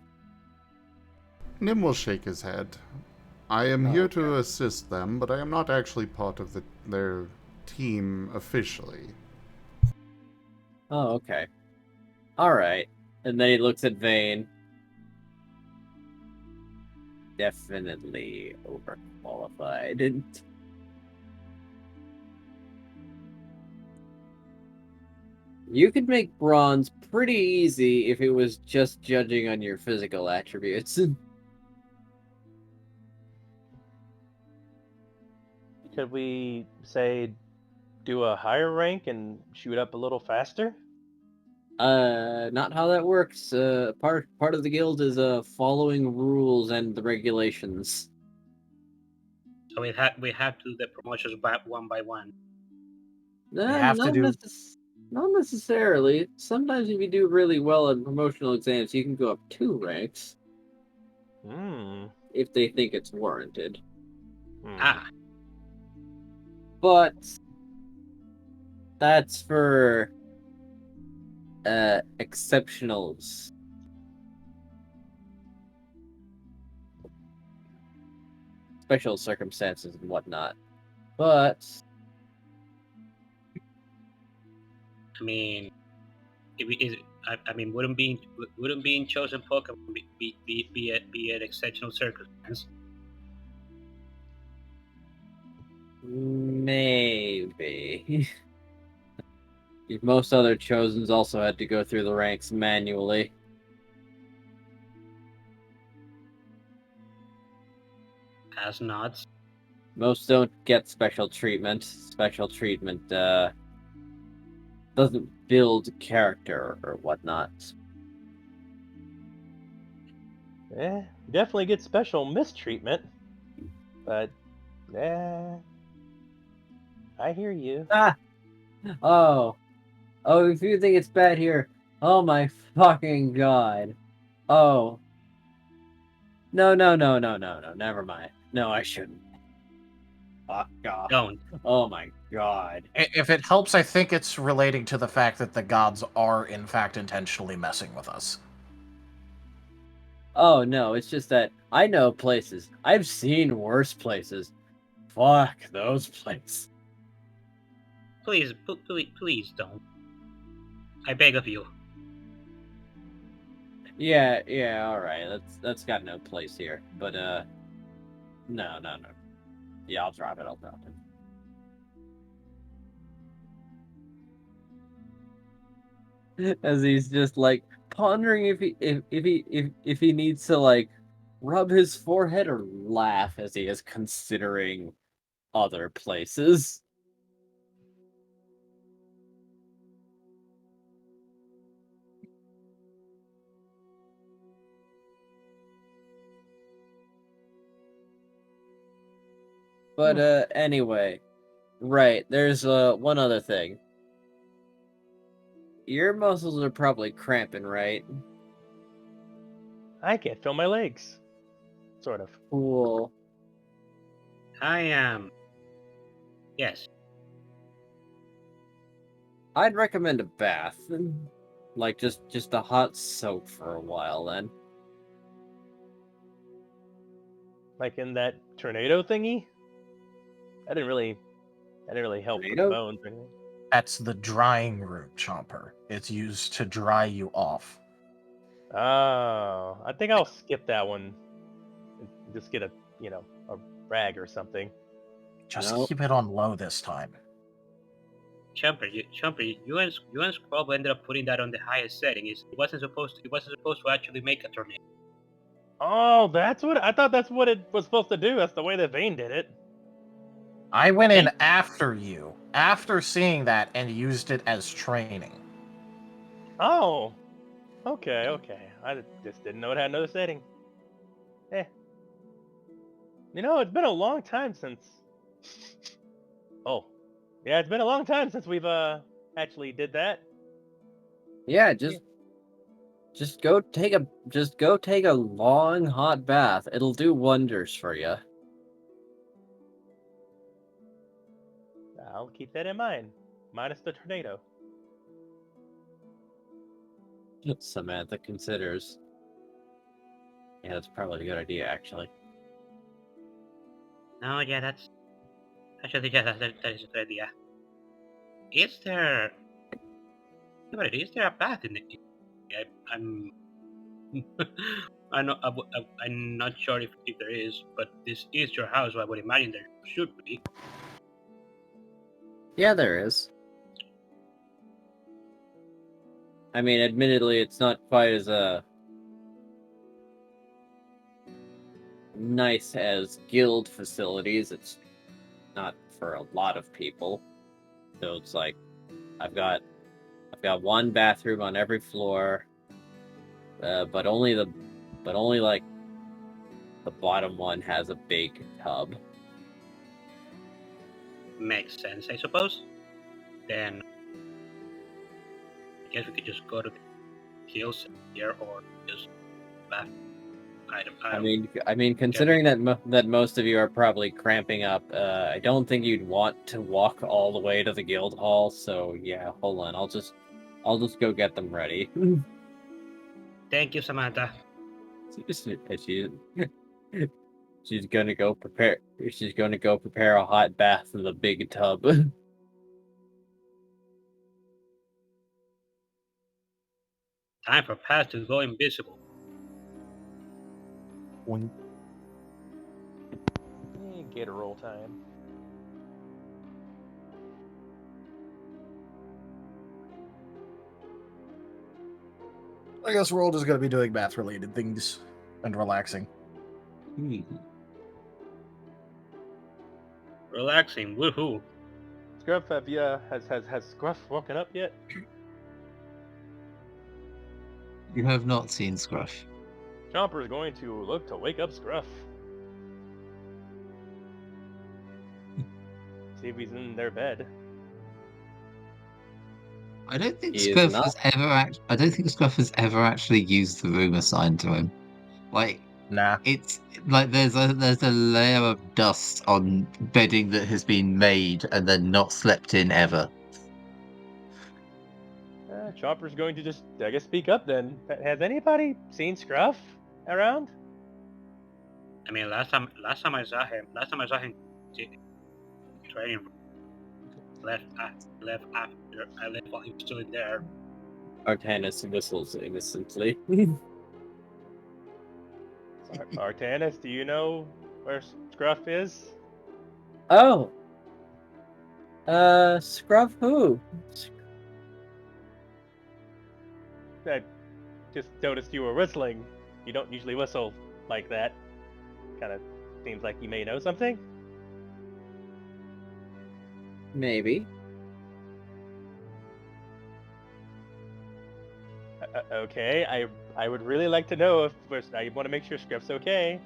Nim will shake his head. I am here to assist them, but I am not actually part of their team officially. Oh, okay. Alright. And then he looks at Vane. Definitely overqualified. You could make bronze pretty easy if it was just judging on your physical attributes. Could we say do a higher rank and shoot up a little faster? Not how that works. Part of the guild is following rules and the regulations. so we have to do the promotions one by one. have to do- Not necessarily. Sometimes if you do really well in promotional exams, you can go up 2 ranks if they think it's warranted. Ah, But that's for exceptionals. Special circumstances and whatnot. But I mean, wouldn't being chosen Pokemon be an exceptional circumstance? maybe. Most other chosens also had to go through the ranks manually. As nods. Most don't get special treatment. Special treatment doesn't build character or whatnot. Definitely get special mistreatment. But, I hear you. Oh, if you think it's bad here, oh my fucking god. Oh. No, never mind. No, I shouldn't. Fuck off. Don't. Oh my god. If it helps, I think it's relating to the fact that the gods are, in fact, intentionally messing with us. Oh no, it's just that I know places. I've seen worse places. Fuck those places. Please don't. I beg of you. Yeah, alright. That's got no place here. But no. Yeah, I'll drop it. As he's just like pondering if he needs to like rub his forehead or laugh as he is considering other places. But anyway, right, there's one other thing. Your muscles are probably cramping, right? I can't feel my legs. Sort of. Cool. I am. Yes. I'd recommend a bath. Like just a hot soak for a while then. Like in that tornado thingy? That didn't really help with the Tornado? bones or anything. That's the drying room, Chomper. It's used to dry you off. Oh, I think I'll skip that one. And just get a rag or something. Just Nope. keep it on low this time. Chomper, you and Scruff ended up putting that on the highest setting. It wasn't supposed to actually make a tornado. Oh, I thought that's what it was supposed to do. That's the way that Vane did it. I went in after you, after seeing that, and used it as training. Oh, okay. I just didn't know it had another setting. It's been a long time since. Oh, yeah, it's been a long time since we've actually did that. Yeah, just go take a long hot bath. It'll do wonders for you. I'll keep that in mind. Minus the tornado. Samantha considers. Yeah, that's probably a good idea, actually. No, yeah, that is a good idea. Is there a path in the? I'm I'm not sure if there is, but this is your house, so I would imagine there should be. Yeah, there is. I mean, admittedly, it's not quite as nice as guild facilities. It's not for a lot of people. So it's like I've got one bathroom on every floor, but only like the bottom one has a big tub. Makes sense, I suppose. Then I guess we could just go to the hills here, or just bath. I mean, considering that most of you are probably cramping up, I don't think you'd want to walk all the way to the guild hall. So yeah, hold on. I'll just go get them ready. Thank you, Samantha. She's gonna go prepare. She's gonna go prepare a hot bath in the big tub. Time for Path to go invisible. Get a roll time. I guess we're all just going to be doing math-related things and relaxing. Relaxing, woohoo! Scruff, has Scruff woken up yet? You have not seen Scruff. Chomper is going to look to wake up Scruff. See if he's in their bed. I don't think He is Scruff not. has ever. I don't think Scruff has ever actually used the room assigned to him. Like, Nah. it's like there's a layer of dust on bedding that has been made and then not slept in ever. Chomper's going to just, I guess, speak up then. Has anybody seen Scruff around? I mean, last time I saw him training. Left while he was still in there. Artanis whistles innocently. Artanis, do you know where Scruff is? Oh. Scruff who? I just noticed you were whistling. You don't usually whistle like that. Kind of seems like you may know something. Maybe. Okay, I would really like to know if I want to make sure Scruff's okay.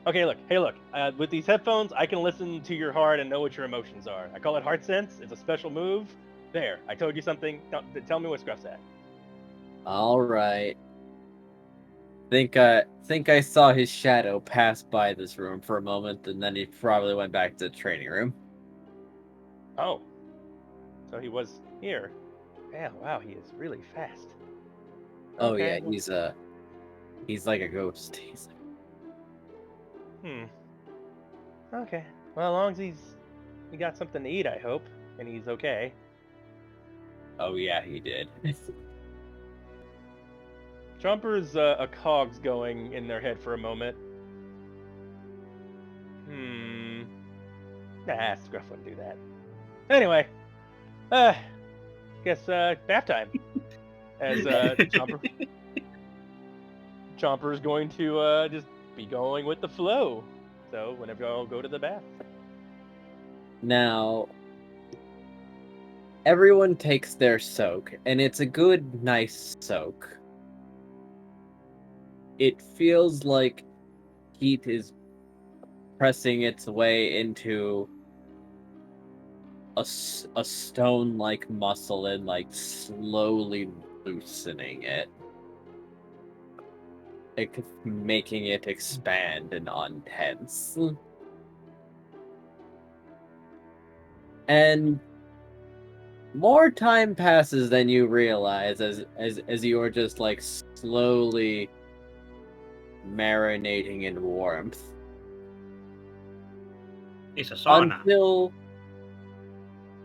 Okay, look. Hey, look. With these headphones, I can listen to your heart and know what your emotions are. I call it heart sense. It's a special move. There, I told you something. Tell me what Scruff's at. All right. Think I saw his shadow pass by this room for a moment, and then he probably went back to the training room. Oh, so he was here. Yeah, wow, he is really fast. Oh Okay, yeah, he's like a ghost. Okay. Well, as long as he got something to eat, I hope, and he's okay. Oh yeah, he did. Jumper's a cogs going in their head for a moment. Nah, Scruff wouldn't do that. Anyway, guess bath time. As Chomper's going to just be going with the flow. So whenever y'all go to the bath. Now, everyone takes their soak, and it's a good, nice soak. It feels like heat is pressing its way into a stone-like muscle and like slowly loosening it, making it expand and untense. And more time passes than you realize as you are just like slowly marinating in warmth. It's a sauna. Until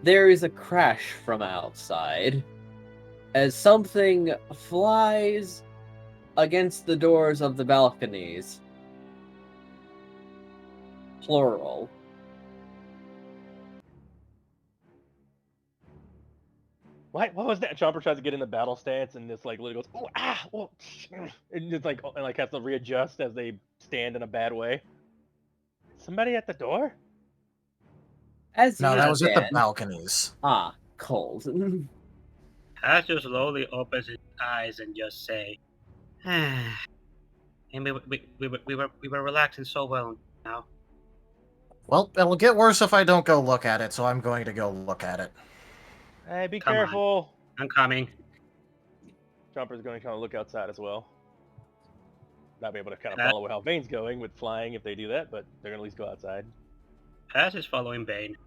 there is a crash from outside as something flies against the doors of the balconies. Plural. What was that? Chomper tries to get in the battle stance and just like literally goes, oh, ah, oh, and just like has to readjust as they stand in a bad way. Somebody at the door? As No, you that was at the stand- balconies. Ah, cold. Has just slowly opens his eyes and just say, and we were relaxing so well now. Well, it'll get worse if I don't go look at it, so I'm going to go look at it. Hey, be Come on. careful. I'm coming. Chomper's going to kind of look outside as well. Not be able to kind of follow how Vane's going with flying if they do that, but they're going to at least go outside. Paz is following Bane.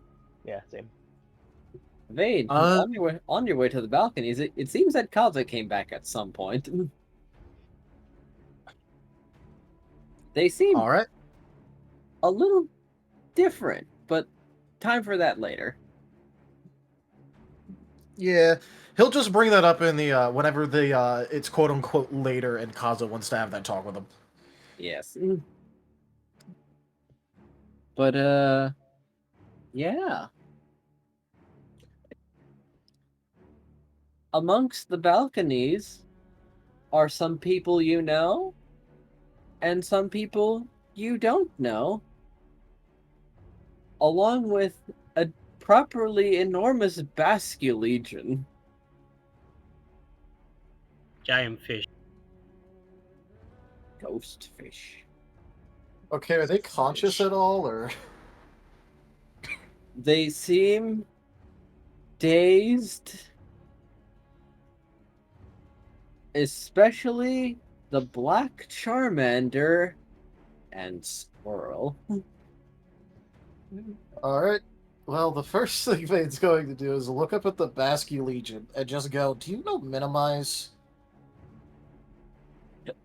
Yeah, same. Vane, on your way to the balconies, it seems that Kaza came back at some point. They seem All right. a little different, but time for that later. Yeah, he'll just bring that up in the whenever the it's quote unquote later, and Kaza wants to have that talk with him. Yes. But yeah. Amongst the balconies are some people you know, and some people you don't know, along with a properly enormous Basque legion. Giant fish. Ghost fish. Okay, are they conscious at all, or? They seem dazed. Especially the Black Charmander and Squirrel. Alright. Well, the first thing Vane's going to do is look up at the Basque Legion and just go, do you know minimize?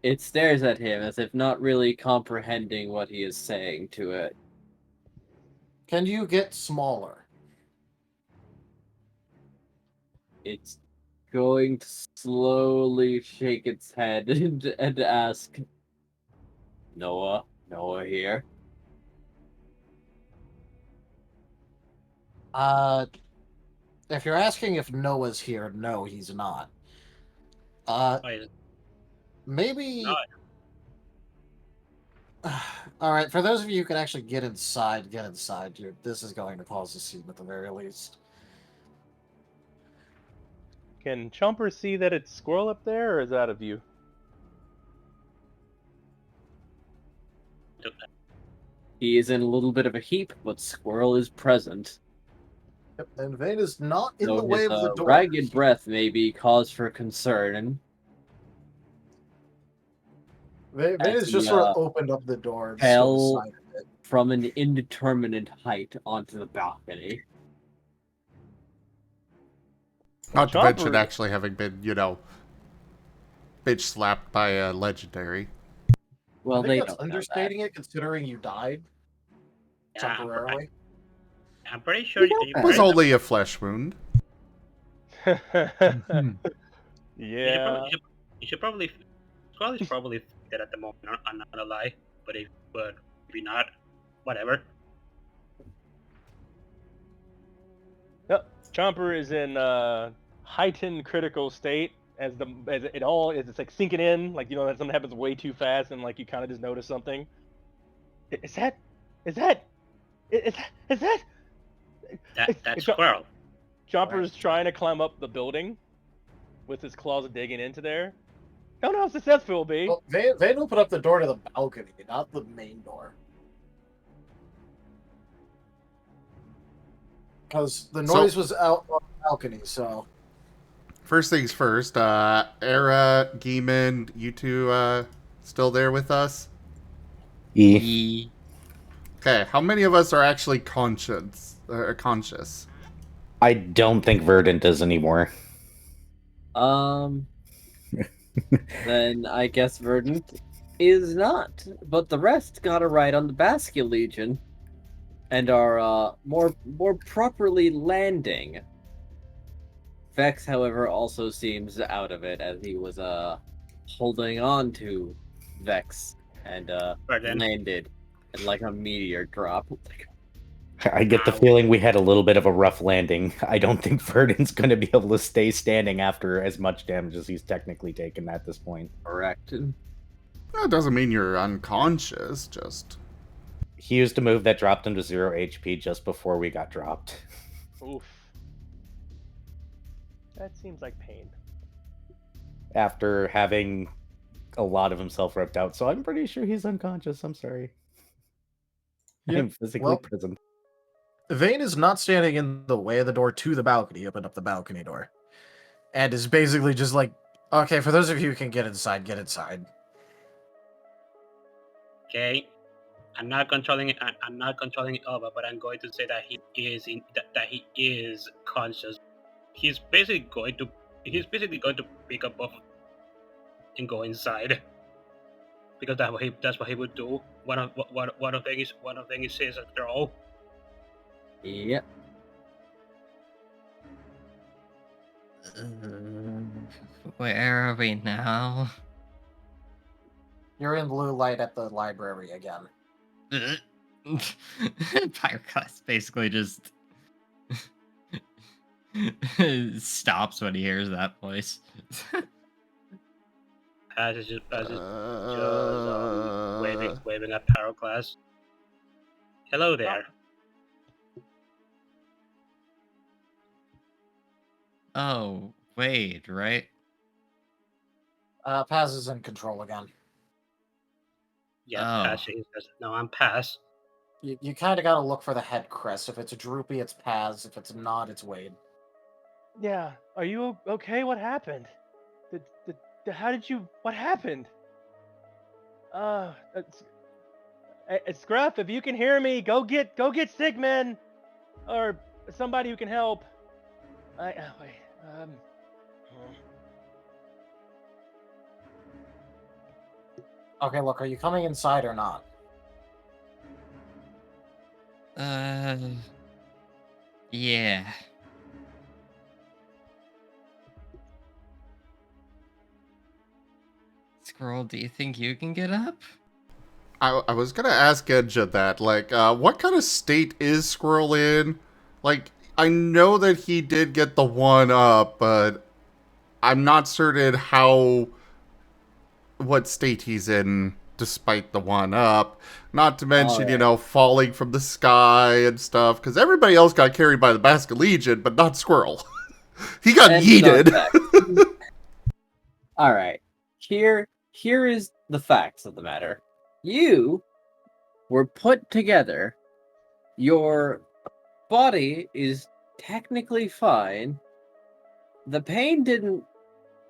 It stares at him as if not really comprehending what he is saying to it. Can you get smaller? It's going to slowly shake its head and ask, Noah here? If you're asking if Noah's here, no, he's not. Maybe... Alright, for those of you who can actually get inside. This is going to cause a scene at the very least. Can Chomper see that it's Squirrel up there, or is that out of view? He is in a little bit of a heap, but Squirrel is present. Yep, and Vane is not in So the way his of the door. ragged breath may be cause for concern. Vane as has just he, sort of opened up the door and fell sort of sided it. from an indeterminate height onto the balcony. Not to mention Chopper- actually having been, bitch slapped by a legendary. Well, I they think that's don't know understating it, considering you died Yeah, temporarily. I'm pretty sure You It was only a flesh wound. Hmm. Yeah. You should probably probably that at the moment. I'm not gonna lie, but if you're not, whatever. Yep. Chomper is in heightened critical state as it's like sinking in, like that something happens way too fast and like you kind of just notice something. Is that That's Squirrel. Chomper's trying to climb up the building with his claws digging into there. Don't know how successful it'll be. Well, Vane opened up the door to the balcony, not the main door. Because the noise was out on the balcony, so... First things first, Era, Gimund, you two still there with us? E. Okay, how many of us are actually conscious? I don't think Verdant is anymore. Then I guess Verdant is not. But the rest got a ride on the Basque Legion and are more properly landing. Vex, however, also seems out of it as he was holding on to Vex and landed and like a meteor drop. I get the feeling we had a little bit of a rough landing. I don't think Verdant's going to be able to stay standing after as much damage as he's technically taken at this point. Correct. That doesn't mean you're unconscious, just... He used a move that dropped him to 0 HP just before we got dropped. Oof. That seems like pain. After having a lot of himself ripped out, so I'm pretty sure he's unconscious. I'm sorry. Yeah, I'm physically present. Vane is not standing in the way of the door to the balcony. He opened up the balcony door. And is basically just like, okay, for those of you who can get inside, get inside. Okay, I'm not controlling it. I'm not controlling it over, but I'm going to say that he is conscious. He's basically going to pick up both and go inside because that's what he would do. One of things is after all. Yep. Where are we now? You're in blue light at the library again. Pyroclast basically just stops when he hears that voice. As is just waving at Pyroclast. Hello there. Oh, Wade, right? Paz is in control again. Yeah, Oh. Pass. No, I'm Pass. You kind of got to look for the head crest. If it's a droopy, it's Paz. If it's not, it's Wade. Yeah. Are you okay? What happened? How did you? What happened? Scruff, if you can hear me, go get Sigmund or somebody who can help. Wait. Okay, look, are you coming inside or not? Yeah. Squirrel, do you think you can get up? I was gonna ask Enja that, like, what kind of state is Squirrel in? Like, I know that he did get the 1-up, but I'm not certain what state he's in despite the 1-up. Not to mention, falling from the sky and stuff, because everybody else got carried by the Basque Legion, but not Squirrel. He got yeeted. Alright. Here is the facts of the matter. You were put together. Your body is technically fine. The pain didn't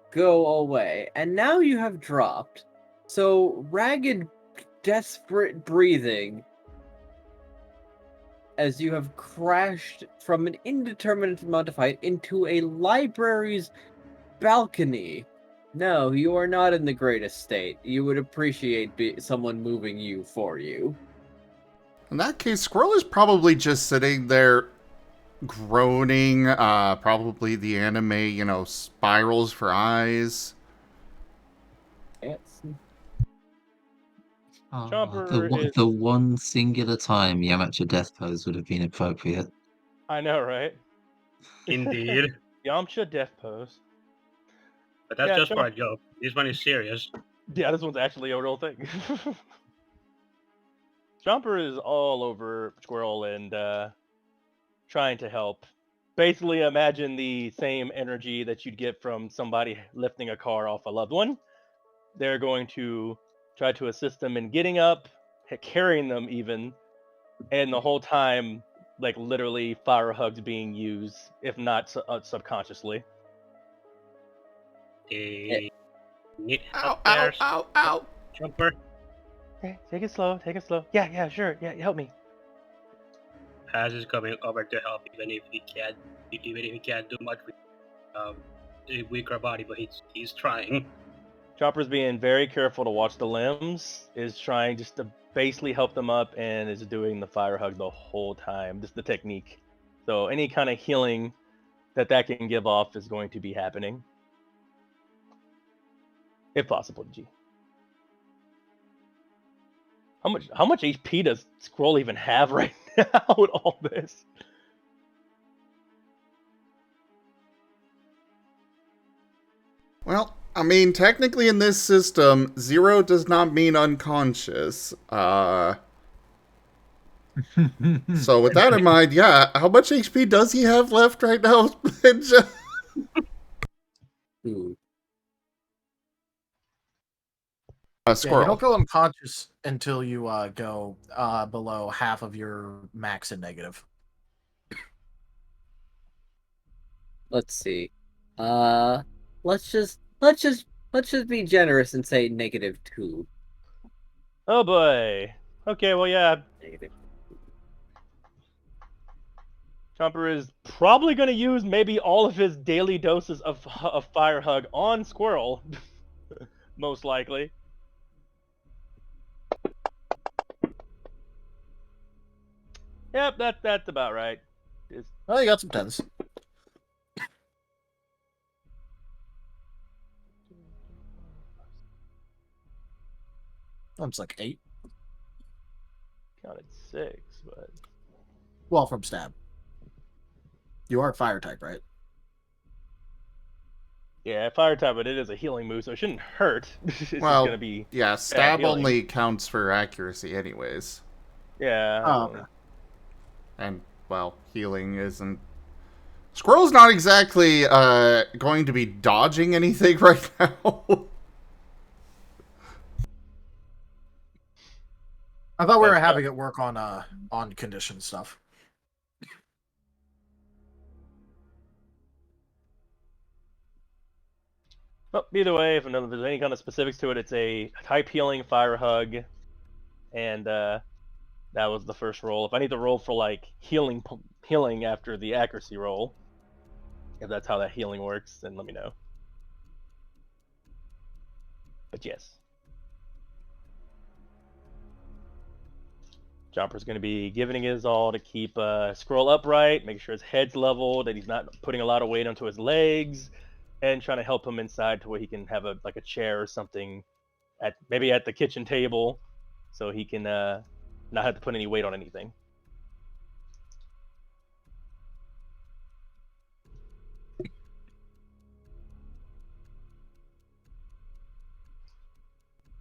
go away, and now you have dropped. So ragged, desperate breathing as you have crashed from an indeterminate amount of height into a library's balcony. No, you are not in the greatest state. You would appreciate someone moving you for you. In that case, Squirrel is probably just sitting there groaning, probably the anime, spirals for eyes. Yes. Chomper The one singular time Yamcha death pose would have been appropriate. I know, right? Indeed. Yamcha death pose. But that's Yeah, just sure. for a joke. This one is serious. Yeah, this one's actually a real thing. Chomper is all over Squirrel and trying to help. Basically, imagine the same energy that you'd get from somebody lifting a car off a loved one. They're going to try to assist them in getting up, carrying them even, and the whole time, like literally fire hugs being used, if not subconsciously. They need Ow, help ow, there, ow, ow. Jumper. Okay, take it slow, take it slow. Yeah, sure. Yeah, help me. Paz is coming over to help, even if he can't do much with a weaker body, but he's trying. Chopper's being very careful to watch the limbs, is trying just to basically help them up, and is doing the fire hug the whole time, just the technique. So any kind of healing that can give off is going to be happening. If possible, G. How much HP does Scroll even have right now with all this? Well, I mean, technically in this system, 0 does not mean unconscious. So with that in mind, yeah, how much HP does he have left right now? Ooh. Yeah, Squirrel. you don't go unconscious until you go below half of your max and negative. Let's see. Let's just be generous and say -2. Oh boy. Okay, well yeah. Negative. Chomper is probably going to use maybe all of his daily doses of fire hug on Squirrel, most likely. Yep, that's about right. Oh, you got some tens. That's like 8. Counted 6, but Well, from stab. You are fire type, right? yeah, fire type, but it is a healing move, so it shouldn't hurt. It's Well, just gonna be yeah, stab healing. only counts for accuracy anyways. yeah. Oh, okay. And, well, healing isn't... Squirrel's not exactly going to be dodging anything right now. I thought we were having it work on condition stuff. Well, either way, if there's any kind of specifics to it, it's a type healing fire hug, and that was the first roll. If I need to roll for like healing after the accuracy roll, if that's how that healing works, then let me know. But yes. Jumper's going to be giving his all to keep Scroll upright, make sure his head's level, that he's not putting a lot of weight onto his legs, and trying to help him inside to where he can have a chair or something, maybe at the kitchen table, so he can not have to put any weight on anything.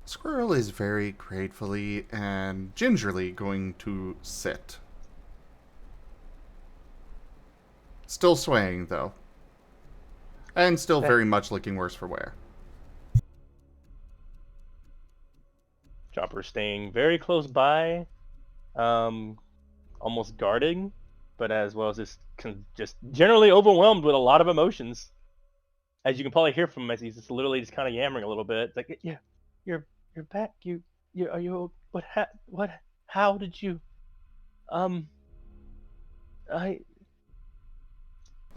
Squirrel is very gratefully and gingerly going to sit. Still swaying, though. And still very much looking worse for wear. Chopper staying very close by, almost guarding, but as well as just generally overwhelmed with a lot of emotions. As you can probably hear from him, as he's just literally just kind of yammering a little bit. It's like, yeah, you're back. Are you what? How did you? I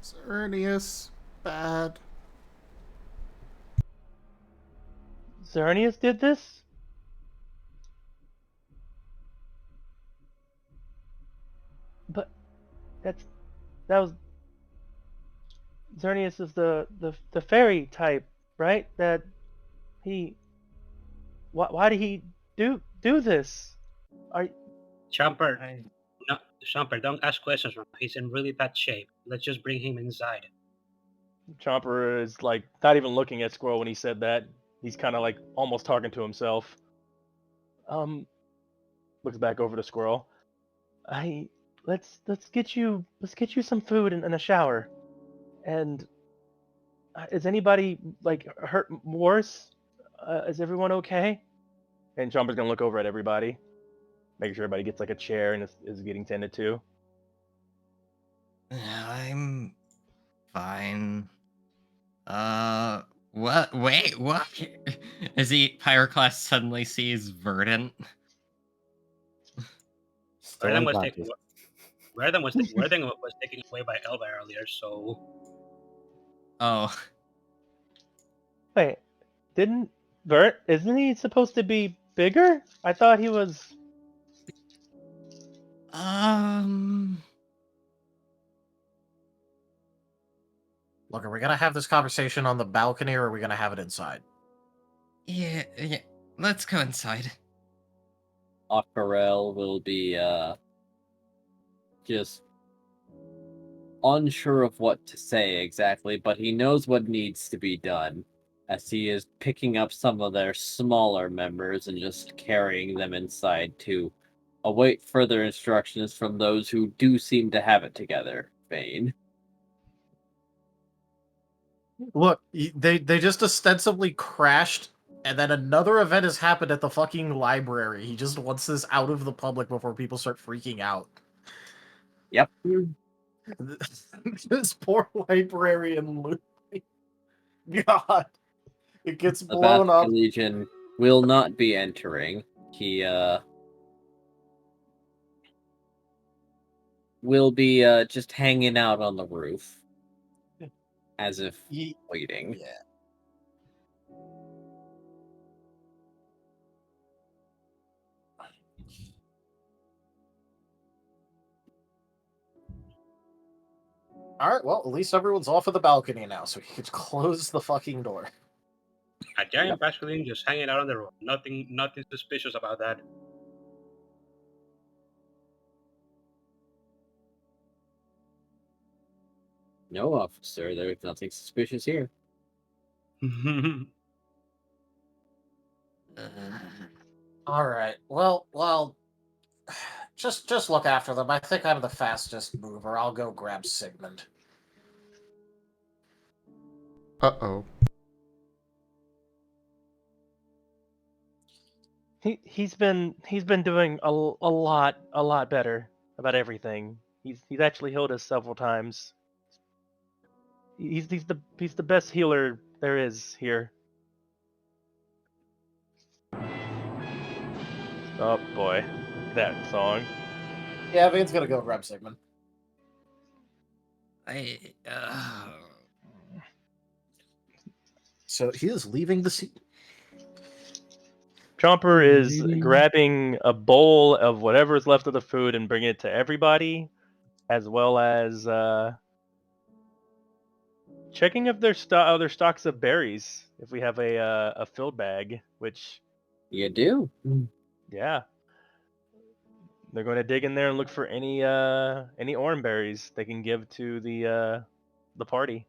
Xerneas, bad. Xerneas did this. But that was Xerneas is the fairy type, right? That he. Why did he do this? Are Chomper, I, no, Chomper, don't ask questions. He's in really bad shape. Let's just bring him inside. Chomper is like not even looking at Squirrel when he said that. He's kind of like almost talking to himself. Looks back over to Squirrel. Let's get you some food and a shower. And is anybody like hurt worse? Is everyone okay? And Chomper's gonna look over at everybody, making sure everybody gets like a chair and is getting tended to. I'm fine. What? Wait, what? As Pyroclast suddenly sees Verdant. Still Verdant unconscious. was taken away by Elva earlier, so Oh, Wait, didn't isn't he supposed to be bigger? I thought he was. Look, are we gonna have this conversation on the balcony or are we gonna have it inside? yeah. Let's go inside. Aquarelle will be just unsure of what to say exactly, but he knows what needs to be done, as he is picking up some of their smaller members and just carrying them inside to await further instructions from those who do seem to have it together. Vane. Look, they just ostensibly crashed, and then another event has happened at the fucking library. He just wants this out of the public before people start freaking out. Yep. This poor librarian, God, it gets The blown up. Bastion Legion will not be entering. He will be just hanging out on the roof, as if waiting. Yeah. All right, well, at least everyone's off of the balcony now, so we can close the fucking door. a giant Basculin just hanging out on the road. Nothing suspicious about that. No, officer, there's nothing suspicious here. All right, well, just look after them. I think I'm the fastest mover. I'll go grab Sigmund. Uh-oh. He's been doing a lot better about everything. He's actually healed us several times. He's the best healer there is here. Oh boy, that song. Yeah, Vane's gonna go grab Sigmund. So he is leaving the scene. Chomper is grabbing a bowl of whatever's left of the food and bringing it to everybody, as well as checking if there's other stocks of berries. If we have a filled bag, which you do, yeah, they're going to dig in there and look for any orange berries they can give to the party.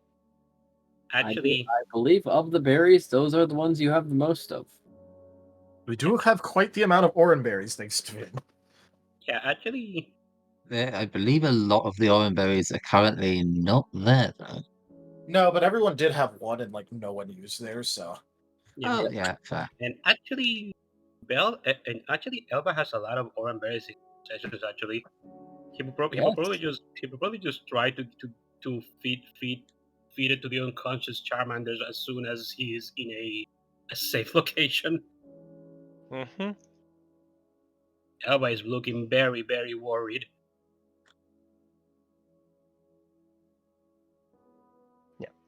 Actually, I believe of the berries, those are the ones you have the most of. We do have quite the amount of orange berries, thanks to it. yeah, actually, I believe a lot of the orange berries are currently not there, though. No, but everyone did have one, and like no one used theirs, so. yeah, Oh, yeah, fair. and actually, Elva has a lot of orange berries sessions actually. He will Yes. probably just try to feed it to the unconscious Charmander as soon as he is in a safe location. Mm-hmm. Elba is looking very, very worried.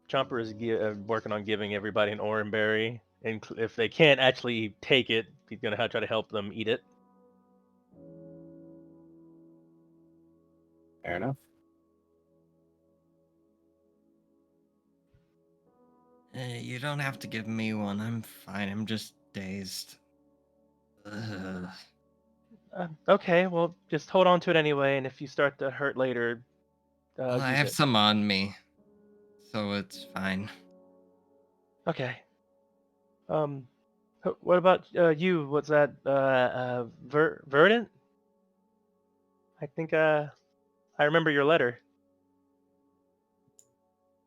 Chomper is working on giving everybody an orange berry, and if they can't actually take it, he's gonna try to help them eat it. Fair enough. You don't have to give me one. I'm fine. I'm just dazed. Ugh. Okay, well, just hold on to it anyway, and if you start to hurt later, Well, I use have it. some on me, so it's fine. Okay. What about you? What's that? Verdant? I think I remember your letter.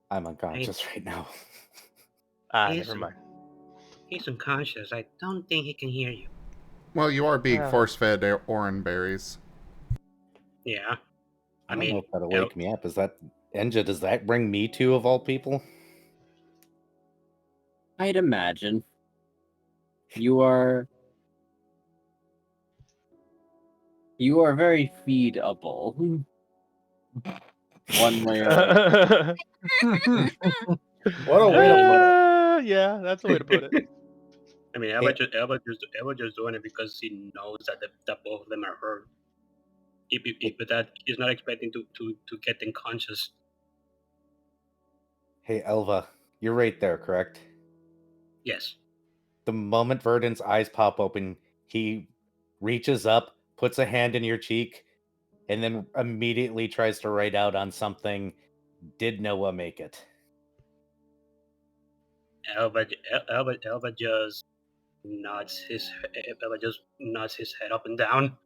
I'm unconscious right now. Never mind. He's unconscious. I don't think he can hear you. Well, you are being Ah. force-fed orange berries. Yeah. I don't know if that'll wake me up. Is that Enja? Does that bring me to, of all people? I'd imagine. You are very feedable. One way or another. What a way to put it. Yeah, that's the way to put it. I mean, Elba just doing it because he knows that both of them are hurt. But that he's not expecting to get unconscious. Hey, Elva, you're right there, correct? Yes. The moment Verdant's eyes pop open, he reaches up, puts a hand in your cheek, and then immediately tries to write out on something. Did Noah make it? Elba just nods his head up and down.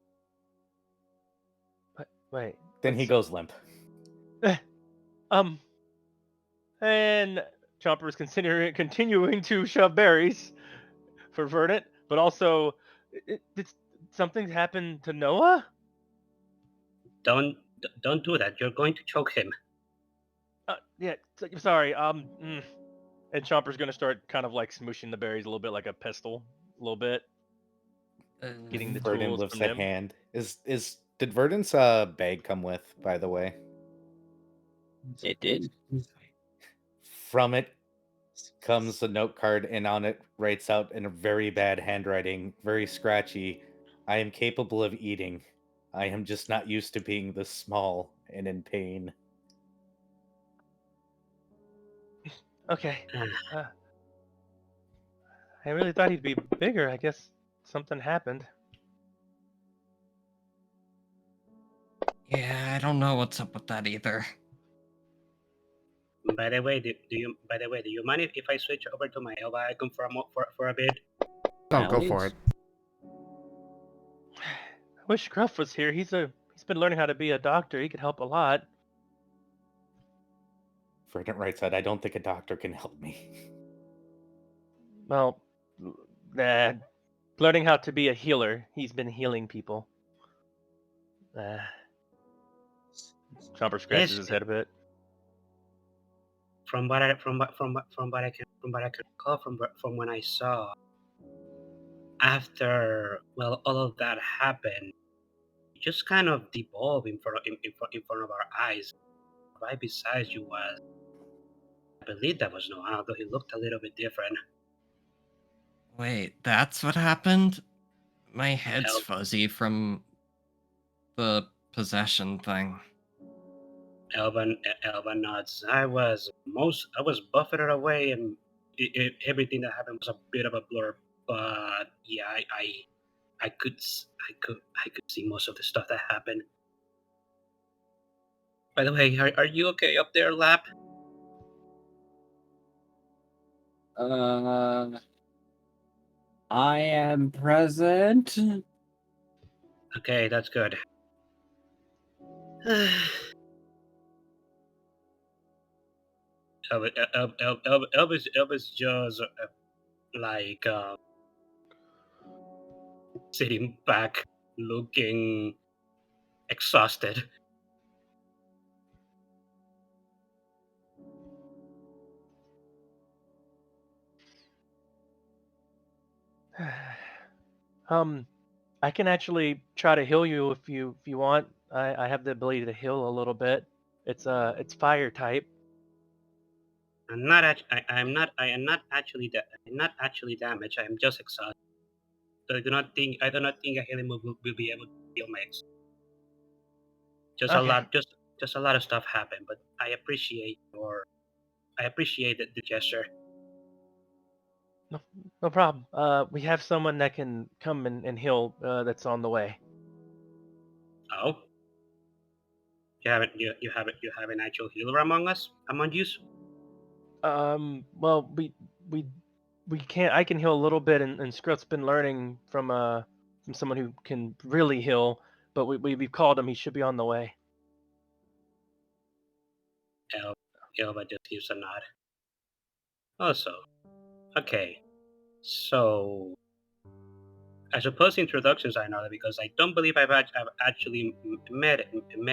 Wait. Then he goes limp. And Chomper is continuing to shove berries for Verdant, but also, did something happen to Noah? Don't do that. You're going to choke him. Yeah, sorry. And Chomper's gonna start kind of like smooshing the berries a little bit, like a pestle, a little bit, getting the Verdant tools lifts from that them. hand. Did Verdant's bag come with, by the way? It did. From it comes a note card, and on it writes out in a very bad handwriting, very scratchy, I am capable of eating. I am just not used to being this small and in pain. Okay. I really thought he'd be bigger. I guess something happened. Yeah, I don't know what's up with that either. By the way, do you mind if I switch over to my Elba icon for a bit? Don't go for it. I wish Scruff was here. He's been learning how to be a doctor. He could help a lot. Verdant writes out, I don't think a doctor can help me. Well, learning how to be a healer. He's been healing people. Chomper scratches his head a bit. From what I can recall from when I saw after all of that happened, it just kind of devolved in front of our eyes. Right beside you was, I believe that was Noah, although he looked a little bit different. Wait, that's what happened? My head's fuzzy from the possession thing. Elva nods. I was buffeted away, and everything that happened was a bit of a blur. But yeah, I could see most of the stuff that happened. By the way, are you okay up there, Lap? I am present. Okay, that's good. Elvis just like sitting back, looking exhausted. I can actually try to heal you if you want. I have the ability to heal a little bit. It's fire type. I'm not. I am not actually. I'm not actually damaged. I am just exhausted. So I do not think. I do not think a healing move will be able to heal my. Just a Okay. lot. Just a lot of stuff happened. But I appreciate the gesture. No problem. We have someone that can come and heal. That's on the way. Oh, you have an actual healer among you. Well, we can't. I can heal a little bit, and Scruff's been learning from someone who can really heal. But we've called him. He should be on the way. Elva just gives a nod. Also, okay. So, I suppose introductions are not because I don't believe I've actually met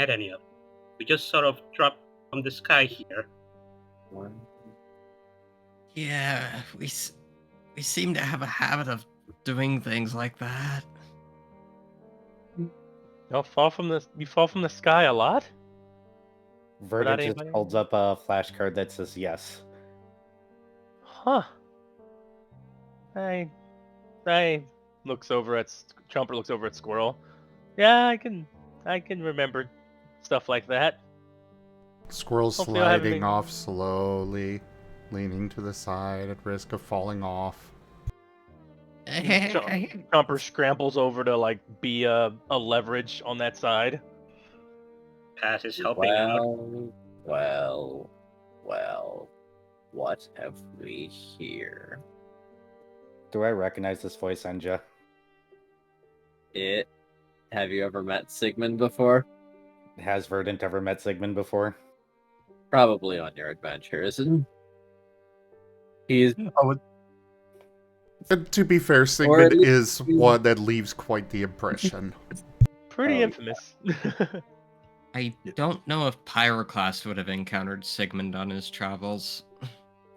any of them. We just sort of dropped from the sky here. Yeah, we seem to have a habit of doing things like that. You fall from the sky a lot. Verdant just anybody? holds up a flashcard that says yes. Huh. I looks over at Chomper looks over at Squirrel. Yeah, I can remember stuff like that. Squirrel Hopefully I haven't sliding been- off slowly, leaning to the side at risk of falling off. Chomper scrambles over to like be a leverage on that side. Paz is helping out. Well. What have we here? Do I recognize this voice, Enja? Have you ever met Sigmund before? Has Verdant ever met Sigmund before? Probably on your adventures. He's To be fair, Sigmund is one that leaves quite the impression. Pretty infamous. I don't know if Pyroclast would have encountered Sigmund on his travels.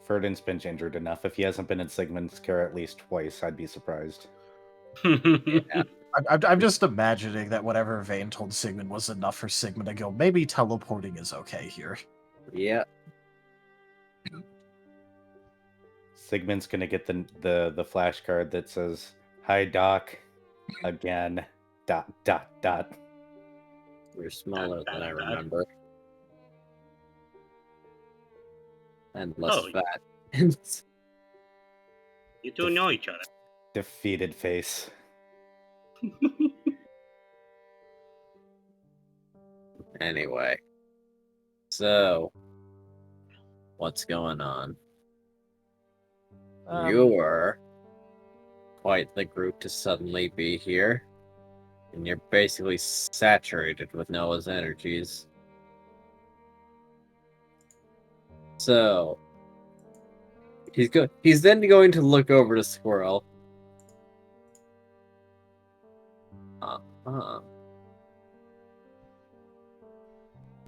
Verdant's been injured enough. If he hasn't been in Sigmund's care at least twice, I'd be surprised. Yeah. I'm just imagining that whatever Vane told Sigmund was enough for Sigmund to go, maybe teleporting is okay here. Yeah. Sigmund's gonna get the flashcard that says, "Hi, Doc." Again. ... You're smaller than I remember. And less fat. You two know each other. Defeated face. Anyway. So, what's going on? You're quite the group to suddenly be here. And you're basically saturated with Noah's energies. So, he's then going to look over to Squirrel.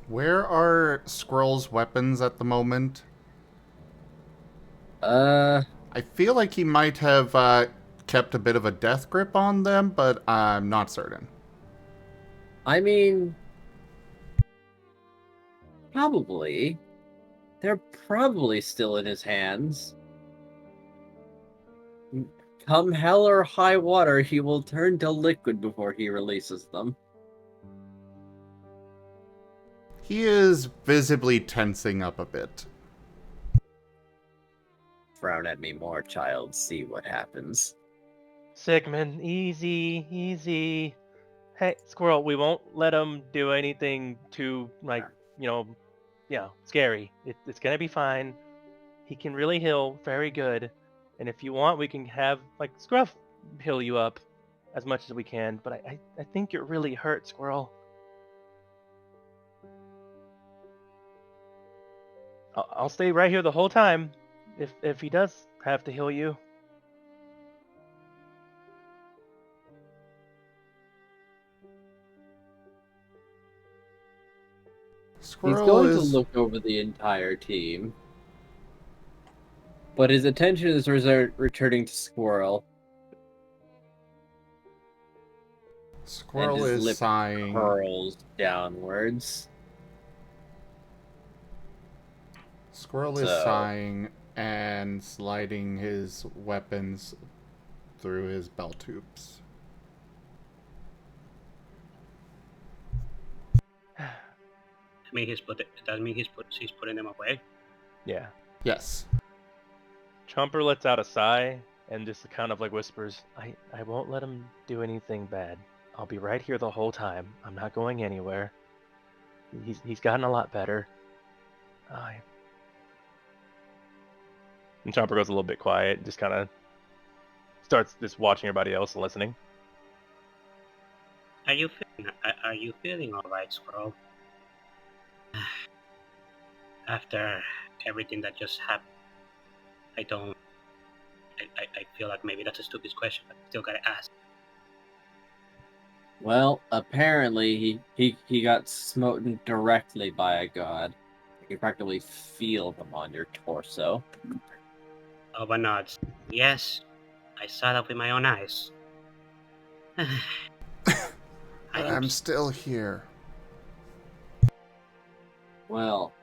Where are Squirrel's weapons at the moment? I feel like he might have kept a bit of a death grip on them, but I'm not certain. I mean, probably. They're probably still in his hands. Come hell or high water, he will turn to liquid before he releases them. He is visibly tensing up a bit. Frown at me more, child. See what happens. Sigmund, easy. Hey, Squirrel, we won't let him do anything too, scary. It's gonna be fine. He can really heal very good. And if you want, we can have, Scruff heal you up as much as we can. But I think you're really hurt, Squirrel. I'll stay right here the whole time if he does have to heal you. He's Squirrel going to is look over the entire team. But his attention is returning to Squirrel. Squirrel and his is lip sighing. curls downwards. Squirrel is sighing and sliding his weapons through his belt tubes. I mean, does mean he's putting them away? Yeah. Yes. Chomper lets out a sigh and just kind of like whispers, I won't let him do anything bad. I'll be right here the whole time. I'm not going anywhere. He's gotten a lot better. And Chomper goes a little bit quiet, just kind of starts just watching everybody else and listening. Are you feeling all right, Squirrel? After everything that just happened, I feel like maybe that's a stupid question, but I still gotta ask. Well, apparently he got smoten directly by a god. You can practically feel them on your torso. Over nods. Yes, I saw that with my own eyes. I'm still here. Well,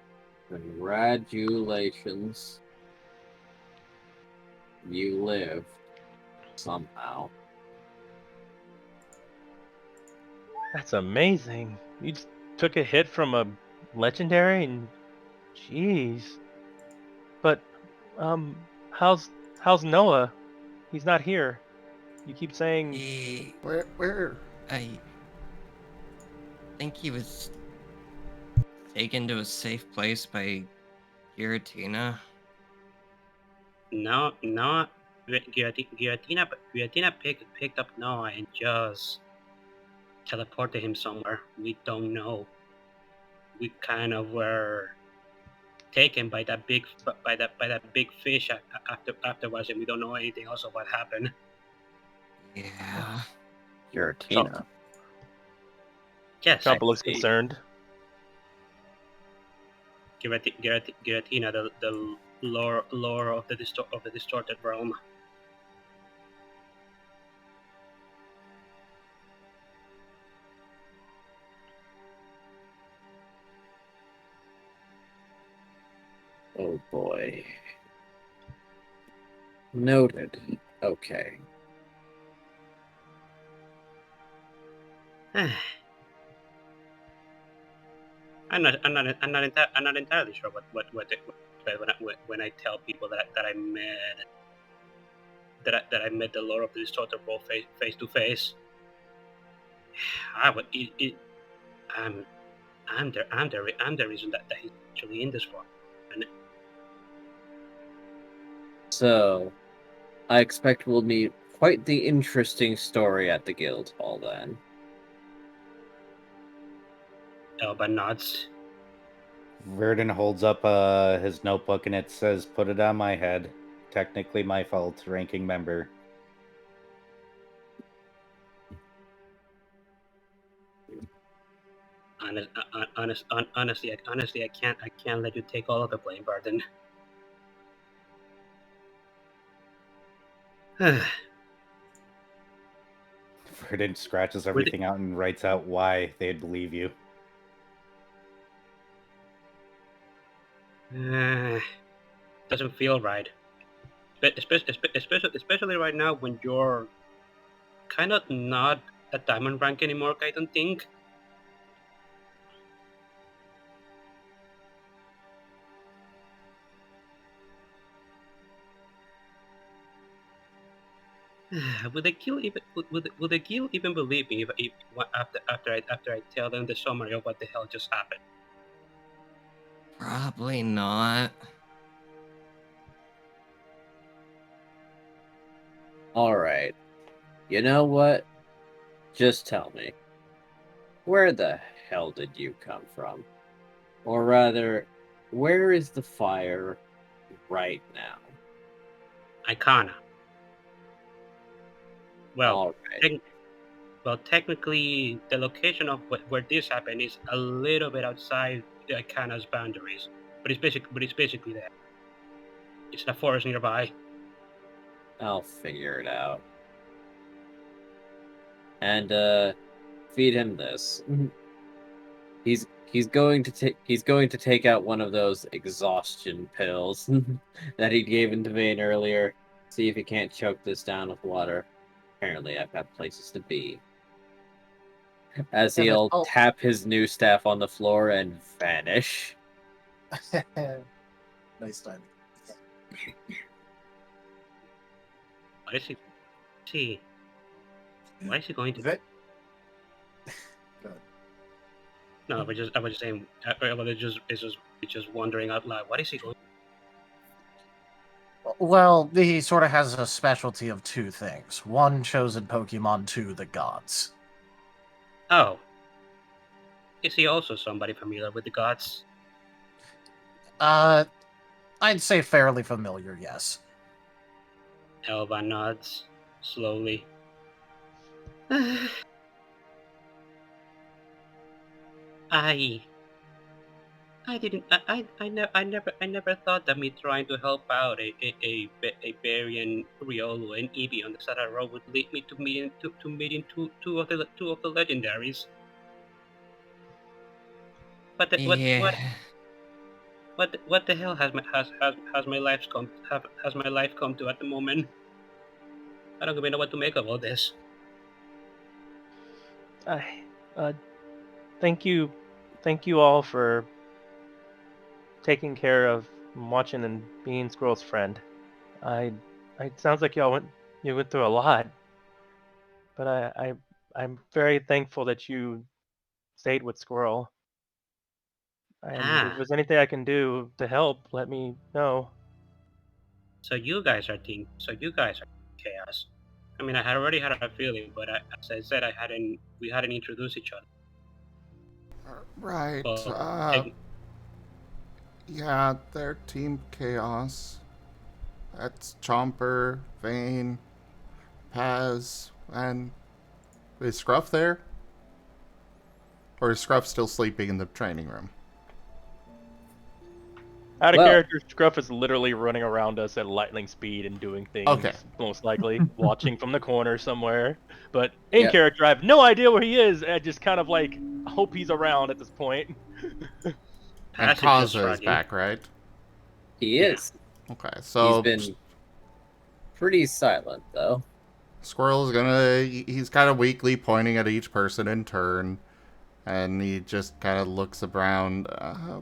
congratulations. You lived. Somehow. That's amazing. You just took a hit from a legendary and jeez. But how's Noah? He's not here. You keep saying Where? I think he was taken to a safe place by Giratina. No, Giratina picked up Noah and just teleported him somewhere. We don't know. We kind of were taken by that big fish afterwards, and we don't know anything else of what happened. Yeah. Giratina. Yes. Chomper looks concerned. Giratina, the lore of the distorted realm. Oh boy. Noted. Okay. I'm not entirely sure when I tell people that I met the lord of the distorted world face to face. I'm the reason that he's actually in this world. So, I expect we'll meet quite the interesting story at the guild hall then. Elba nods. Verdon holds up his notebook and it says, "Put it on my head. Technically my fault, ranking member." Honestly, I can't let you take all of the blame, Marten. Verdon scratches everything out and writes out why they'd believe you. Doesn't feel right. Especially right now when you're kind of not a diamond rank anymore, I don't think. Would the guild even believe me if after I tell them the summary of what the hell just happened? Probably not. Alright. You know what? Just tell me. Where the hell did you come from? Or rather, where is the fire right now? Icona. Well, Alright. technically, the location of where this happened is a little bit outside Icana's boundaries, but it's basically there. It's in a forest nearby. I'll figure it out. And feed him this. He's going to take out one of those exhaustion pills that he gave into Vane earlier. See if he can't choke this down with water. Apparently, I've got places to be. As he'll tap his new staff on the floor and vanish. Nice timing. What is he? What is he going to? Go ahead. No, I was just saying. It's just wondering out loud. What is he going? Well, he sort of has a specialty of two things. One, chosen Pokemon, two, the gods. Oh. Is he also somebody familiar with the gods? I'd say fairly familiar, yes. Elva nods slowly. I never thought that me trying to help out a Barian, Riolu, and Eevee on the side of the road would lead me to meeting two of the legendaries. What the hell has my life come to at the moment? I don't even know what to make of all this. Thank you all for taking care of watching and being Squirrel's friend. It sounds like you went through a lot, but I'm very thankful that you stayed with Squirrel. And if there's anything I can do to help, let me know. So you guys are chaos. I mean, I had already had a feeling, but as I said, we hadn't introduced each other. Right. Well, Yeah, they're Team Chaos. That's Chomper, Vane, Paz, and is Scruff there? Or is Scruff still sleeping in the training room? Out of character, Scruff is literally running around us at lightning speed and doing things. Okay. Most likely watching from the corner somewhere. But in character, I have no idea where he is. I just kind of like hope he's around at this point. And Kaza is back, right? He is. Okay, so he's been pretty silent though. Squirrel's he's kind of weakly pointing at each person in turn, and he just kind of looks around. I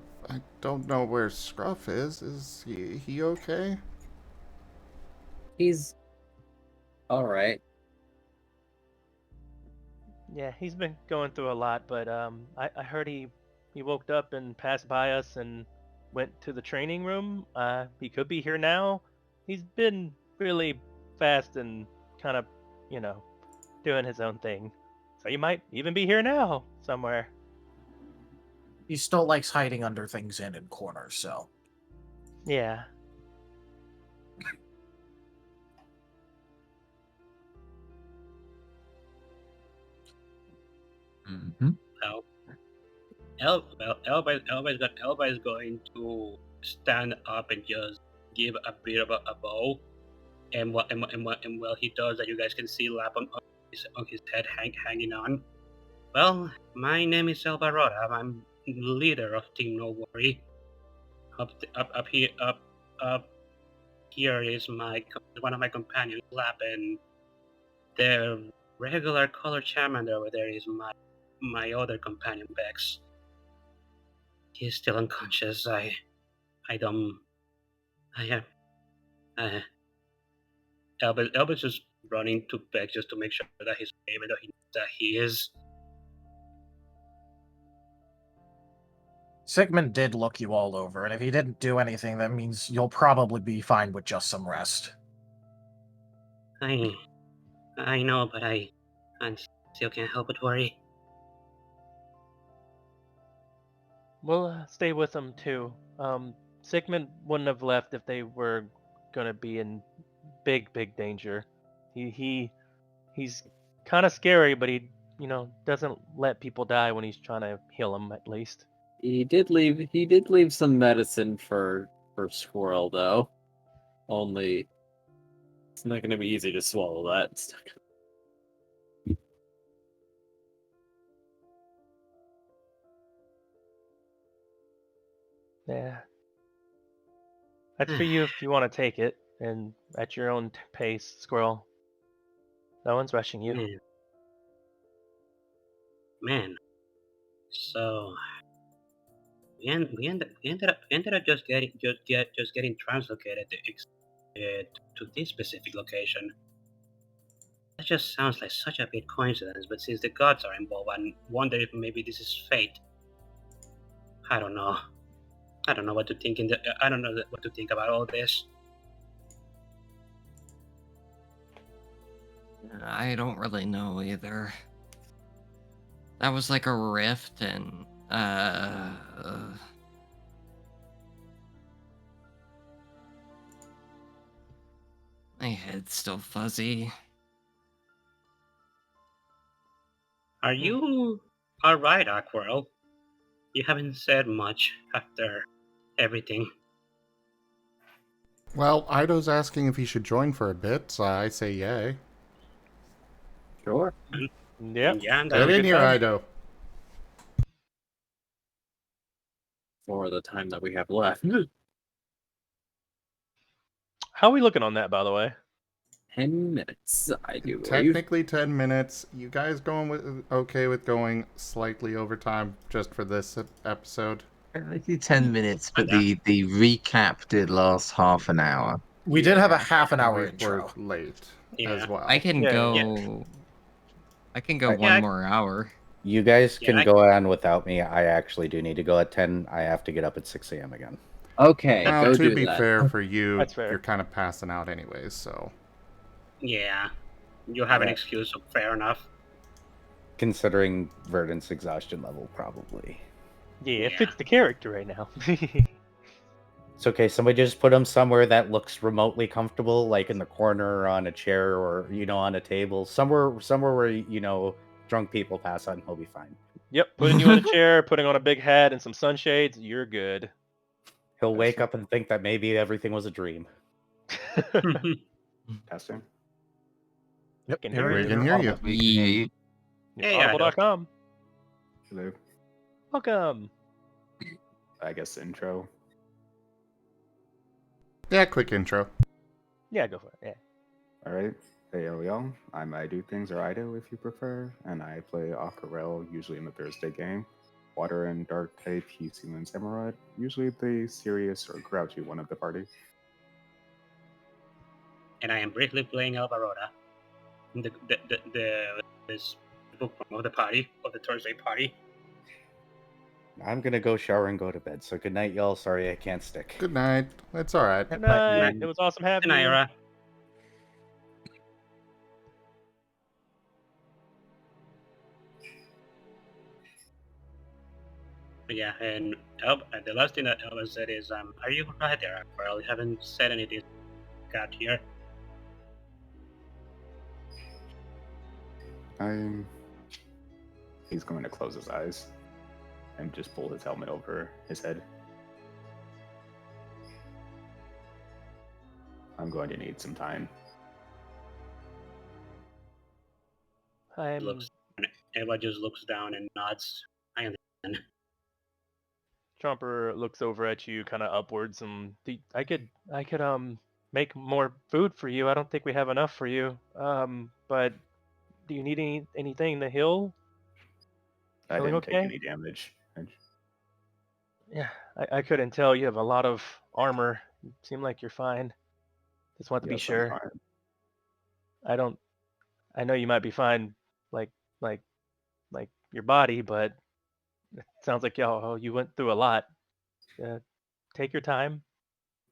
don't know where Scruff is. Is he okay? He's all right. Yeah, he's been going through a lot, but I heard he woke up and passed by us and went to the training room. He could be here now. He's been really fast and kind of, doing his own thing. So he might even be here now somewhere. He still likes hiding under things and in corners, so. Yeah. Mm-hmm. Elba is going to stand up and just give a bit of a bow, and while he does that, you guys can see lap on his head hanging on. Well, my name is Elvaroda. I'm leader of Team No Worry. Up here is one of my companions, Lap, and the regular color Charmander over there is my other companion, Bex. He's still unconscious. Elba's just running to Bex just to make sure that he's okay, even though he knows that he is. Sigmund did look you all over, and if he didn't do anything, that means you'll probably be fine with just some rest. I know, but I still can't help but worry. We'll stay with him too. Sigmund wouldn't have left if they were gonna be in big danger. He's kind of scary, but he doesn't let people die when he's trying to heal them, at least. He did leave some medicine for Squirrel though. Only it's not going to be easy to swallow that. Yeah. That's for you if you want to take it, and at your own pace, Squirrel. No one's rushing you. Man. So we ended up just getting translocated to this specific location. That just sounds like such a big coincidence, but since the gods are involved, I wonder if maybe this is fate. I don't know. I don't know what to think. I don't know what to think about all this. I don't really know either. That was like a rift, and my head's still fuzzy. Are you alright, Aquarelle? You haven't said much after everything. Well, Ido's asking if he should join for a bit, so I say yay. Sure. Yep. Yeah, Get in here, Ido. For the time that we have left. How are we looking on that, by the way? 10 minutes, I do believe. Technically 10 minutes. You guys okay with going slightly over time just for this episode? I do 10 minutes, but the recap did last half an hour. We did have a half an hour We're intro. late Yeah. as well. I can Yeah, go. I can go Yeah, one more hour. You guys Yeah, can go on without me. I actually do need to go at 10. I have to get up at 6 a.m. again. Okay, Well, go to do be that. fair for you, That's fair. you're kind of passing out anyways, so. Yeah. You have an Yeah. excuse, so fair enough. Considering Verdant's exhaustion level, probably. Yeah, it Yeah. fits the character right now. It's okay. Somebody just put him somewhere that looks remotely comfortable, like in the corner or on a chair or, on a table. Somewhere where, drunk people pass out and he'll be fine. Yep, putting you in a chair, putting on a big hat and some sunshades, you're good. He'll wake up and think that maybe everything was a dream. Testing. Yep, Can here hear we We you. can hear you. We can hear you. Hey, Ido. Audible.com. Hello. Welcome. I guess intro. Yeah, quick intro. Yeah, go for it. Yeah. Alright. Hey y'all. I'm IDDoThings or Ido if you prefer, and I play Aquarelle, usually in the Thursday game. Water and Dark type, he's human samurai, usually the serious or grouchy one of the party. And I am briefly playing Elvaroda. This book of the party, of the Thursday party. I'm going to go shower and go to bed. So good night, y'all. Sorry I can't stick. Good night. It's alright. Good night. It was awesome having you. Naira. Yeah, and the last thing that Elva said is, are you right there, Aquarelle? You haven't said anything. Got here. He's going to close his eyes and just pull his helmet over his head. I'm going to need some time. Elva just looks down and nods. I understand. Chomper looks over at you, kind of upwards, and I could make more food for you. I don't think we have enough for you. But do you need anything to heal? I Feeling didn't okay? take any damage. Yeah, I couldn't tell. You have a lot of armor. You seem like you're fine. Just want to be Yes, I'm sure. fine. I know you might be fine, like your body, but it sounds like you went through a lot. Take your time.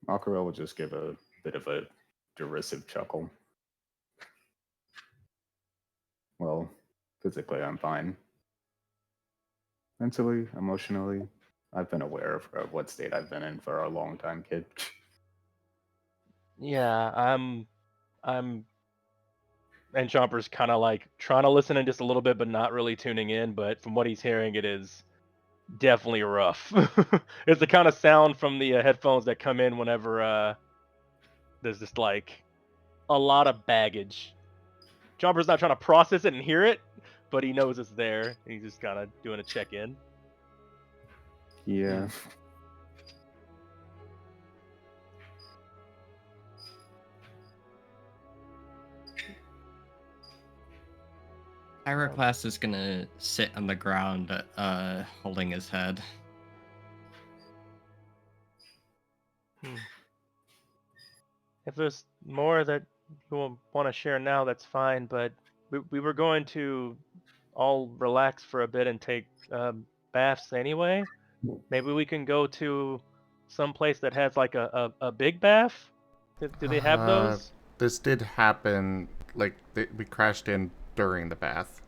Aquarelle will just give a bit of a derisive chuckle. Well, physically I'm fine. Mentally, emotionally, I've been aware of what state I've been in for a long time, kid. Yeah, I'm and Chomper's kind of like trying to listen in just a little bit, but not really tuning in. But from what he's hearing, it is definitely rough. It's the kind of sound from the headphones that come in whenever there's just like a lot of baggage. Chomper's not trying to process it and hear it, but he knows it's there. And he's just kind of doing a check-in. Yeah. Pyroclast is gonna sit on the ground, holding his head. If there's more that you want to share now, that's fine. But we were going to all relax for a bit and take baths anyway. Maybe we can go to some place that has like a big bath. Do they have those? This did happen. Like we crashed in during the bath.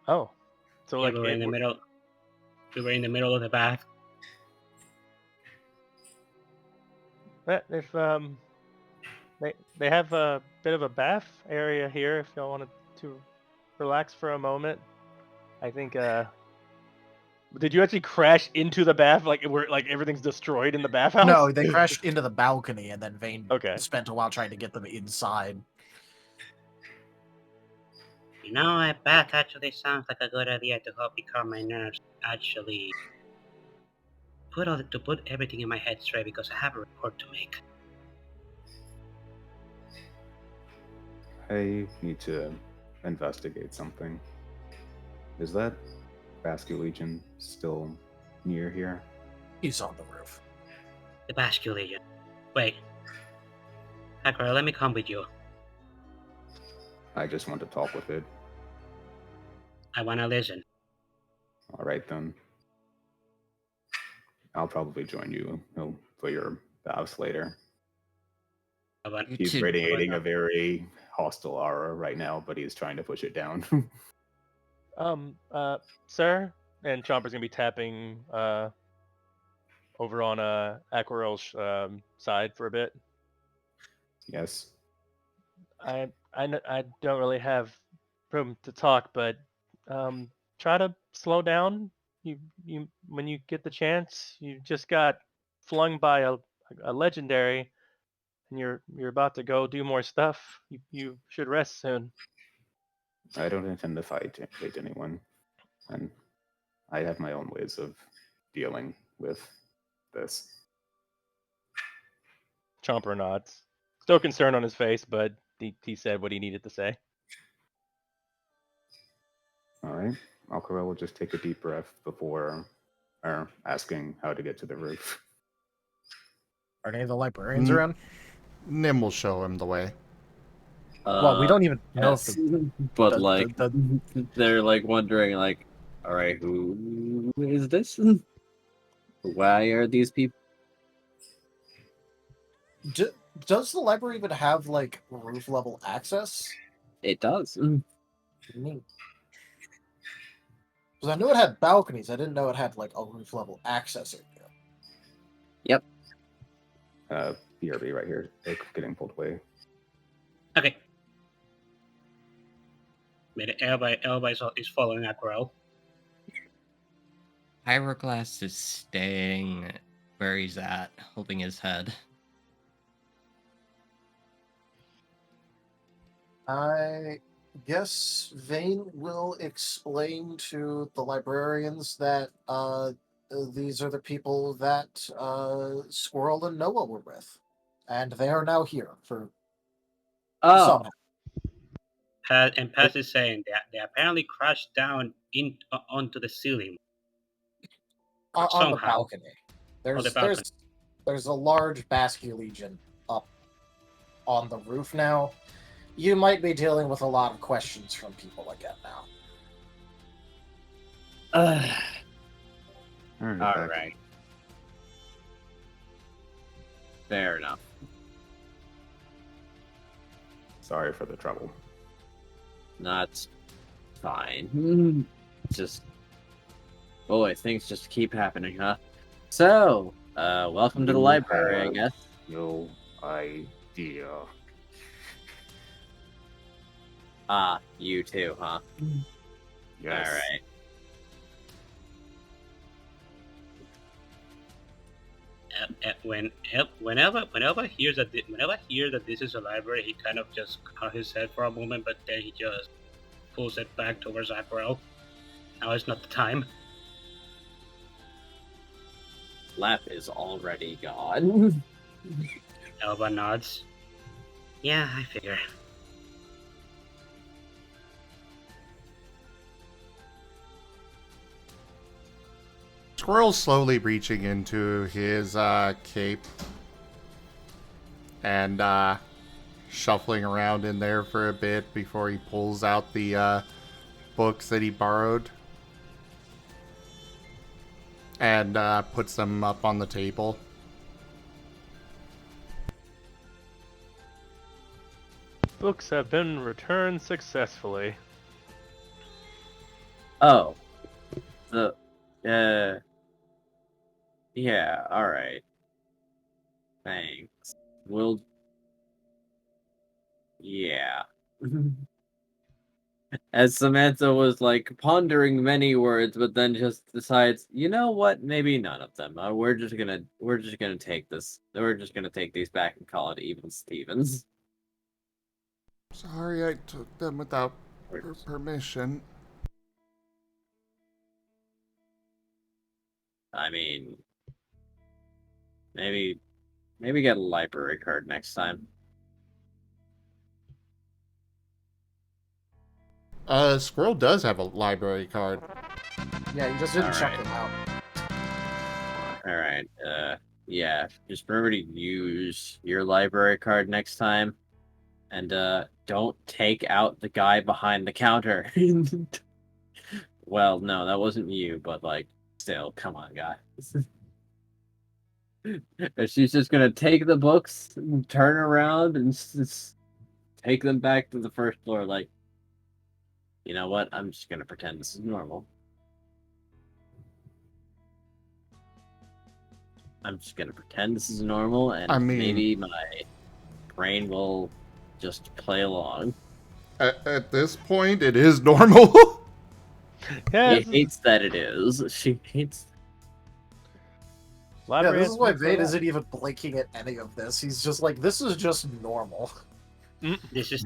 Oh, so Yeah, like we were in the middle. We were in the middle of the bath. If they have a bit of a bath area here, if y'all wanted to relax for a moment. I think. Did you actually crash into the bath, like where like everything's destroyed in the bathhouse? No, they crashed into the balcony, and then Vane Okay. spent a while trying to get them inside. You know, a bath actually sounds like a good idea to help me calm my nerves. Actually, put everything in my head straight because I have a report to make. I need to investigate something. Is that Basket Legion still near here? He's on the roof. The Basque Legion. Wait. Aquarelle, let me come with you. I just want to talk with it. I want to listen. All right, then. I'll probably join you for your baths later. He's radiating a very hostile aura right now, but he's trying to push it down. Sir, and Chomper's gonna be tapping over on Aquarelle's side for a bit. Yes. I don't really have room to talk, but try to slow down. You when you get the chance, you just got flung by a legendary, and you're about to go do more stuff. You should rest soon. I don't intend to fight anyone, and I have my own ways of dealing with this. Chomper nods. Still concern on his face, but he said what he needed to say. All right. Aquarelle will just take a deep breath before asking how to get to the roof. Are any of the librarians around? Nim will show him the way. Well, we don't even know if but they're like wondering, like, all right, who is this? Why are these people? Does the library even have like roof level access? It does. Neat. Because I knew it had balconies. I didn't know it had like a roof level access area. Yep. BRB right here. They're getting pulled away. Okay. Elba is following Aquarelle. Pyroclast is staying where he's at, holding his head. I guess Vane will explain to the librarians that these are the people that Squirrel and Noah were with, and they are now here for somehow. And Paz is saying that they apparently crashed down onto the ceiling. On the balcony. There's a large Basque Legion up on the roof now. You might be dealing with a lot of questions from people again now. All right. Fair enough. Sorry for the trouble. That's fine. Just, boy, things just keep happening, huh? So, welcome to the library, I guess. No idea. Ah, you too, huh? Yes. All right. whenever hears that whenever hears that this is a library, he kind of just caught his head for a moment, but then he just pulls it back towards Aquarelle. Now is not the time. Lap is already gone. Elva nods. Yeah, I figure. Squirrel's slowly reaching into his cape and shuffling around in there for a bit before he pulls out the books that he borrowed and puts them up on the table. Books have been returned successfully. Oh. Yeah, alright. Thanks. Yeah. As Samantha was like pondering many words, but then just decides, you know what? Maybe none of them. We're just gonna take this. We're just gonna take these back and call it even Stevens. Sorry, I took them without permission. I mean, maybe get a library card next time. Squirrel does have a library card. Yeah, you just didn't check Alright. them out. Alright, yeah. Just remember to use your library card next time. And, don't take out the guy behind the counter. Well, no, that wasn't you, but, like, still, come on, guys. She's just gonna take the books, turn around, and just take them back to the first floor, like, you know what? I'm just gonna pretend this is normal. I'm just gonna pretend this is normal, and maybe my brain will just play along. At this point, it is normal. She hates that it is. She hates. Yeah, this is why Vade isn't even blinking at any of this. He's just like, this is just normal. This is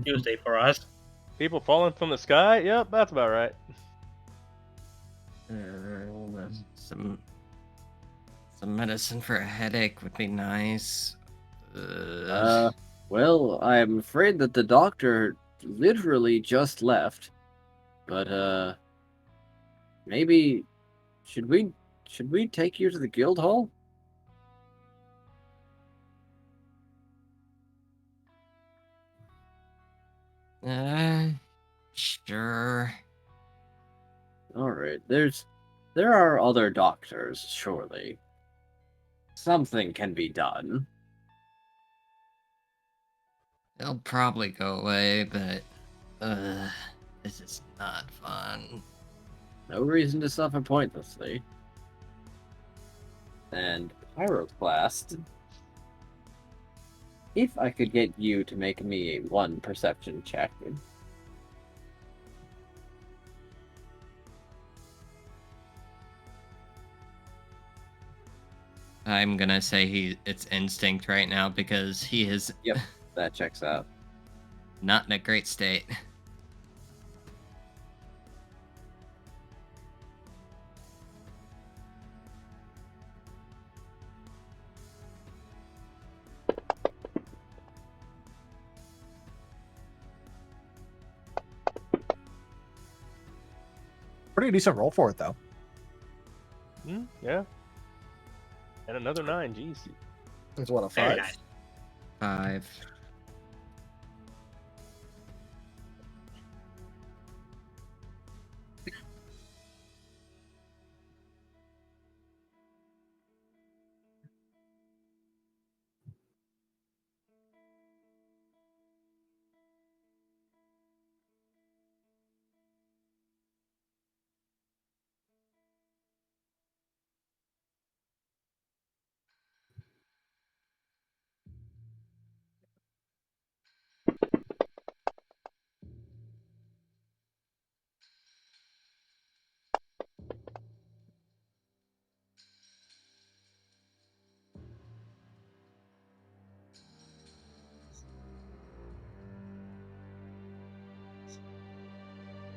Tuesday for us. People falling from the sky? Yep, that's about right. Some medicine for a headache would be nice. Well, I'm afraid that the doctor literally just left. But, maybe should we take you to the guild hall? Sure. Alright, there are other doctors, surely. Something can be done. It'll probably go away, but this is not fun. No reason to suffer pointlessly. And Pyroclast. If I could get you to make me a 1 perception check. I'm gonna say it's instinct right now because he is. Yep, that checks out. Not in a great state. Pretty decent roll for it, though. Yeah. And another 9, jeez. It's what, a 5? 5.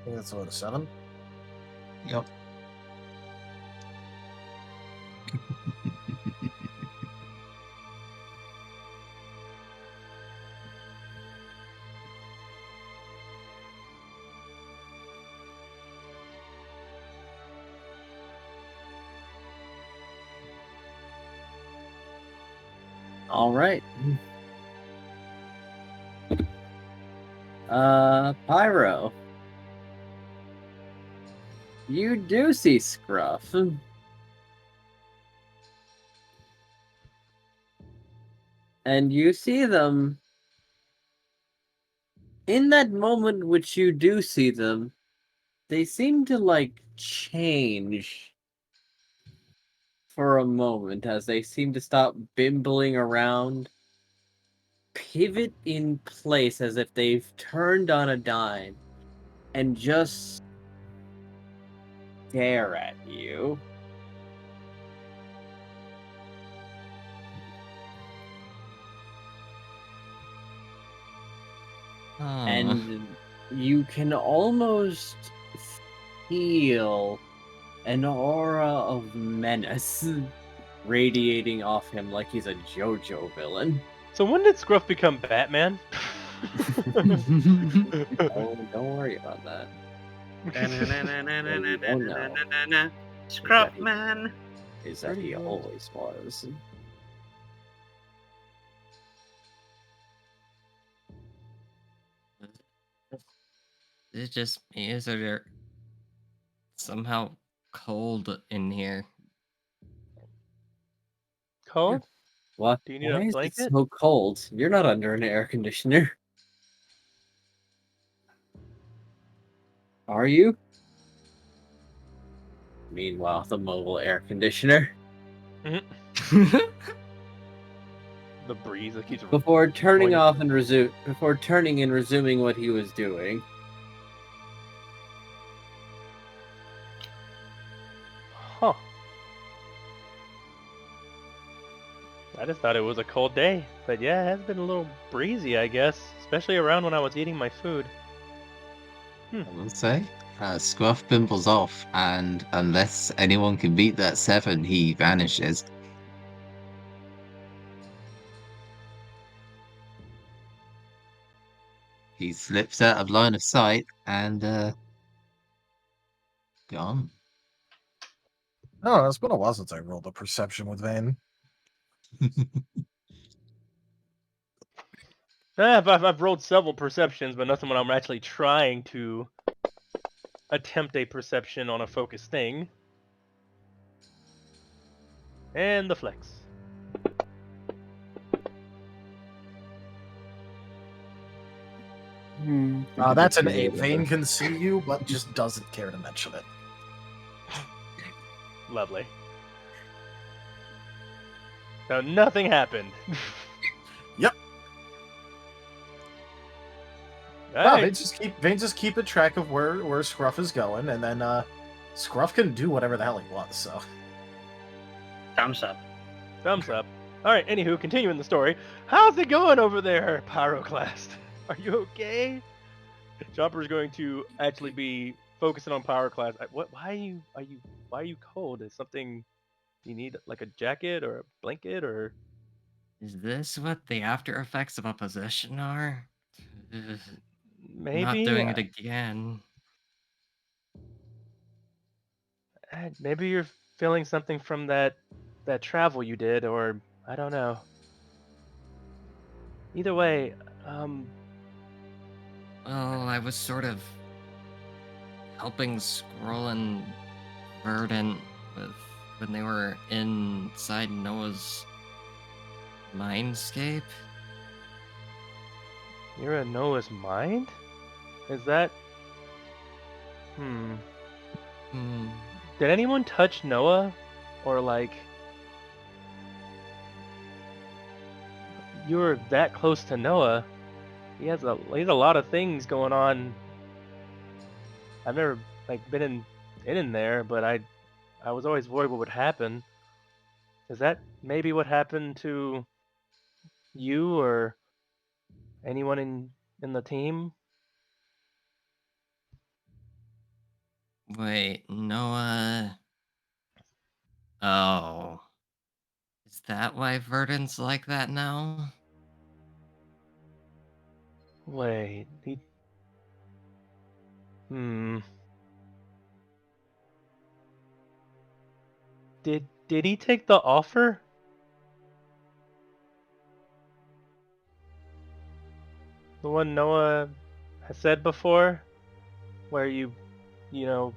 think that's what, a 7? Yep. All right. Pyro. You do see Scruff. And you see them. In that moment which you do see them, they seem to, like, change for a moment as they seem to stop bimbling around, pivot in place as if they've turned on a dime, and just stare at you. And you can almost feel an aura of menace radiating off him like he's a JoJo villain. So when did Scruff become Batman? Oh, don't worry about that. Scruff man. Is that he always was. Is it just me? Is there somehow cold in here? Cold? What? Do you need Why a is blanket? it so cold? You're not under an air conditioner. Are you? Meanwhile, the mobile air conditioner. The breeze that keeps Before turning going. off and resuming what he was doing. Huh. I just thought it was a cold day, but yeah, it has been a little breezy, I guess, especially around when I was eating my food. I will say, Scruff bimbles off, and unless anyone can beat that 7, he vanishes. He slips out of line of sight and gone. Oh, it's been a while since I rolled a perception with Vane. I've rolled several perceptions, but nothing when I'm actually trying to attempt a perception on a focused thing. And the flex. That's an 8. Vane can see you, but just doesn't care to mention it. Lovely. So nothing happened. Yep. No, Alright. Vane just keep a track of where Scruff is going, and then Scruff can do whatever the hell he wants. So Thumbs up. Thumbs up. Alright, anywho, continuing the story. How's it going over there, Pyroclast? Are you okay? Chopper's going to actually be focusing on Pyroclast. Why are you cold? Is something you need, like a jacket or a blanket, or Is this what the after effects of a possession are? maybe Not doing it again. Maybe you're feeling something from that travel you did, or I don't know. Either way, Well, I was sort of helping Squirrel and Verdant with when they were inside Noah's mindscape. you're in Noah's mind? Is that? Did anyone touch Noah? Or like you were that close to Noah? He has a lot of things going on. I've never been in there, but I was always worried what would happen. Is that maybe what happened to you or anyone in the team? Wait, Noah. Oh. Is that why Verdant's like that now? Wait, Did he take the offer? The one Noah has said before? Where you know,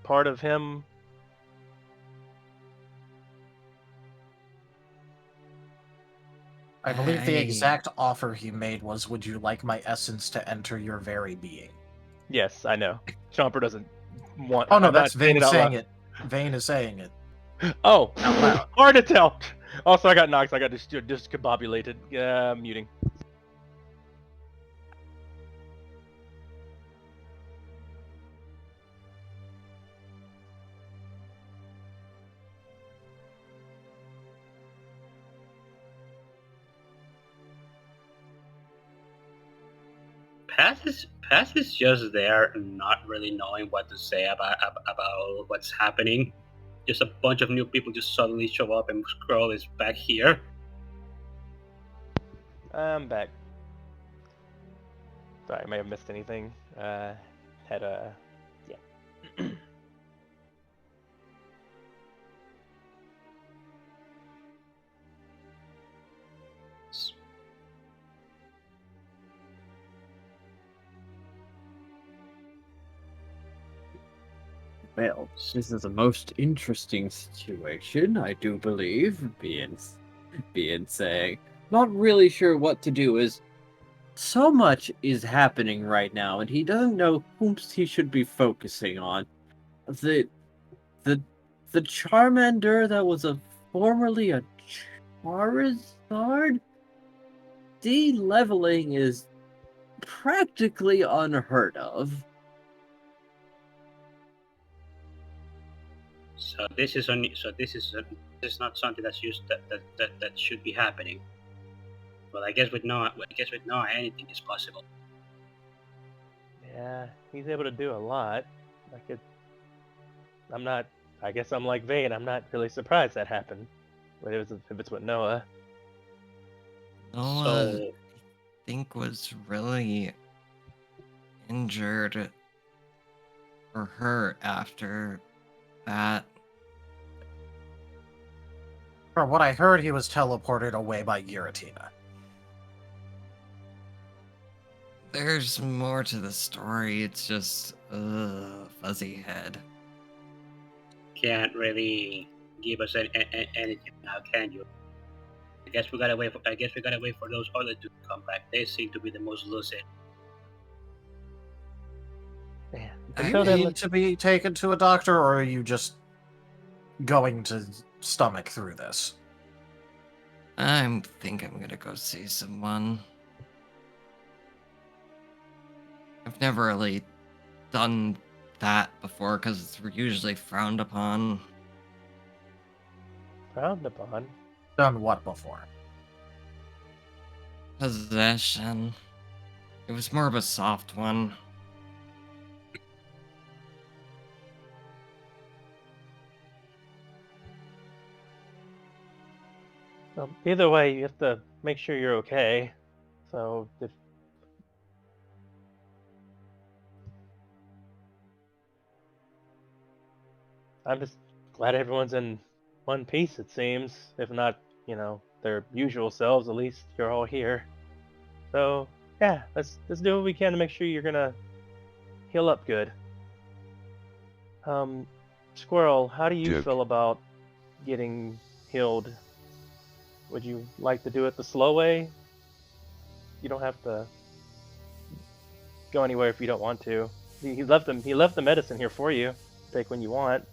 part of him? I believe the exact offer he made was, "Would you like my essence to enter your very being?" Yes, I know. Chomper doesn't want. Oh no, I'm that's not saying Vane it out saying loud. it. Vane is saying it. Oh, Out loud. hard to tell. Also, I got knocked. I got discombobulated. Muting. Paz is just there, not really knowing what to say about what's happening. Just a bunch of new people just suddenly show up, and Scroll is back here. I'm back. Sorry, I may have missed anything. Had a yeah. Well, this is a most interesting situation, I do believe, being saying. Not really sure what to do, as so much is happening right now, and he doesn't know whom he should be focusing on. The Charmander that was formerly a Charizard? De-leveling is practically unheard of. So this is not something that's that should be happening. But I guess with Noah, anything is possible. Yeah, he's able to do a lot. I'm not. I guess I'm like Vane. I'm not really surprised that happened. But if it's with Noah. Noah, So I think, was really injured or hurt after that. From what I heard, he was teleported away by Giratina. There's more to the story. It's just fuzzy head. can't really give us anything now, can you? I guess we gotta wait for those other two to come back. They seem to be the most lucid. Man, Do you need to be taken to a doctor, or are you just going to stomach through this? I think I'm gonna go see someone. I've never really done that before because it's usually frowned upon. Frowned upon? Done what before? Possession. It was more of a soft one. Well, either way, you have to make sure you're okay. So if I'm just glad everyone's in one piece, it seems. If not, their usual selves, at least you're all here. So yeah, let's do what we can to make sure you're gonna heal up good. Squirrel, how do you feel about getting healed? Would you like to do it the slow way? You don't have to go anywhere if you don't want to. He left the medicine here for you. Take when you want.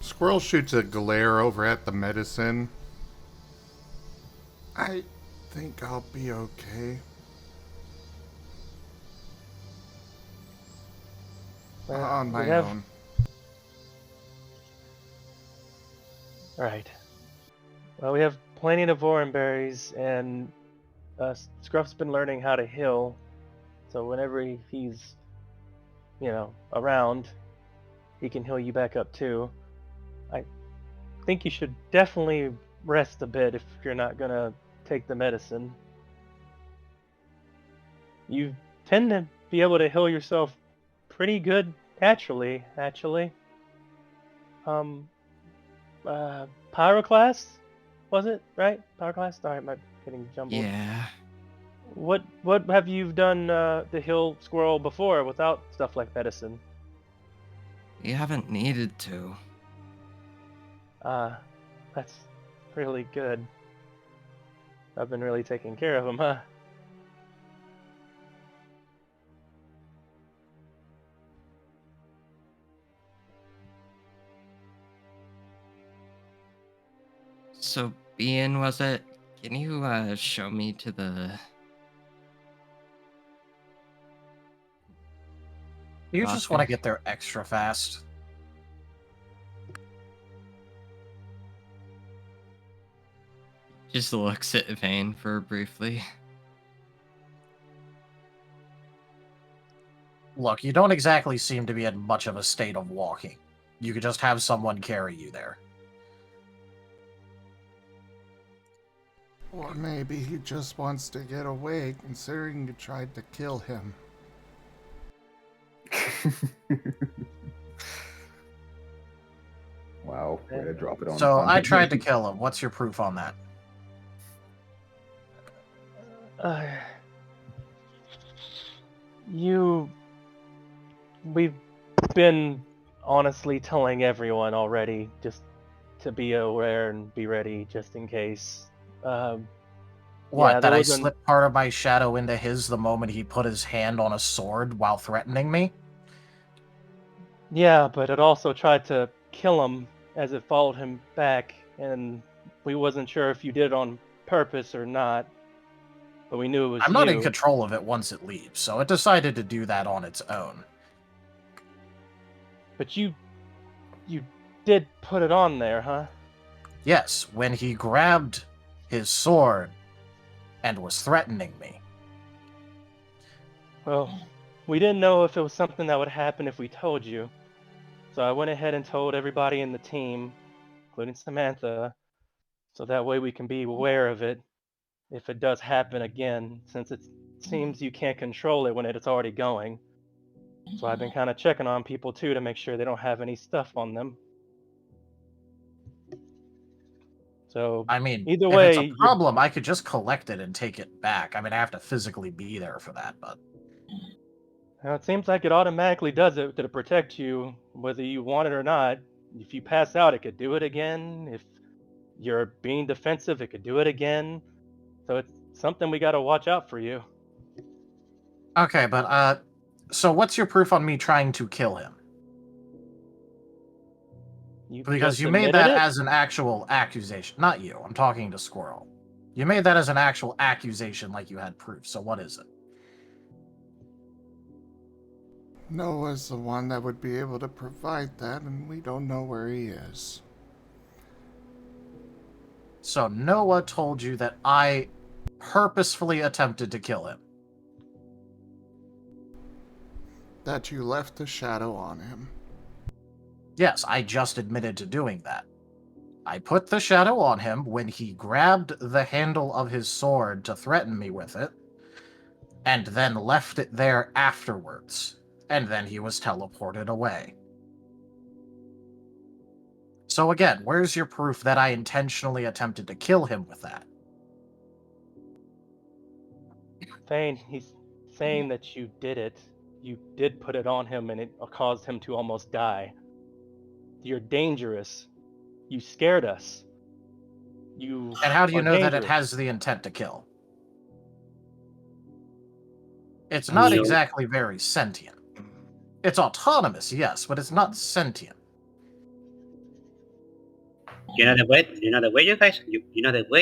Squirrel shoots a glare over at the medicine. I think I'll be okay. On my own. Alright. Well, we have plenty of Voron berries, and Scruff's been learning how to heal. So whenever he's around, he can heal you back up too. I think you should definitely rest a bit if you're not gonna take the medicine. You tend to be able to heal yourself pretty good naturally, actually. Pyroclast, was it right? Pyroclast. All right, am getting jumbled? Yeah. What have you done to heal Squirrel before without stuff like medicine? We haven't needed to. That's really good. I've been really taking care of him, huh? So, Ian, was it? Can you show me to the... You just want to locker? get there extra fast. Just looks at Vane for briefly. Look, you don't exactly seem to be in much of a state of walking. You could just have someone carry you there. Or maybe he just wants to get away, considering you tried to kill him. Wow, way to drop it on. So on I him. tried to kill him. What's your proof on that? We've been honestly telling everyone already, just to be aware and be ready, just in case. What, that I slipped part of my shadow into his the moment he put his hand on a sword while threatening me? Yeah, but it also tried to kill him as it followed him back, and we wasn't sure if you did it on purpose or not. But we knew it was I'm not in control of it once it leaves, so it decided to do that on its own. But you did put it on there, huh? Yes, when he grabbed his sword and was threatening me. Well, we didn't know if it was something that would happen if we told you. So I went ahead and told everybody in the team, including Samantha, so that way we can be aware of it if it does happen again, since it seems you can't control it when it's already going. So I've been kind of checking on people too to make sure they don't have any stuff on them. So I mean, either if way, it's a problem, I could just collect it and take it back. I mean, I have to physically be there for that, but... Well, it seems like it automatically does it to protect you, whether you want it or not. If you pass out, it could do it again. If you're being defensive, it could do it again. So it's something we got to watch out for you. Okay, but, so what's your proof on me trying to kill him? Because you made that as an actual accusation. Not you, I'm talking to Squirrel. You made that as an actual accusation like you had proof, so what is it? Noah's the one that would be able to provide that, and we don't know where he is. So Noah told you that I purposefully attempted to kill him. That you left the shadow on him. Yes, I just admitted to doing that. I put the shadow on him when he grabbed the handle of his sword to threaten me with it, and then left it there afterwards, and then he was teleported away. So again, where's your proof that I intentionally attempted to kill him with that? Thane, he's saying that you did it. You did put it on him and it caused him to almost die. You're dangerous. You scared us. You And how do you know that it dangerous. has the intent to kill? It's not exactly very sentient. It's autonomous, yes, but it's not sentient. You know the way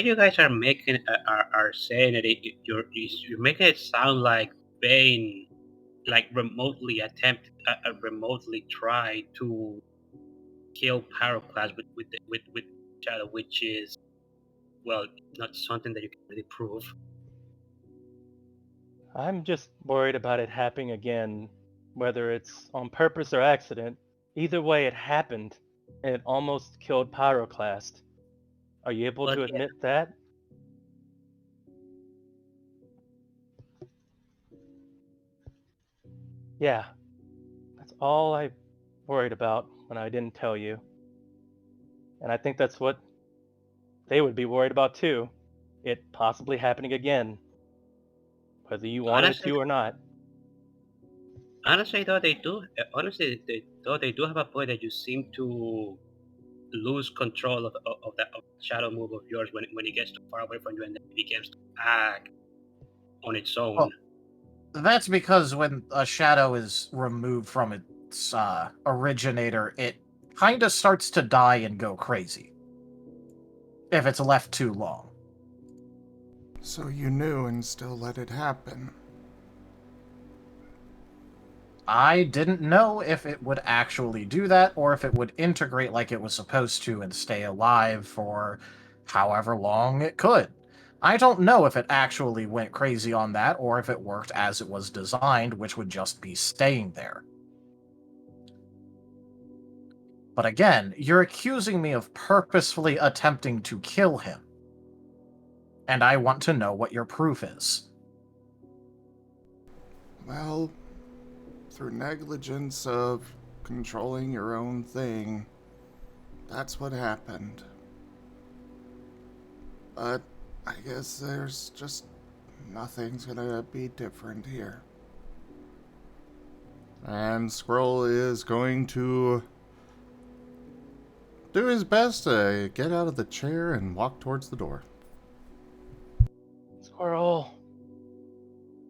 you guys are making are saying it. You're making it sound like Bane, like remotely try to kill Pyroclast with Shadow, which is, well, not something that you can really prove. I'm just worried about it happening again whether it's on purpose or accident, either way it happened, and it almost killed Pyroclast. Are you able But to yeah. admit that? Yeah, that's all I worried about when I didn't tell you. And I think that's what they would be worried about too. It possibly happening again, whether you wanted it Honestly, to or not. honestly, though they do. Though they do have a point that you seem to lose control of that of the shadow move of yours when it gets too far away from you and then it begins to act on its own. Well, that's because when a shadow is removed from its originator, it kind of starts to die and go crazy. If it's left too long. So you knew and still let it happen. I didn't know if it would actually do that, or if it would integrate like it was supposed to and stay alive for however long it could. I don't know if it actually went crazy on that, or if it worked as it was designed, which would just be staying there. But again, you're accusing me of purposefully attempting to kill him. And I want to know what your proof is. Well, through negligence of controlling your own thing, that's what happened. But I guess there's just nothing's gonna be different here. And Squirrel is going to do his best to get out of the chair and walk towards the door. Squirrel.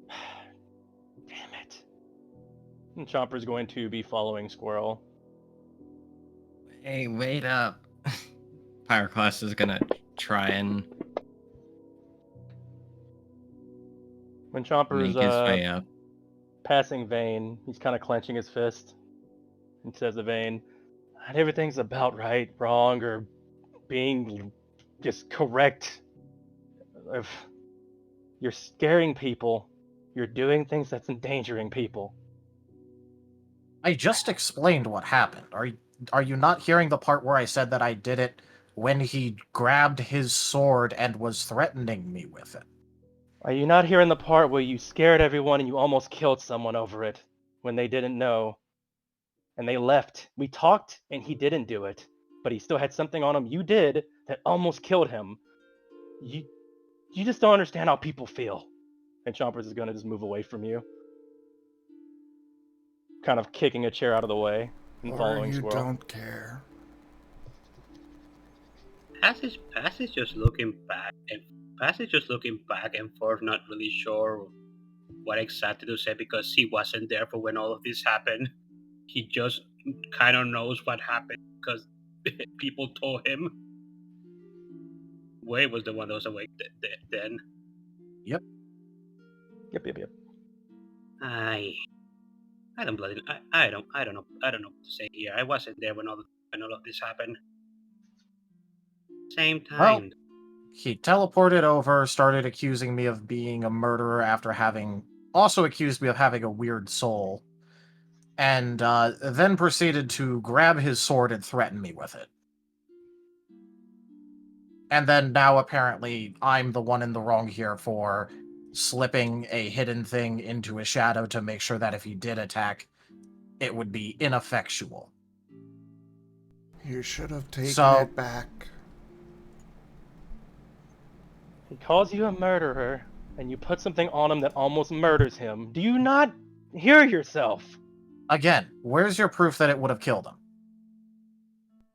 Damn it. And Chomper's going to be following Squirrel. Hey, wait up. Pyroclast is gonna try and When Chomper's make his way up. passing Vane, he's kind of clenching his fist and says to Vane, "Not everything's about right, wrong, or being just correct. If you're scaring people, you're doing things that's endangering people." I just explained what happened. Are you not hearing the part where I said that I did it when he grabbed his sword and was threatening me with it? Are you not hearing the part where you scared everyone and you almost killed someone over it when they didn't know? And they left. We talked and he didn't do it, but he still had something on him you did that almost killed him. You just don't understand how people feel. And Chompers is gonna just move away from you, kind of kicking a chair out of the way and Or following you Squirrel. don't care. Paz is just looking back and forth, not really sure what exactly to say because he wasn't there for when all of this happened. He just kind of knows what happened because people told him. Wade was the one that was awake then. Yep. Yep. I don't bloody I don't know what to say here. I wasn't there when all of this happened. Same time. Well, he teleported over, started accusing me of being a murderer after having also accused me of having a weird soul, and then proceeded to grab his sword and threaten me with it. And then now apparently I'm the one in the wrong here for slipping a hidden thing into a shadow to make sure that if he did attack, it would be ineffectual. You should have taken So- it back. He calls you a murderer, and you put something on him that almost murders him. Do you not hear yourself? Again, where's your proof that it would have killed him?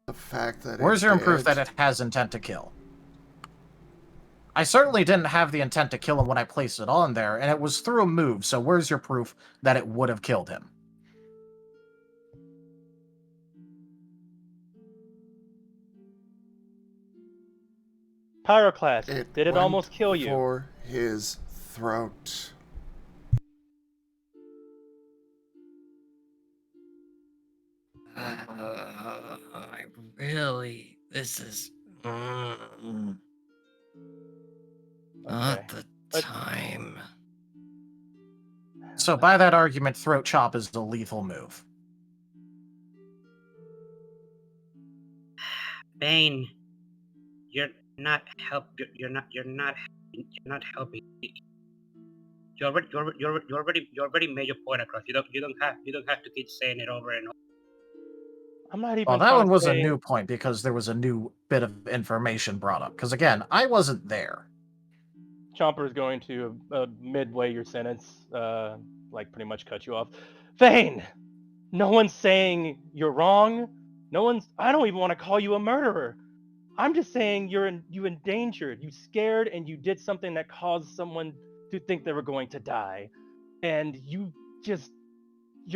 The fact that Where's it your did, proof that it has intent to kill? I certainly didn't have the intent to kill him when I placed it on there, and it was through a move, so where's your proof that it would have killed him? Pyroclast, did it went almost kill you? for his throat. I really, this is not Okay. the But- time. So by that argument, throat chop is a lethal move. Bane, you're not You're not helping. You already made your point across. You don't have to keep saying it over and over. I'm not even. Well, that trying one to was a say... new point because there was a new bit of information brought up. Because again, I wasn't there. Chomper is going to midway your sentence, like pretty much cut you off. Vane, no one's saying you're wrong. I don't even want to call you a murderer. I'm just saying you endangered, you scared, and you did something that caused someone to think they were going to die, and you're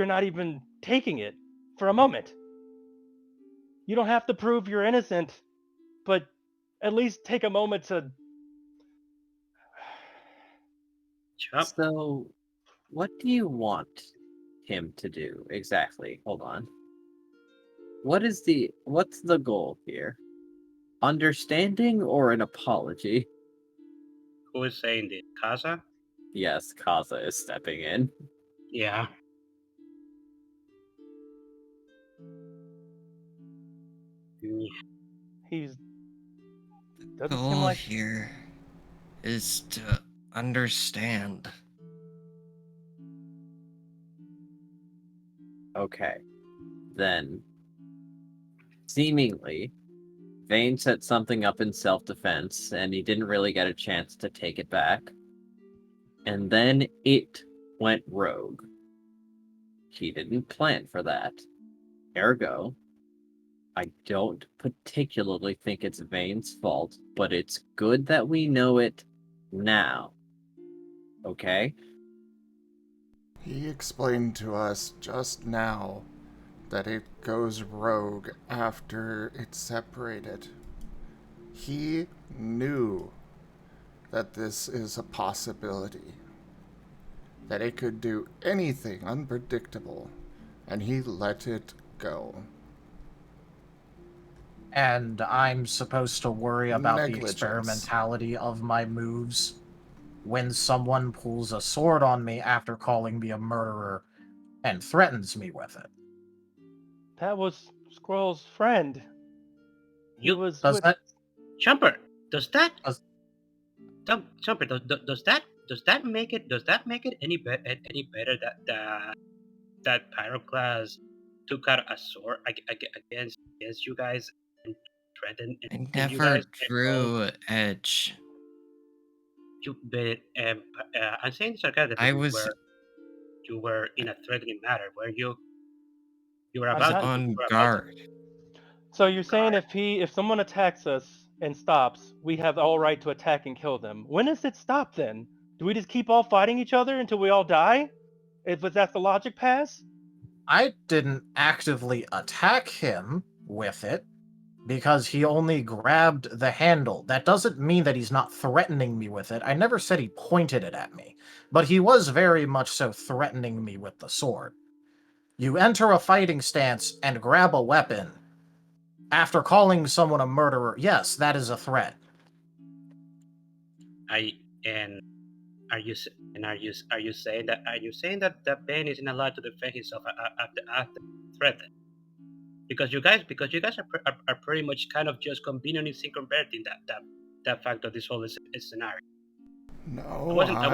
not even taking it for a moment. You don't have to prove you're innocent, but at least take a moment to... Chop. So, what do you want him to do exactly? Hold on. What's the goal here? Understanding or an apology? Who is saying this? Kaza? Yes, Kaza is stepping in. Yeah. He's... The doesn't seem goal like... here is to understand. Okay. Then, seemingly, Vane set something up in self-defense, and he didn't really get a chance to take it back. And then it went rogue. He didn't plan for that. Ergo, I don't particularly think it's Vane's fault, but it's good that we know it now. Okay? He explained to us just now that it goes rogue after it's separated. He knew that this is a possibility, that it could do anything unpredictable, and he let it go. And I'm supposed to worry about the Negligence. experimentality of my moves when someone pulls a sword on me after calling me a murderer and threatens me with it. That was Squirrel's friend. He was Does with... that Chomper, does that Does- Chomper, does that make it any better that Pyroclast took out a sword against you guys and threatened I you never guys? drew edge. I'm saying this sarcastically. I was You were in a threatening manner. Were you? You were I'm about not- to. on You were about to- guard. So you're saying if someone attacks us and stops, we have all right to attack and kill them. When does it stop then? Do we just keep all fighting each other until we all die? If that's the logic pass? I didn't actively attack him with it because he only grabbed the handle. That doesn't mean that he's not threatening me with it. I never said he pointed it at me, but he was very much so threatening me with the sword. You enter a fighting stance and grab a weapon after calling someone a murderer. Yes, that is a threat. Are you saying that Ben isn't allowed to defend himself after threat? Because you guys are pretty much kind of just conveniently circumventing that fact of this whole scenario. No, I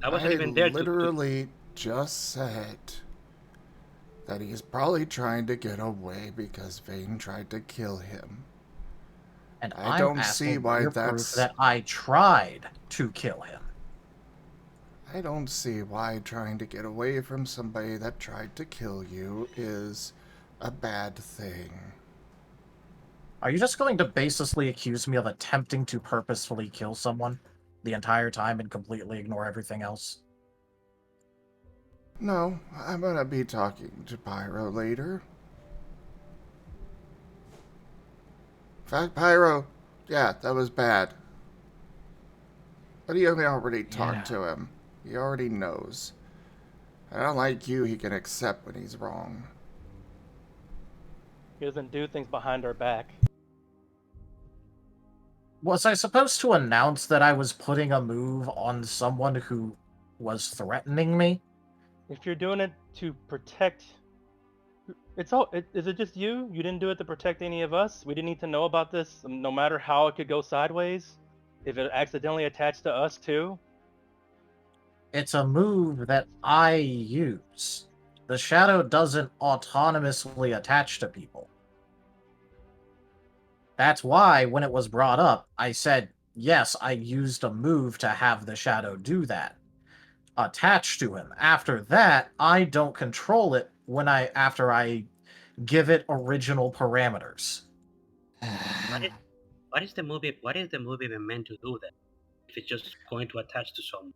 wasn't even there to literally just said that he's probably trying to get away because Vane tried to kill him. And I I'm don't asking see why for your proof that's... that I tried to kill him. I don't see why trying to get away from somebody that tried to kill you is a bad thing. Are you just going to baselessly accuse me of attempting to purposefully kill someone the entire time and completely ignore everything else? No, I'm gonna be talking to Pyro later. In fact, Pyro, yeah, that was bad. But he already talked to him. He already knows. I don't like you, he can accept when he's wrong. He doesn't do things behind our back. Was I supposed to announce that I was putting a move on someone who was threatening me. If you're doing it to protect, is it just you? You didn't do it to protect any of us. We didn't need to know about this, no matter how it could go sideways. If it accidentally attached to us too. It's a move that I use. The shadow doesn't autonomously attach to people. That's why, when it was brought up, I said, yes, I used a move to have the shadow do that. Attach to him. After that, I don't control it after I give it original parameters. What is the movie even meant to do then? If it's just going to attach to someone?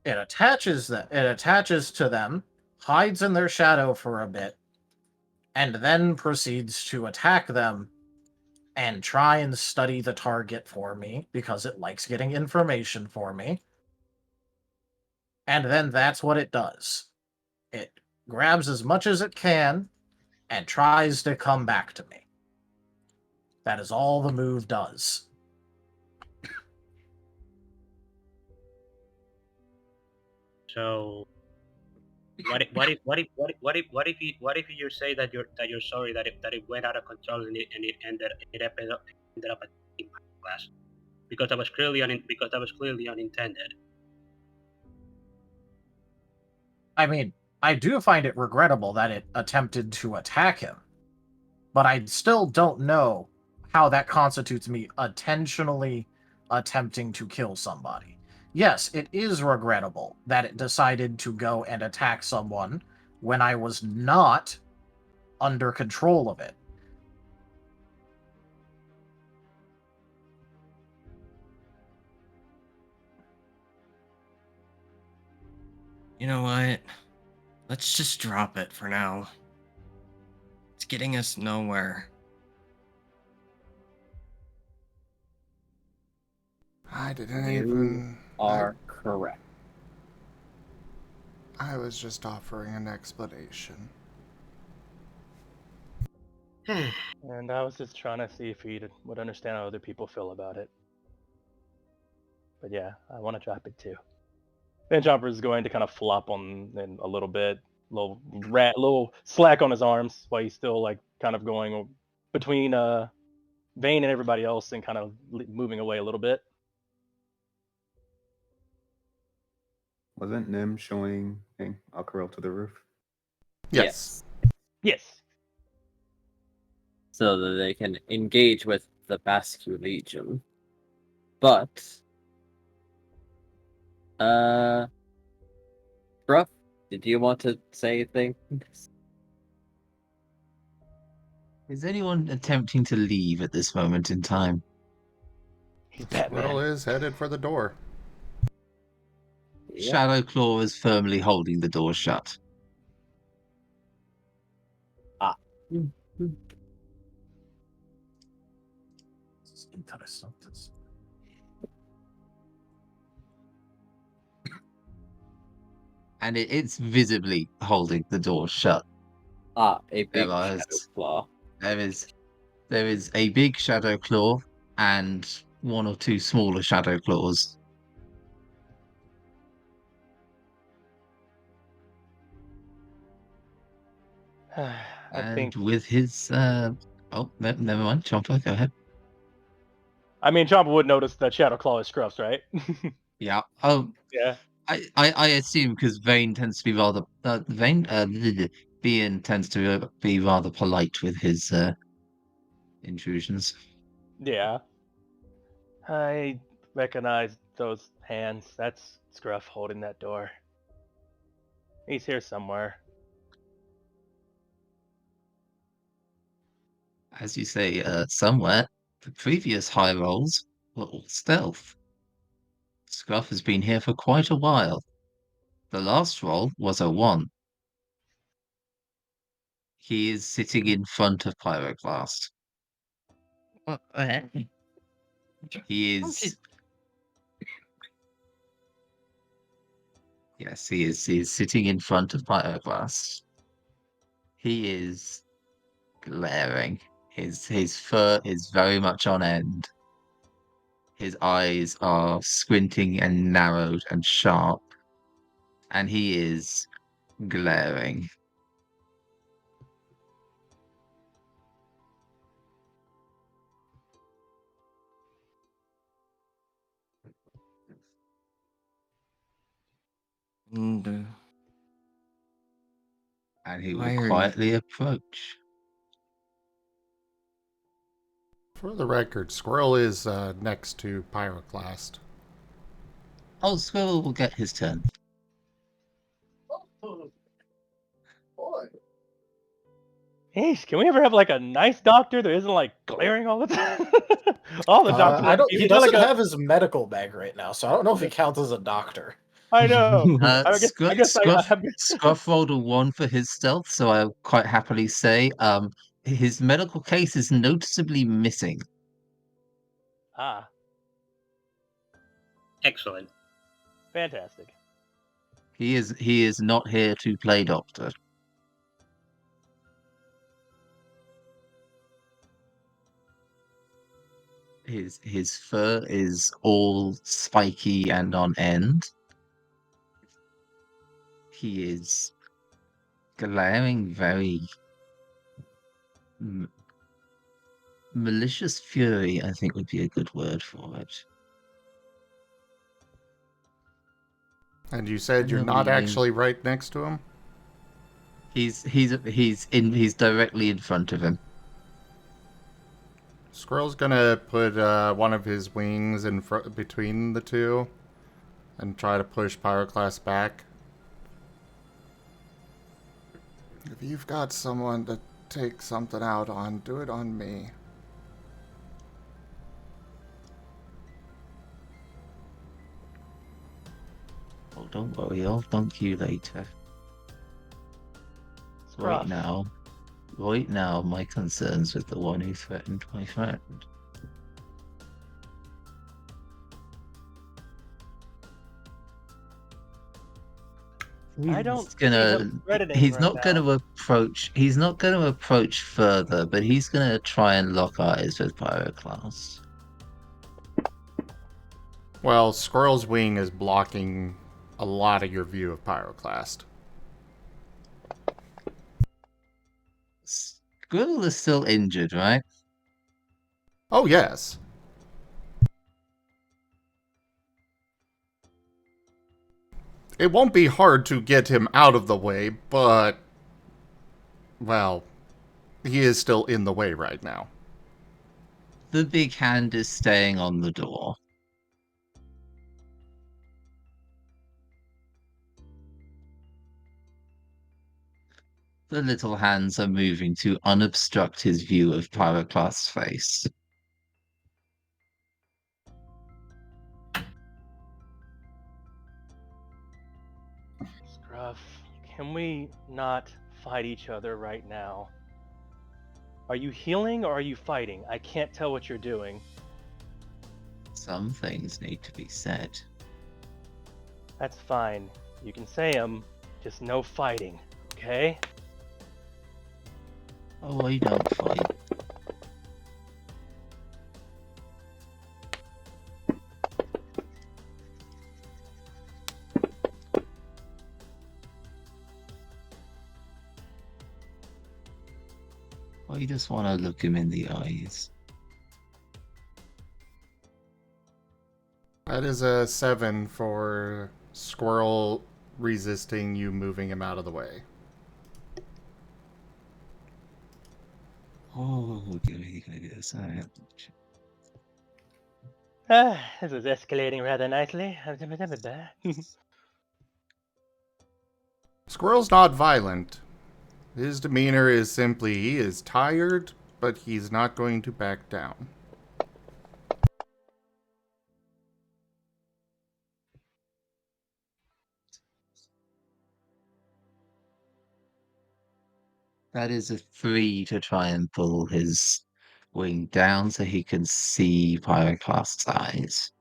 It attaches to them, hides in their shadow for a bit, and then proceeds to attack them and try and study the target for me because it likes getting information for me. And then that's what it does. It grabs as much as it can and tries to come back to me. That is all the move does. So, what if you say that you're sorry that it went out of control and it ended up in class because that was clearly unintended. I mean, I do find it regrettable that it attempted to attack him, but I still don't know how that constitutes me intentionally attempting to kill somebody. Yes, it is regrettable that it decided to go and attack someone when I was not under control of it. You know what? Let's just drop it for now. It's getting us nowhere. I didn't You even... are correct. I was just offering an explanation. And I was just trying to see if he would understand how other people feel about it. But yeah, I want to drop it too. Then Chomper is going to kind of flop on in a little bit, little slack on his arms while he's still like kind of going between Vane and everybody else and kind of moving away a little bit. Wasn't Nim showing Aquarelle to the roof? Yes. Yes. So that they can engage with the Basque Legion. But Scruff, did you want to say anything? Is anyone attempting to leave at this moment in time? He's Batman. Squirrel is headed for the door. Yep. Shadowclaw is firmly holding the door shut. And it's visibly holding the door shut. A big There shadow claw. There is a big shadow claw and one or two smaller shadow claws. I think. With his never mind, Chomper, go ahead. I mean, Chomper would notice that Shadow Claw is Scruff's, right? Yeah. Oh, yeah. I assume because Vane tends to be rather Bean tends to be rather polite with his intrusions. Yeah. I recognize those hands. That's Scruff holding that door. He's here somewhere. As you say, somewhere, the previous high rolls were all stealth. Scruff has been here for quite a while. The last roll was a 1. He is sitting in front of Pyroclast. He is... Yes, he is. He is sitting in front of Pyroclast. He is glaring. His fur is very much on end. His eyes are squinting and narrowed and sharp. and he is glaring. And, And he will Why are you- quietly approach. For the record, Squirrel is next to Pyroclast. Oh, Squirrel will get his turn. Jeez, can we ever have like a nice doctor that isn't like glaring all the time? All the doctors. I don't. he's He not doesn't like have his medical bag right now, so I don't know if he counts as a doctor. I know. I guess I have. Scruff rolled a 1 for his stealth, so I'll quite happily say his medical case is noticeably missing. Ah, Excellent. fantastic. He is not here to play doctor. His fur is all spiky and on end. He is glaring very malicious fury, I think would be a good word for it. And you said And you're he'll not be- actually right next to him? He's directly in front of him. Squirrel's gonna put one of his wings in between the two and try to push Pyroclast back. If you've got someone to take something out on, do it on me. Oh, don't worry, I'll dunk you later. Scruff. Right now, my concern's with the one who threatened my friend. I don't see him threatening He's right not now. gonna approach. He's not gonna approach further, but he's gonna try and lock eyes with Pyroclast. Well, Squirrel's wing is blocking a lot of your view of Pyroclast. Squirrel is still injured, right? Oh, yes. It won't be hard to get him out of the way, but... well, he is still in the way right now. The big hand is staying on the door. The little hands are moving to unobstruct his view of Pyroclast's face. Scruff, can we not fight each other right now? Are you healing or are you fighting? I can't tell what you're doing. Some things need to be said. That's fine. You can say them, just no fighting, okay? Oh, I don't fight. I just want to look him in the eyes. That is a 7 for Squirrel resisting you moving him out of the way. Oh, give me this. This is escalating rather nicely. Squirrel's not violent. His demeanor is simply he is tired, but he's not going to back down. That is a 3 to try and pull his wing down so he can see Pyroclast's eyes.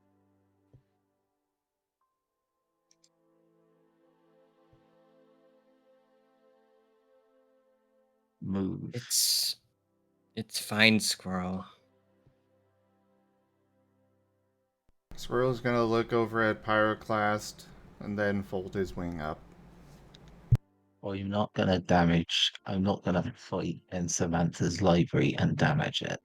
Move. It's fine, Squirrel. Squirrel's gonna look over at Pyroclast and then fold his wing up. Or I'm not gonna fight in Samantha's library and damage it.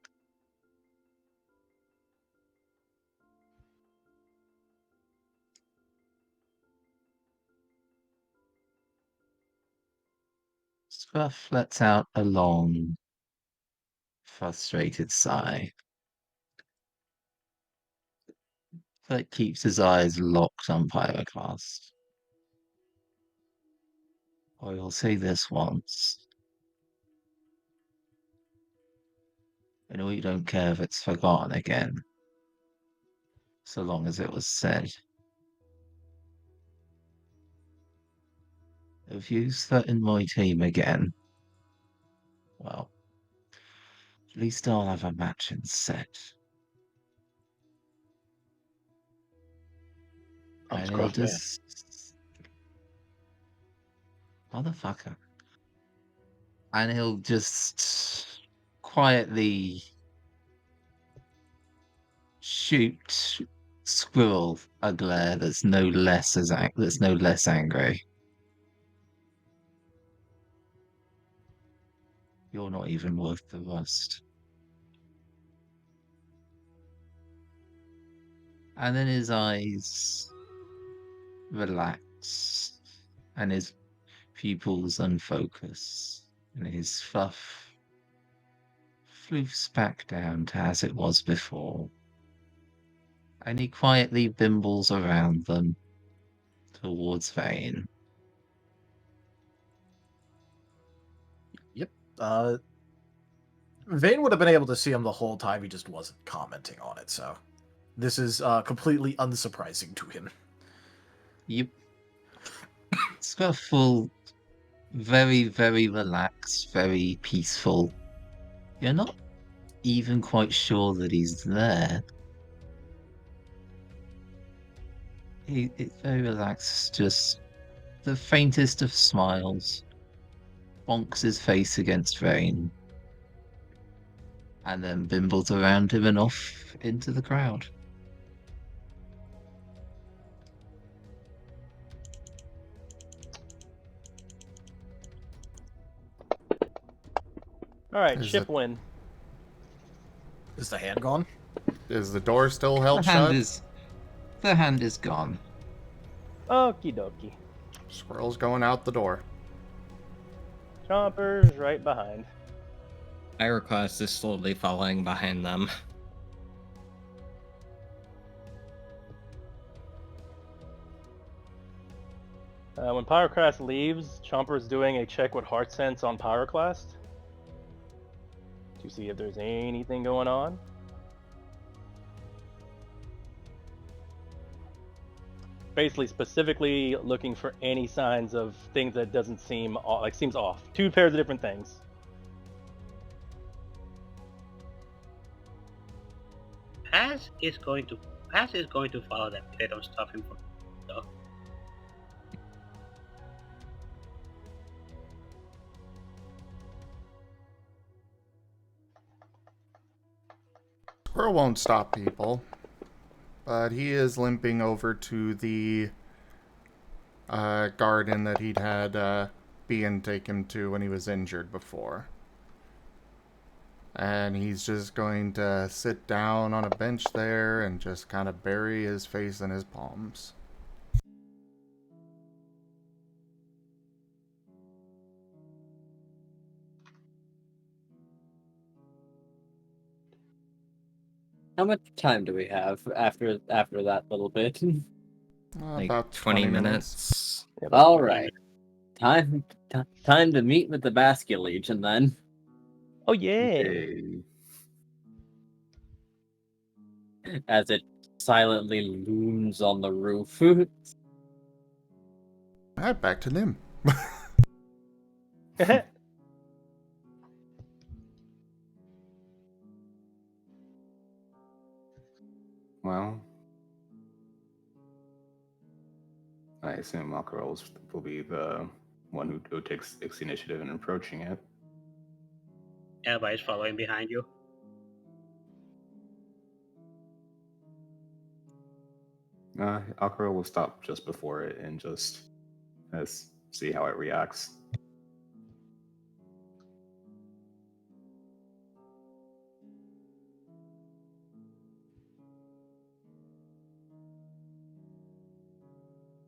Scruff lets out a long, frustrated sigh, but keeps his eyes locked on Pyroclast. I will say this once. I know you don't care if it's forgotten again, so long as it was said. If you threaten my team again, well, at least I'll have a match in set. And he'll Scruff, man. just... Motherfucker. And he'll just quietly shoot Squirrel a glare that's no less angry. You're not even worth the rust. And then his eyes relax, and his pupils unfocus, and his fluff floofs back down to as it was before. And he quietly bimbles around them towards Vane. Yep. Vane would have been able to see him the whole time, he just wasn't commenting on it, so this is completely unsurprising to him. Yep. Scruff will very, very relaxed, very peaceful. You're not even quite sure that he's there. It's very relaxed, just the faintest of smiles, bonks his face against Vane, and then bimbles around him and off into the crowd. All right, Is ship it- win. Is the hand gone? Is the door still held The shut? hand is gone. Okie dokie. Squirrel's going out the door. Chomper's right behind. Pyroclast is slowly following behind them. When Pyroclast leaves, Chomper's doing a check with Heart Sense on Pyroclast to see if there's anything going on. Basically, specifically looking for any signs of things that doesn't seem seems off. Two pairs of different things. Paz is going to follow that potato stuffing from though. Squirrel won't stop people, but he is limping over to the garden that he'd had Bean take him to when he was injured before. And he's just going to sit down on a bench there and just kind of bury his face in his palms. How much time do we have after that little bit? Like About 20 minutes. All right, time to meet with the Basket Legion then. Oh yeah. As it silently looms on the roof. Alright, back to Nim. Well, I assume Aquarelle will be the one who takes the initiative in approaching it. Everybody's following behind you. Aquarelle will stop just before it and just see how it reacts.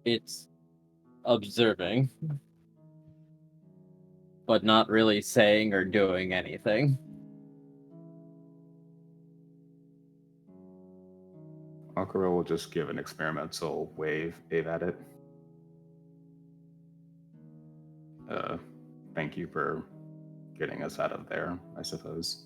It's observing, but not really saying or doing anything. Aquarelle will just give an experimental wave at it. Thank you for getting us out of there, I suppose.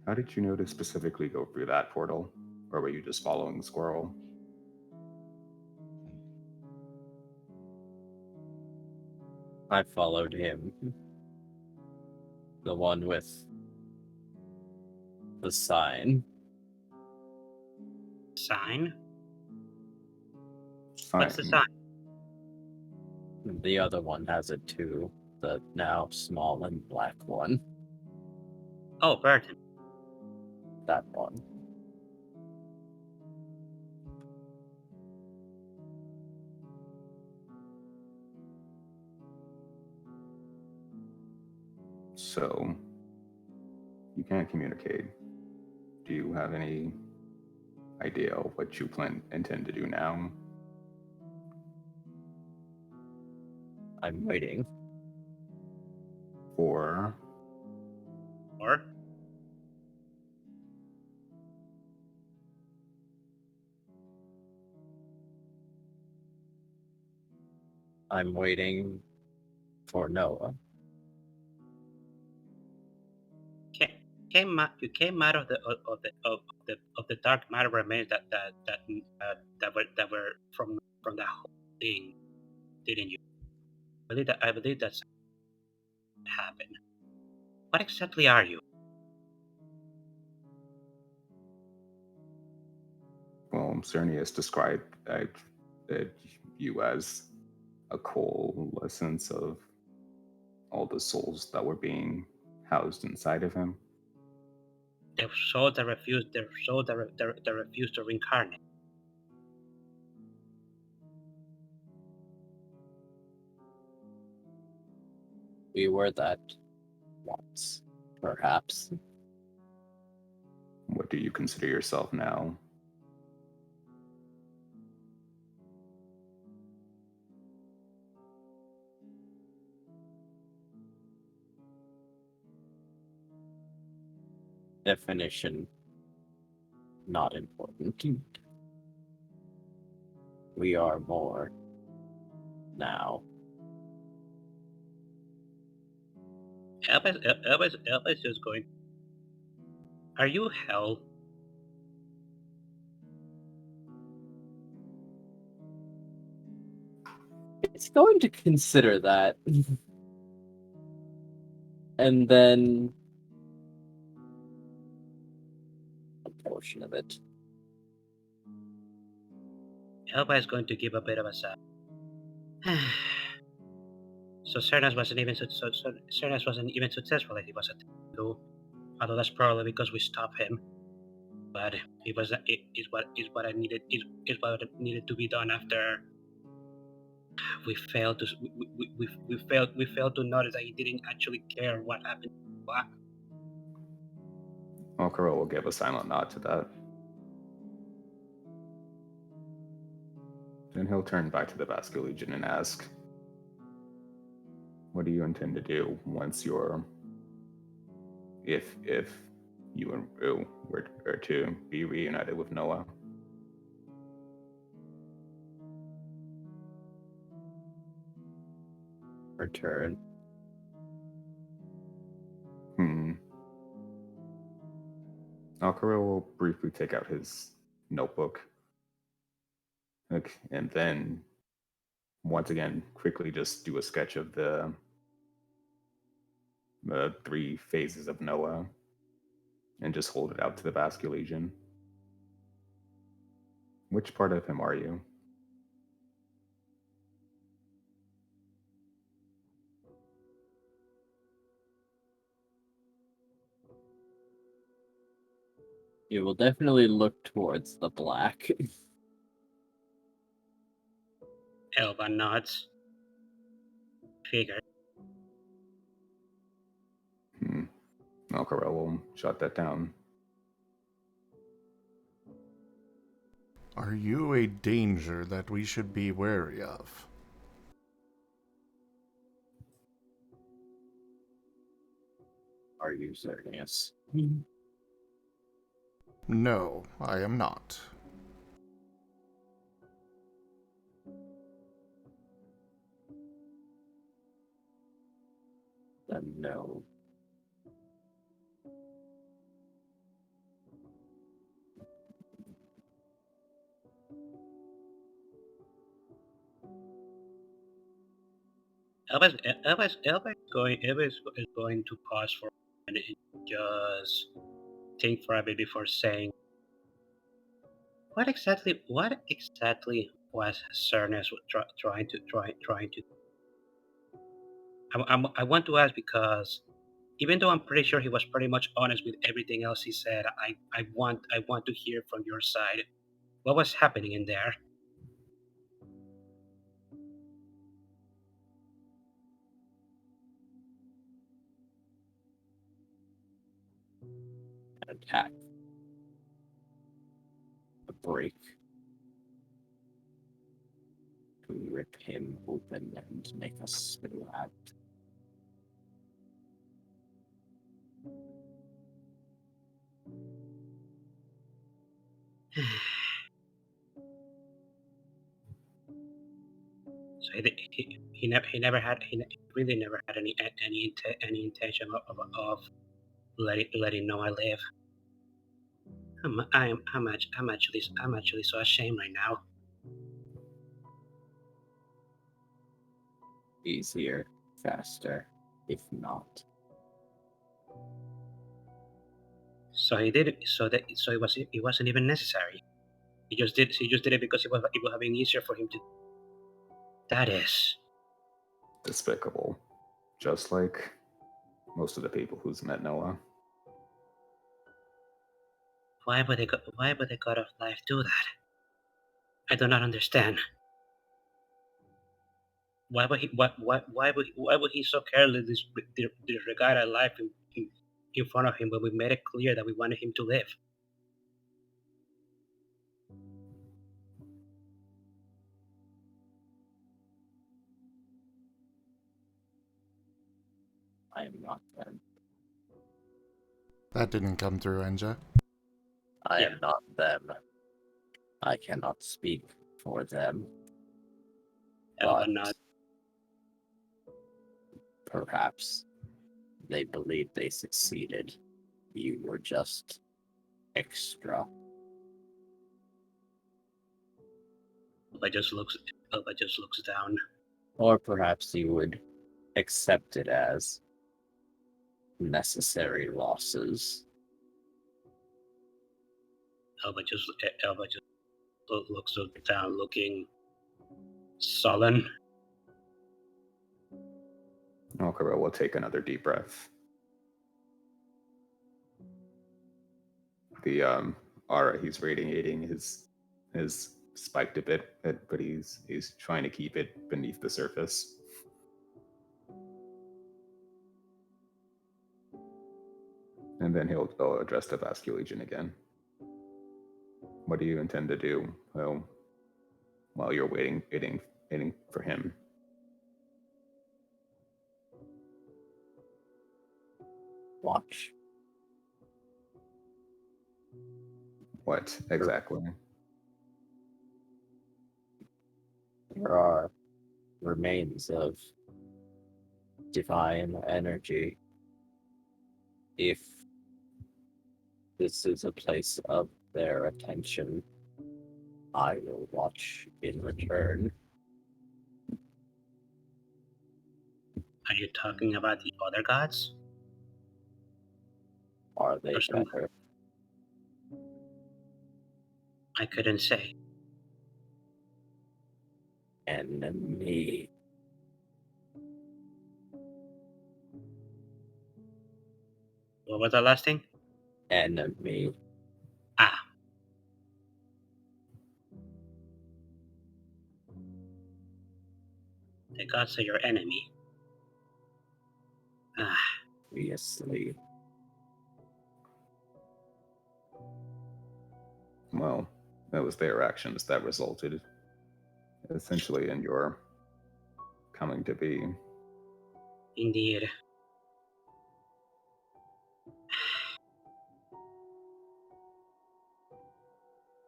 How did you know to specifically go through that portal? Or were you just following the squirrel? I followed him. The one with the sign. Sign? Sign. What's the sign? The other one has it too. The now small and black one. Oh, Marten. That one. So, you can't communicate. Do you have any idea of what you intend to do now? I'm waiting. Or I'm waiting for Noah. You came out of the dark matter remains that were from that whole thing, didn't you? I believe that's happened. What exactly are you? well, Cernius described you as a coalescence of all the souls that were being housed inside of him. The souls that refused to reincarnate. We were that once, perhaps. What do you consider yourself now? Definition not important. We are more now. Elvis is going. Are you hell? It's going to consider that. And then a portion of it. Elba is going to give a bit of a sigh. So Cernas wasn't even successful as he was attempting to do. Although that's probably because we stopped him. But it was what I needed is what needed to be done after we failed to we failed to notice that he didn't actually care what happened. What? Okoro will give a silent nod to that. Then he'll turn back to the Vasco Legion and ask, what do you intend to do once you're, if you and Rue were to be reunited with Noah? Return. Okoro will briefly take out his notebook. And then, once again, quickly just do a sketch of the 3 phases of Noah and just hold it out to the Vasco Legion. Which part of him are you? You will definitely look towards the black. Elva nods. Figure. Aquarelle will shut that down. Are you a danger that we should be wary of? Are you serious? No, I am not. Then no. Elva is going to pause for a minute and just think for a bit before saying, what exactly was Cernus trying to? I want to ask because even though I'm pretty sure he was pretty much honest with everything else he said, I want to hear from your side. What was happening in there? An attack. A break. To rip him open and make us spill out. So he really never had any intention of letting Noah live. I'm actually so ashamed right now. Easier, faster, if not. So he did it. So it wasn't even necessary. He just did it because it was having easier for him to. That is Despicable. Just like most of the people who's met Noah. why would the God of Life do that? I do not understand. Why would he so carelessly disregard our life in front of him when we made it clear that we wanted him to live? I am not them. That didn't come through, Enja. I am not them. I cannot speak for them. But Not. perhaps they believed they succeeded. You were just extra. Elva just looks down. Or perhaps you would accept it as necessary losses. Elva just looks down, looking sullen. Aquarelle will take another deep breath. The aura he's radiating is spiked a bit, but he's trying to keep it beneath the surface. And then he'll address the Vascular Legion again. What do you intend to do while you're waiting for him? Watch. What exactly? There are remains of divine energy. If this is a place of their attention, I will watch in return. Are you talking about the other gods? Are they better? I couldn't say. Enemy. What was the last thing? Enemy. gods are your enemy. Ah, Obviously. Well, that was their actions that resulted essentially in your coming to be. indeed.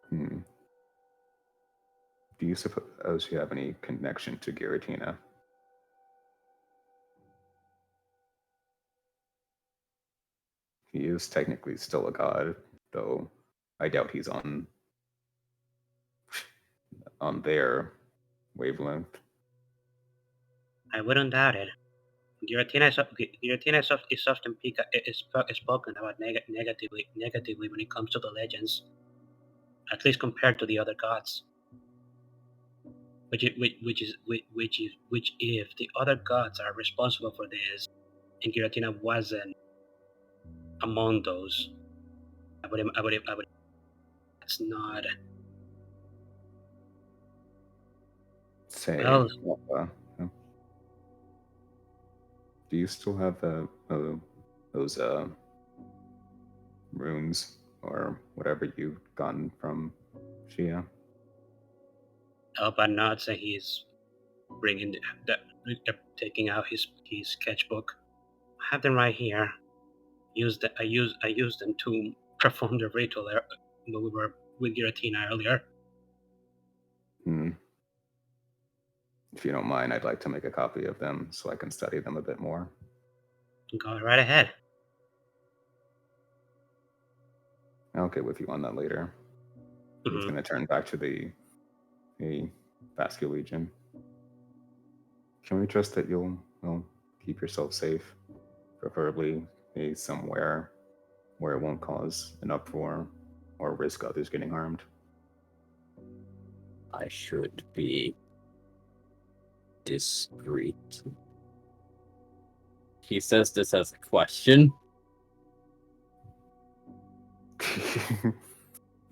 Hmm. Do you suppose you have any connection to Giratina? He is technically still a god, though I doubt he's on their wavelength. I wouldn't doubt it. Giratina is often spoken about negatively when it comes to the legends, at least compared to the other gods. Which if the other gods are responsible for this, and Giratina wasn't among those, I would. That's not. Say, Well, do you still have those runes or whatever you've gotten from Shia? Elba nods and he's bringing taking out his sketchbook. I have them right here. I used them to perform the ritual when we were with Giratina earlier. If you don't mind, I'd like to make a copy of them so I can study them a bit more. Go right ahead. I'll get with you on that later. He's going to turn back to the Vascular Legion. Can we trust that you'll keep yourself safe, preferably somewhere where it won't cause an uproar or risk others getting harmed? I should be discreet. He says this as a question.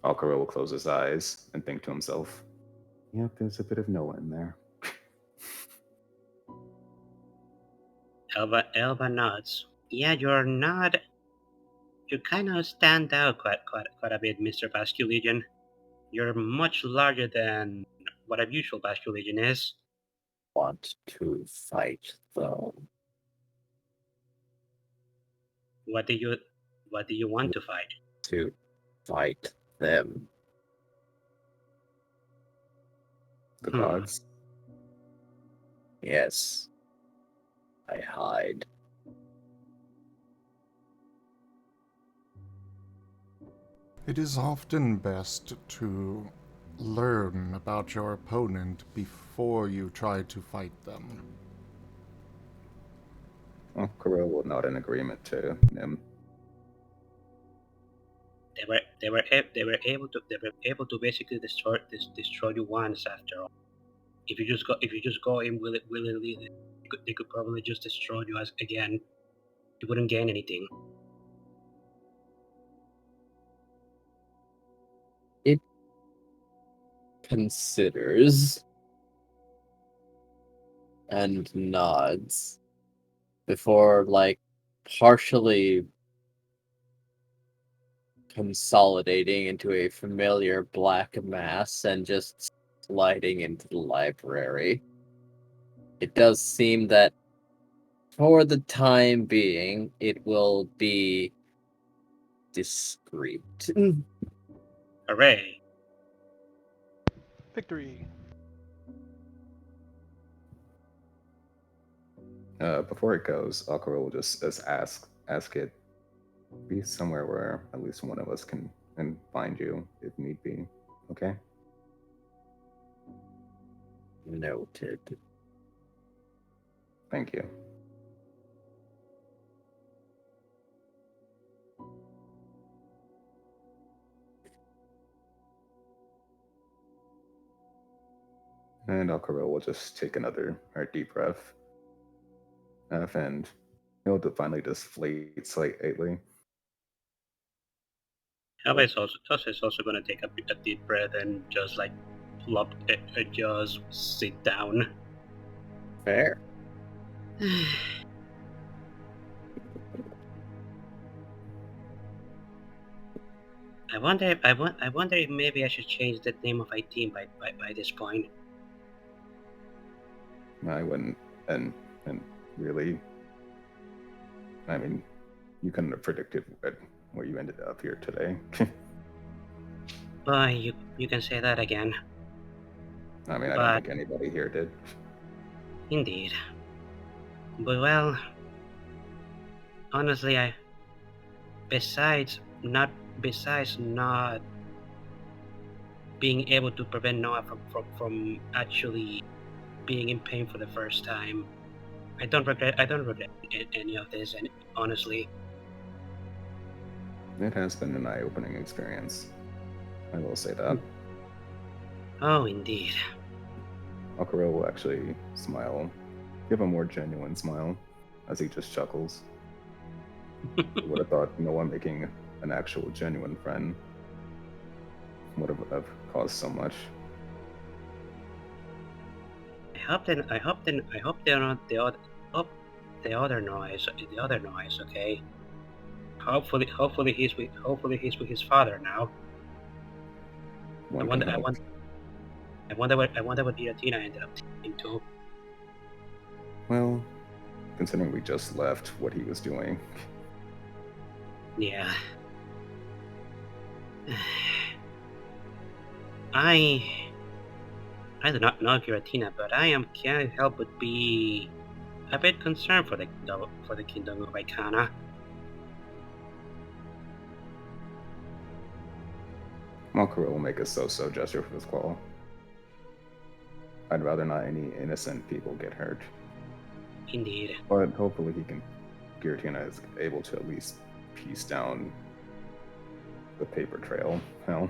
Aquarelle will close his eyes and think to himself, yep, there's a bit of Noah in there. Elba nods. Yeah, you're not. You kind of stand out quite a bit, Mr. Vascular Legion. You're much larger than what a usual Vascular Legion is. Want to fight though? What do you want to fight? To fight them. The gods? Yes. I hide. It is often best to learn about your opponent before you try to fight them. Aquarelle will nod in agreement to him. They were able to basically destroy you once after all. If you just go in willingly, they could probably just destroy you again. You wouldn't gain anything. It considers and nods before, partially consolidating into a familiar black mass and just sliding into the library. It does seem that for the time being, it will be discreet. Hooray! Victory. Before it goes, Aquarelle will just ask it be somewhere where at least one of us can find you if need be. Okay? Noted. Thank you. And Aquarelle will just take another deep breath. And he'll finally deflate slightly. Elba is also going to take a deep breath and just plop, just sit down. Fair. I wonder if maybe I should change the name of my team by this point. I wouldn't, and really, I mean, you couldn't have predicted where you ended up here today. Boy, you can say that again. I mean, I don't think anybody here did. Indeed. But well, honestly, besides not being able to prevent Noah from actually being in pain for the first time, I don't regret any of this, and honestly, It has been an eye-opening experience. I will say that. oh indeed. Aquarelle will actually smile, give a more genuine smile, as he just chuckles. Who would have thought Noah making an actual genuine friend would have caused so much. I hope they're not the other noise. The other noise, okay. Hopefully he's with his father now. I wonder what Giratina ended up into. Well, considering we just left what he was doing. Yeah. I do not know Giratina, but I can't help but be a bit concerned for the kingdom of Icana. Malkara will make a so-so gesture with his claw. I'd rather not any innocent people get hurt. Indeed. But hopefully Giratina is able to at least piece down the paper trail. Hell.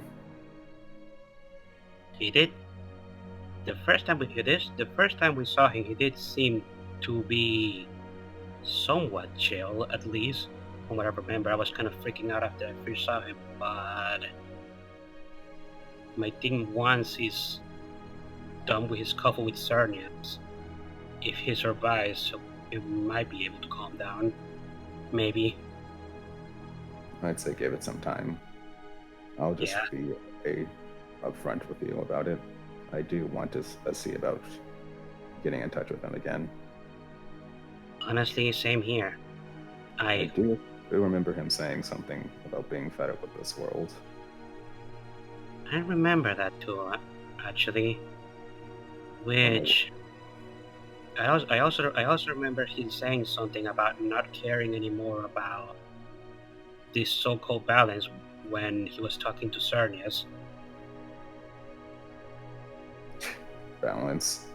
He did. The first time we saw him, he did seem to be somewhat chill, at least. From what I remember, I was kind of freaking out after I first saw him, but I think once he's done with his couple with Cernias, if he survives, he might be able to calm down. Maybe. I'd say give it some time. I'll just be upfront with you about it. I do want to see about getting in touch with him again. Honestly, same here. I do remember him saying something about being fed up with this world. I remember that too, actually. Which I also remember him saying something about not caring anymore about this so-called balance when he was talking to Cernias. Balance.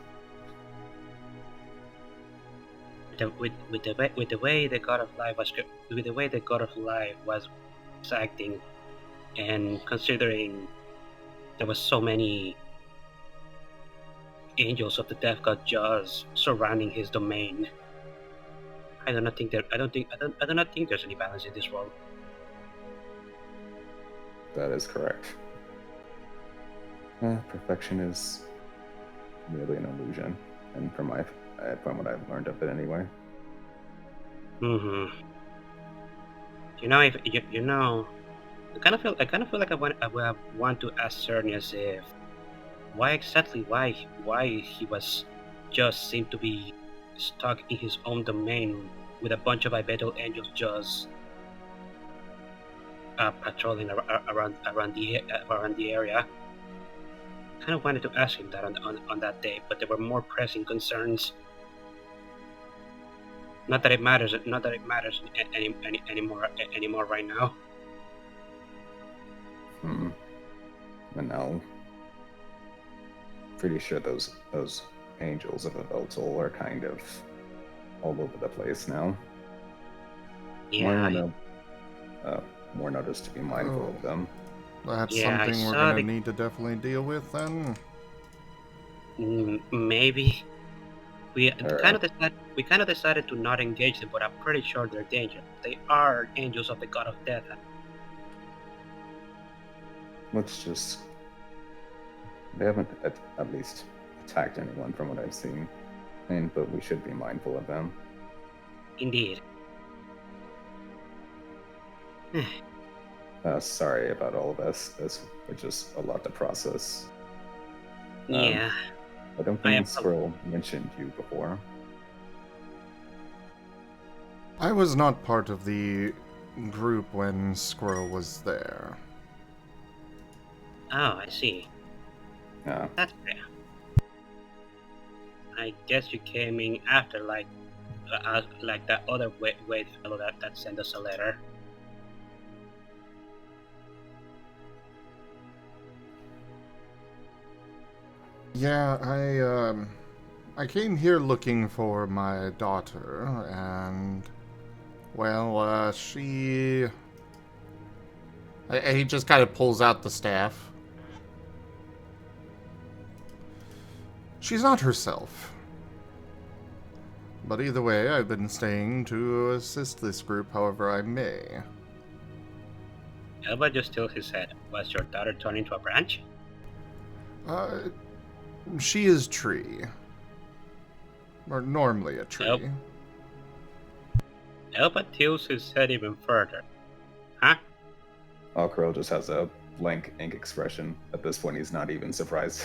With the way the God of Life was acting, and considering there was so many angels of the Death God Jaws surrounding his domain, I do not think there's any balance in this world. That is correct. Perfection is merely an illusion, and from what I've learned of it anyway. Mm-hmm. I kind of feel like I want to ask Cernias if why he was just seemed to be stuck in his own domain with a bunch of Ibeto angels just patrolling around the area. Kind of wanted to ask him that on that day, but there were more pressing concerns. Not that it matters anymore right now. And now, pretty sure those angels of Evotel are kind of all over the place now. Yeah. More notice to be mindful of them. That's something we're gonna need to definitely deal with then. Maybe. We kind of decided to not engage them, but I'm pretty sure they're dangerous. They are angels of the God of Death. They haven't at least attacked anyone from what I've seen. but we should be mindful of them. Indeed. Sorry about all of this. This was just a lot to process. Yeah. I don't think Squirrel mentioned you before. I was not part of the group when Squirrel was there. Oh, I see. Yeah. That's fair. I guess you came in after, like that other Wade fellow that sent us a letter. Yeah, I came here looking for my daughter, and well, he just kind of pulls out the staff. She's not herself. But either way, I've been staying to assist this group however I may. Elba just tilts his head. Was your daughter turned into a branch? She is tree. Or normally a tree. Elba tilts his head even further. Huh? Aquarelle just has a blank ink expression. At this point, he's not even surprised.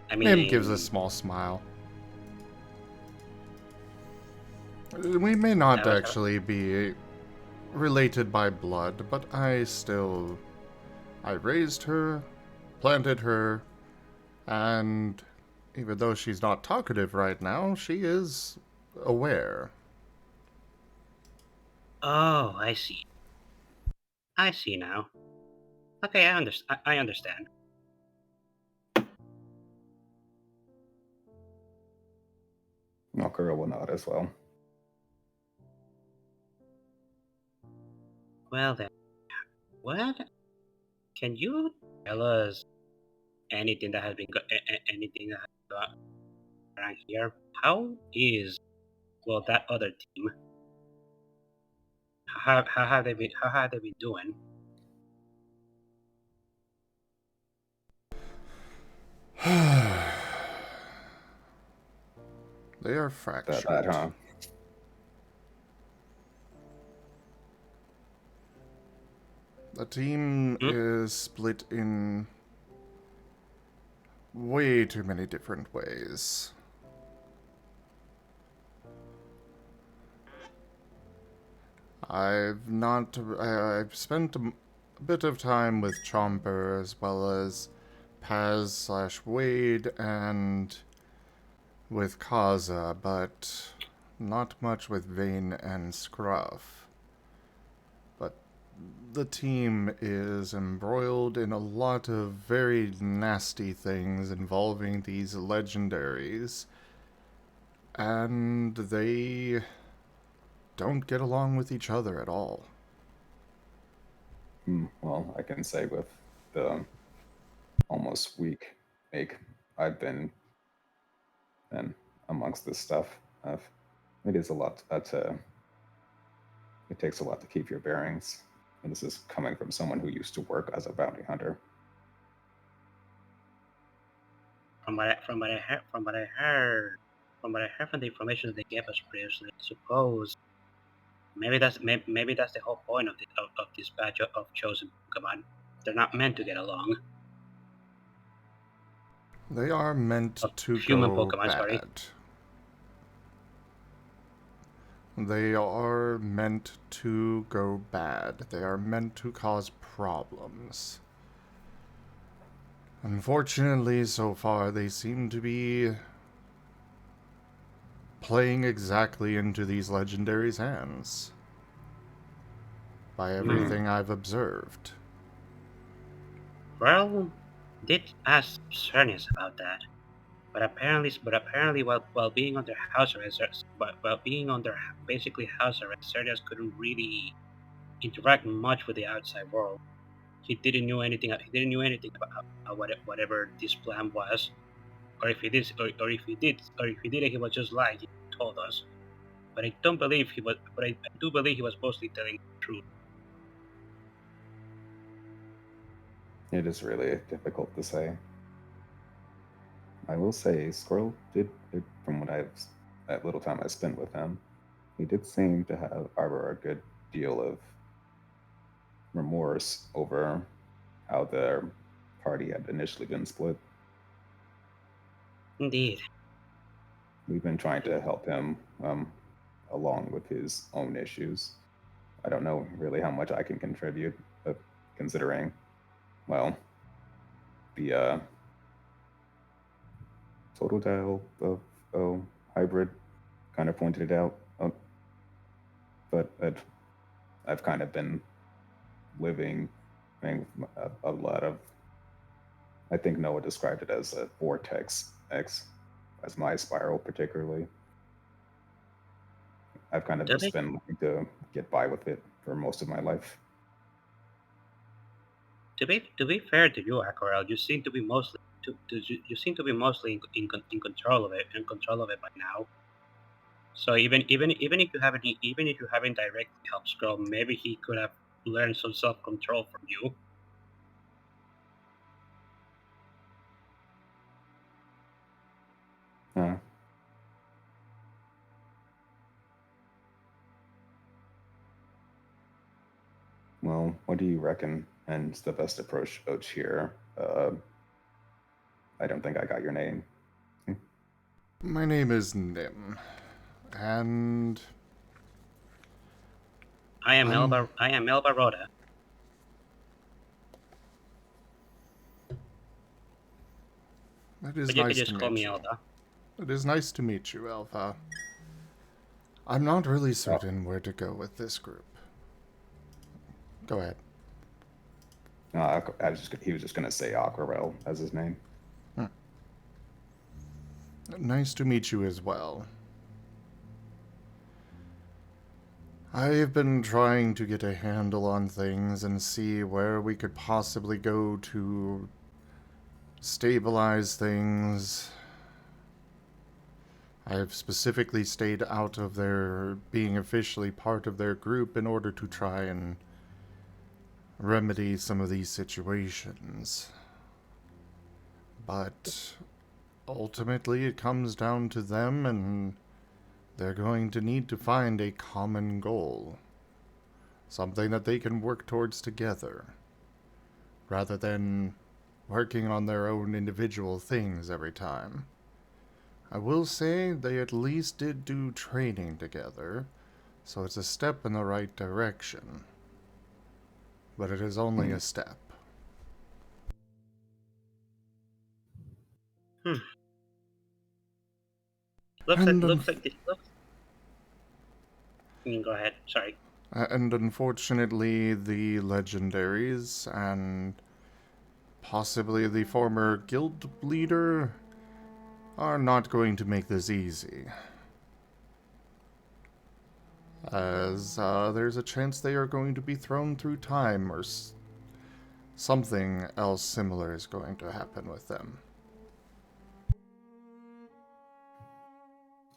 I mean, Him gives a small smile. We may not actually be related by blood, but I raised her, planted her, and even though she's not talkative right now, she is aware. Oh, I see. I see now. Okay, I understand. Aquarelle will nod as well. Well then, what? Can you tell us anything that has been anything that has gone around here? How is that other team? How have they been doing? They are fractured. That, huh? The team is split in way too many different ways. I've spent a bit of time with Chomper as well as Paz/Wade and with Kaza, but not much with Vane and Scruff. But the team is embroiled in a lot of very nasty things involving these legendaries, and they don't get along with each other at all. Well, I can say with the almost week I've been amongst this stuff, it is a lot it takes a lot to keep your bearings. And this is coming from someone who used to work as a bounty hunter. From what I heard from the information they gave us previously, I suppose maybe that's the whole point of this batch of chosen Pokemon. They're not meant to get along. They are meant to human go Pokemon, bad. sorry. They are meant to go bad. They are meant to cause problems. Unfortunately, so far, they seem to be playing exactly into these legendaries' hands. By everything I've observed. Well, did ask Cernius about that. But apparently, while being under house arrest, basically house arrest, Cernius couldn't really interact much with the outside world. He didn't know anything about whatever this plan was, or if he did, he was just lying. He told us. But I don't believe he was. But I do believe he was mostly telling the truth. It is really difficult to say. I will say, Squirrel from what that little time I spent with him, he did seem to harbor a good deal of remorse over how their party had initially been split. Indeed. We've been trying to help him along with his own issues. I don't know really how much I can contribute, considering, well, the total tale of hybrid kind of pointed it out. But I've kind of been living a lot of, I think Noah described it as a vortex X, as my spiral particularly. I've kind of just been looking to get by with it for most of my life. To be fair to you, Aquarelle, you seem to be mostly in control of it by now. So even if you haven't directly helped Scroll, maybe he could have learned some self-control from you. Well, what do you reckon? And the best approach here. I don't think I got your name. My name is Nim, and I am Elvaroda. It is But you nice can just to call meet me you. Elva. It is nice to meet you, Alpha. I'm not really certain where to go with this group. Go ahead. He was just going to say Aquarelle as his name. Nice to meet you as well. I've been trying to get a handle on things and see where we could possibly go to stabilize things. I've specifically stayed out of their being officially part of their group in order to try and remedy some of these situations. But ultimately it comes down to them, and they're going to need to find a common goal. Something that they can work towards together, rather than working on their own individual things every time. I will say they at least did do training together, so it's a step in the right direction. But it is only a step. Looks like this. You can go ahead. Sorry. And unfortunately, the legendaries and possibly the former guild leader are not going to make this easy. As there's a chance they are going to be thrown through time, or something else similar is going to happen with them.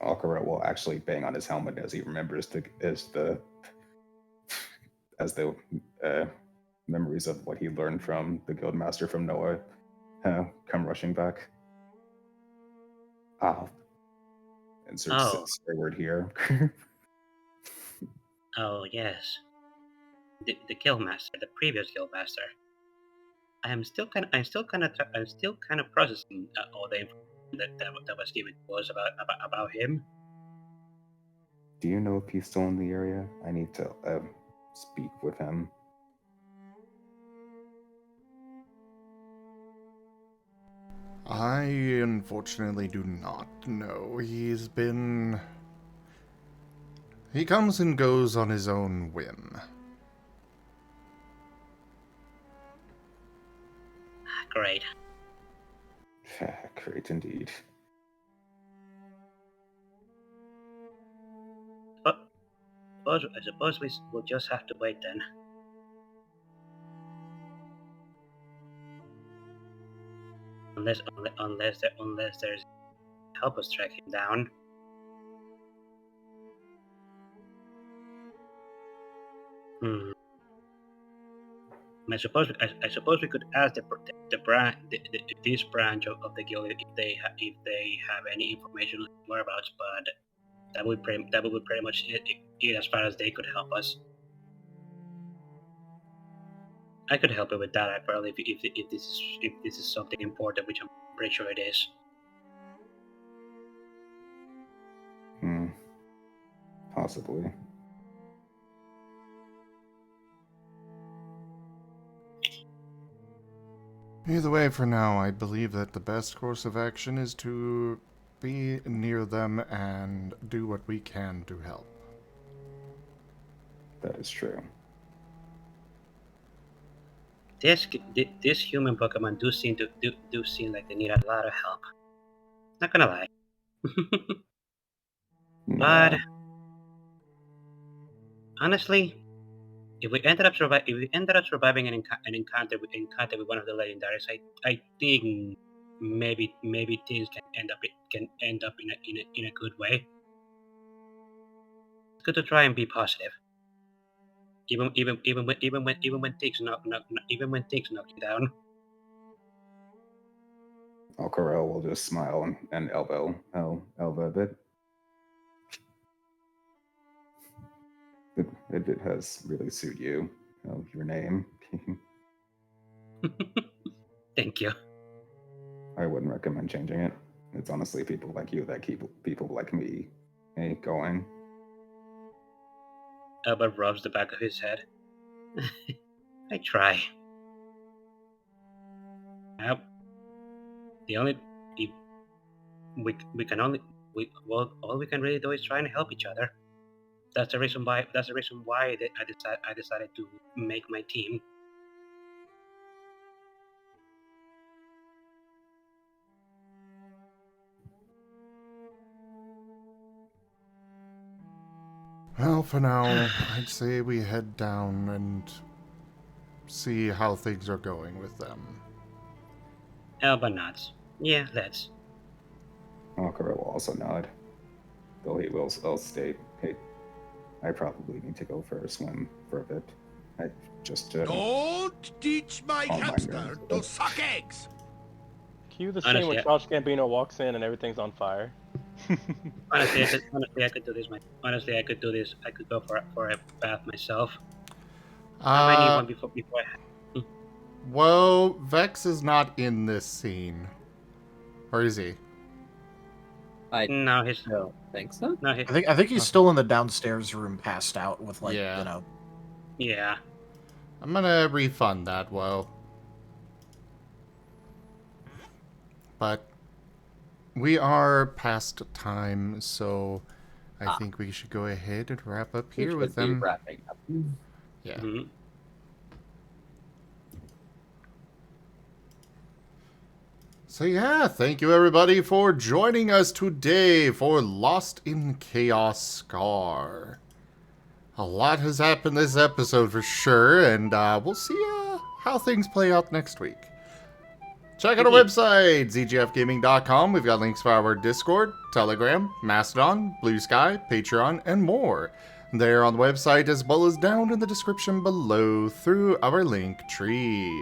Aquarelle will actually bang on his helmet as he remembers the memories of what he learned from the guildmaster from Noah come rushing back. Insert swear word here. Oh yes, the guildmaster, the previous guildmaster. I'm still kind of processing all the information that was given to us about him. Do you know if he's still in the area? I need to speak with him. I unfortunately do not know. He comes and goes on his own whim. Great. Great indeed. I suppose we will just have to wait then. Unless there's help us track him down. I suppose we could ask this branch of the guild if they have any information on whereabouts, but that would be pretty much it as far as they could help us. I could help you with that, Aquarelle, if this is something important, which I'm pretty sure it is. Possibly. Either way, for now, I believe that the best course of action is to be near them and do what we can to help. That is true. This human Pokemon do seem like they need a lot of help. Not gonna lie. But honestly, if we ended up surviving an encounter with one of the legendaries, I think maybe things can end up in a good way. It's good to try and be positive. Even when things knock you down. Aquarelle will just smile and elbow Elva a bit. It has really suit you. Your name. Thank you. I wouldn't recommend changing it. It's honestly people like you that keep people like me going. Albert rubs the back of his head. I try. All we can really do is try and help each other. That's the reason why I decided to make my team. Well, for now, I'd say we head down and see how things are going with them. Elba nods. Yeah, let's. Aquarelle will also nod, though he will state, "Hey, I probably need to go for a swim for a bit. I just Don't teach my hamster to suck eggs." Cue the scene where Josh Gambino walks in and everything's on fire. Honestly, I could do this. I could do this. I could go for a bath myself. I might need one before I. Well, Vex is not in this scene, or is he? No, he's don't think so. No, I think he's still in the downstairs room, passed out with Yeah. I'm gonna refund that, well. But we are past time, so I think we should go ahead and wrap up here with them. Wrapping up. Yeah. Mm-hmm. So yeah, thank you everybody for joining us today for Lost in Chaos Scar. A lot has happened this episode for sure, and we'll see how things play out next week. Check out our website, zgfgaming.com. We've got links for our Discord, Telegram, Mastodon, Blue Sky, Patreon, and more. They're on the website as well as down in the description below through our link tree.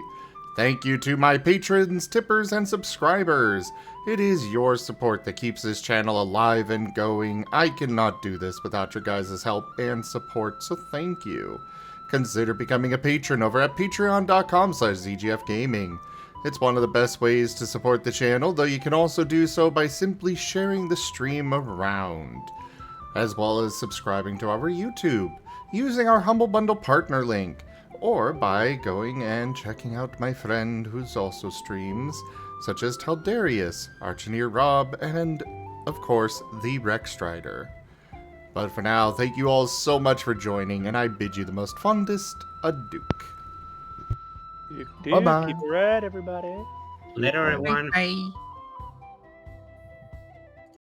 Thank you to my patrons, tippers, and subscribers. It is your support that keeps this channel alive and going. I cannot do this without your guys' help and support, so thank you. Consider becoming a patron over at patreon.com/zgfgaming. It's one of the best ways to support the channel, though you can also do so by simply sharing the stream around, as well as subscribing to our YouTube, using our Humble Bundle partner link, or by going and checking out my friend who's also streams, such as Taldarius, ArchineerRob, and, of course, the Rexstrider. But for now, thank you all so much for joining, and I bid you the most fondest adieu. Bye-bye. Keep it red, everybody. Later, everyone. Bye.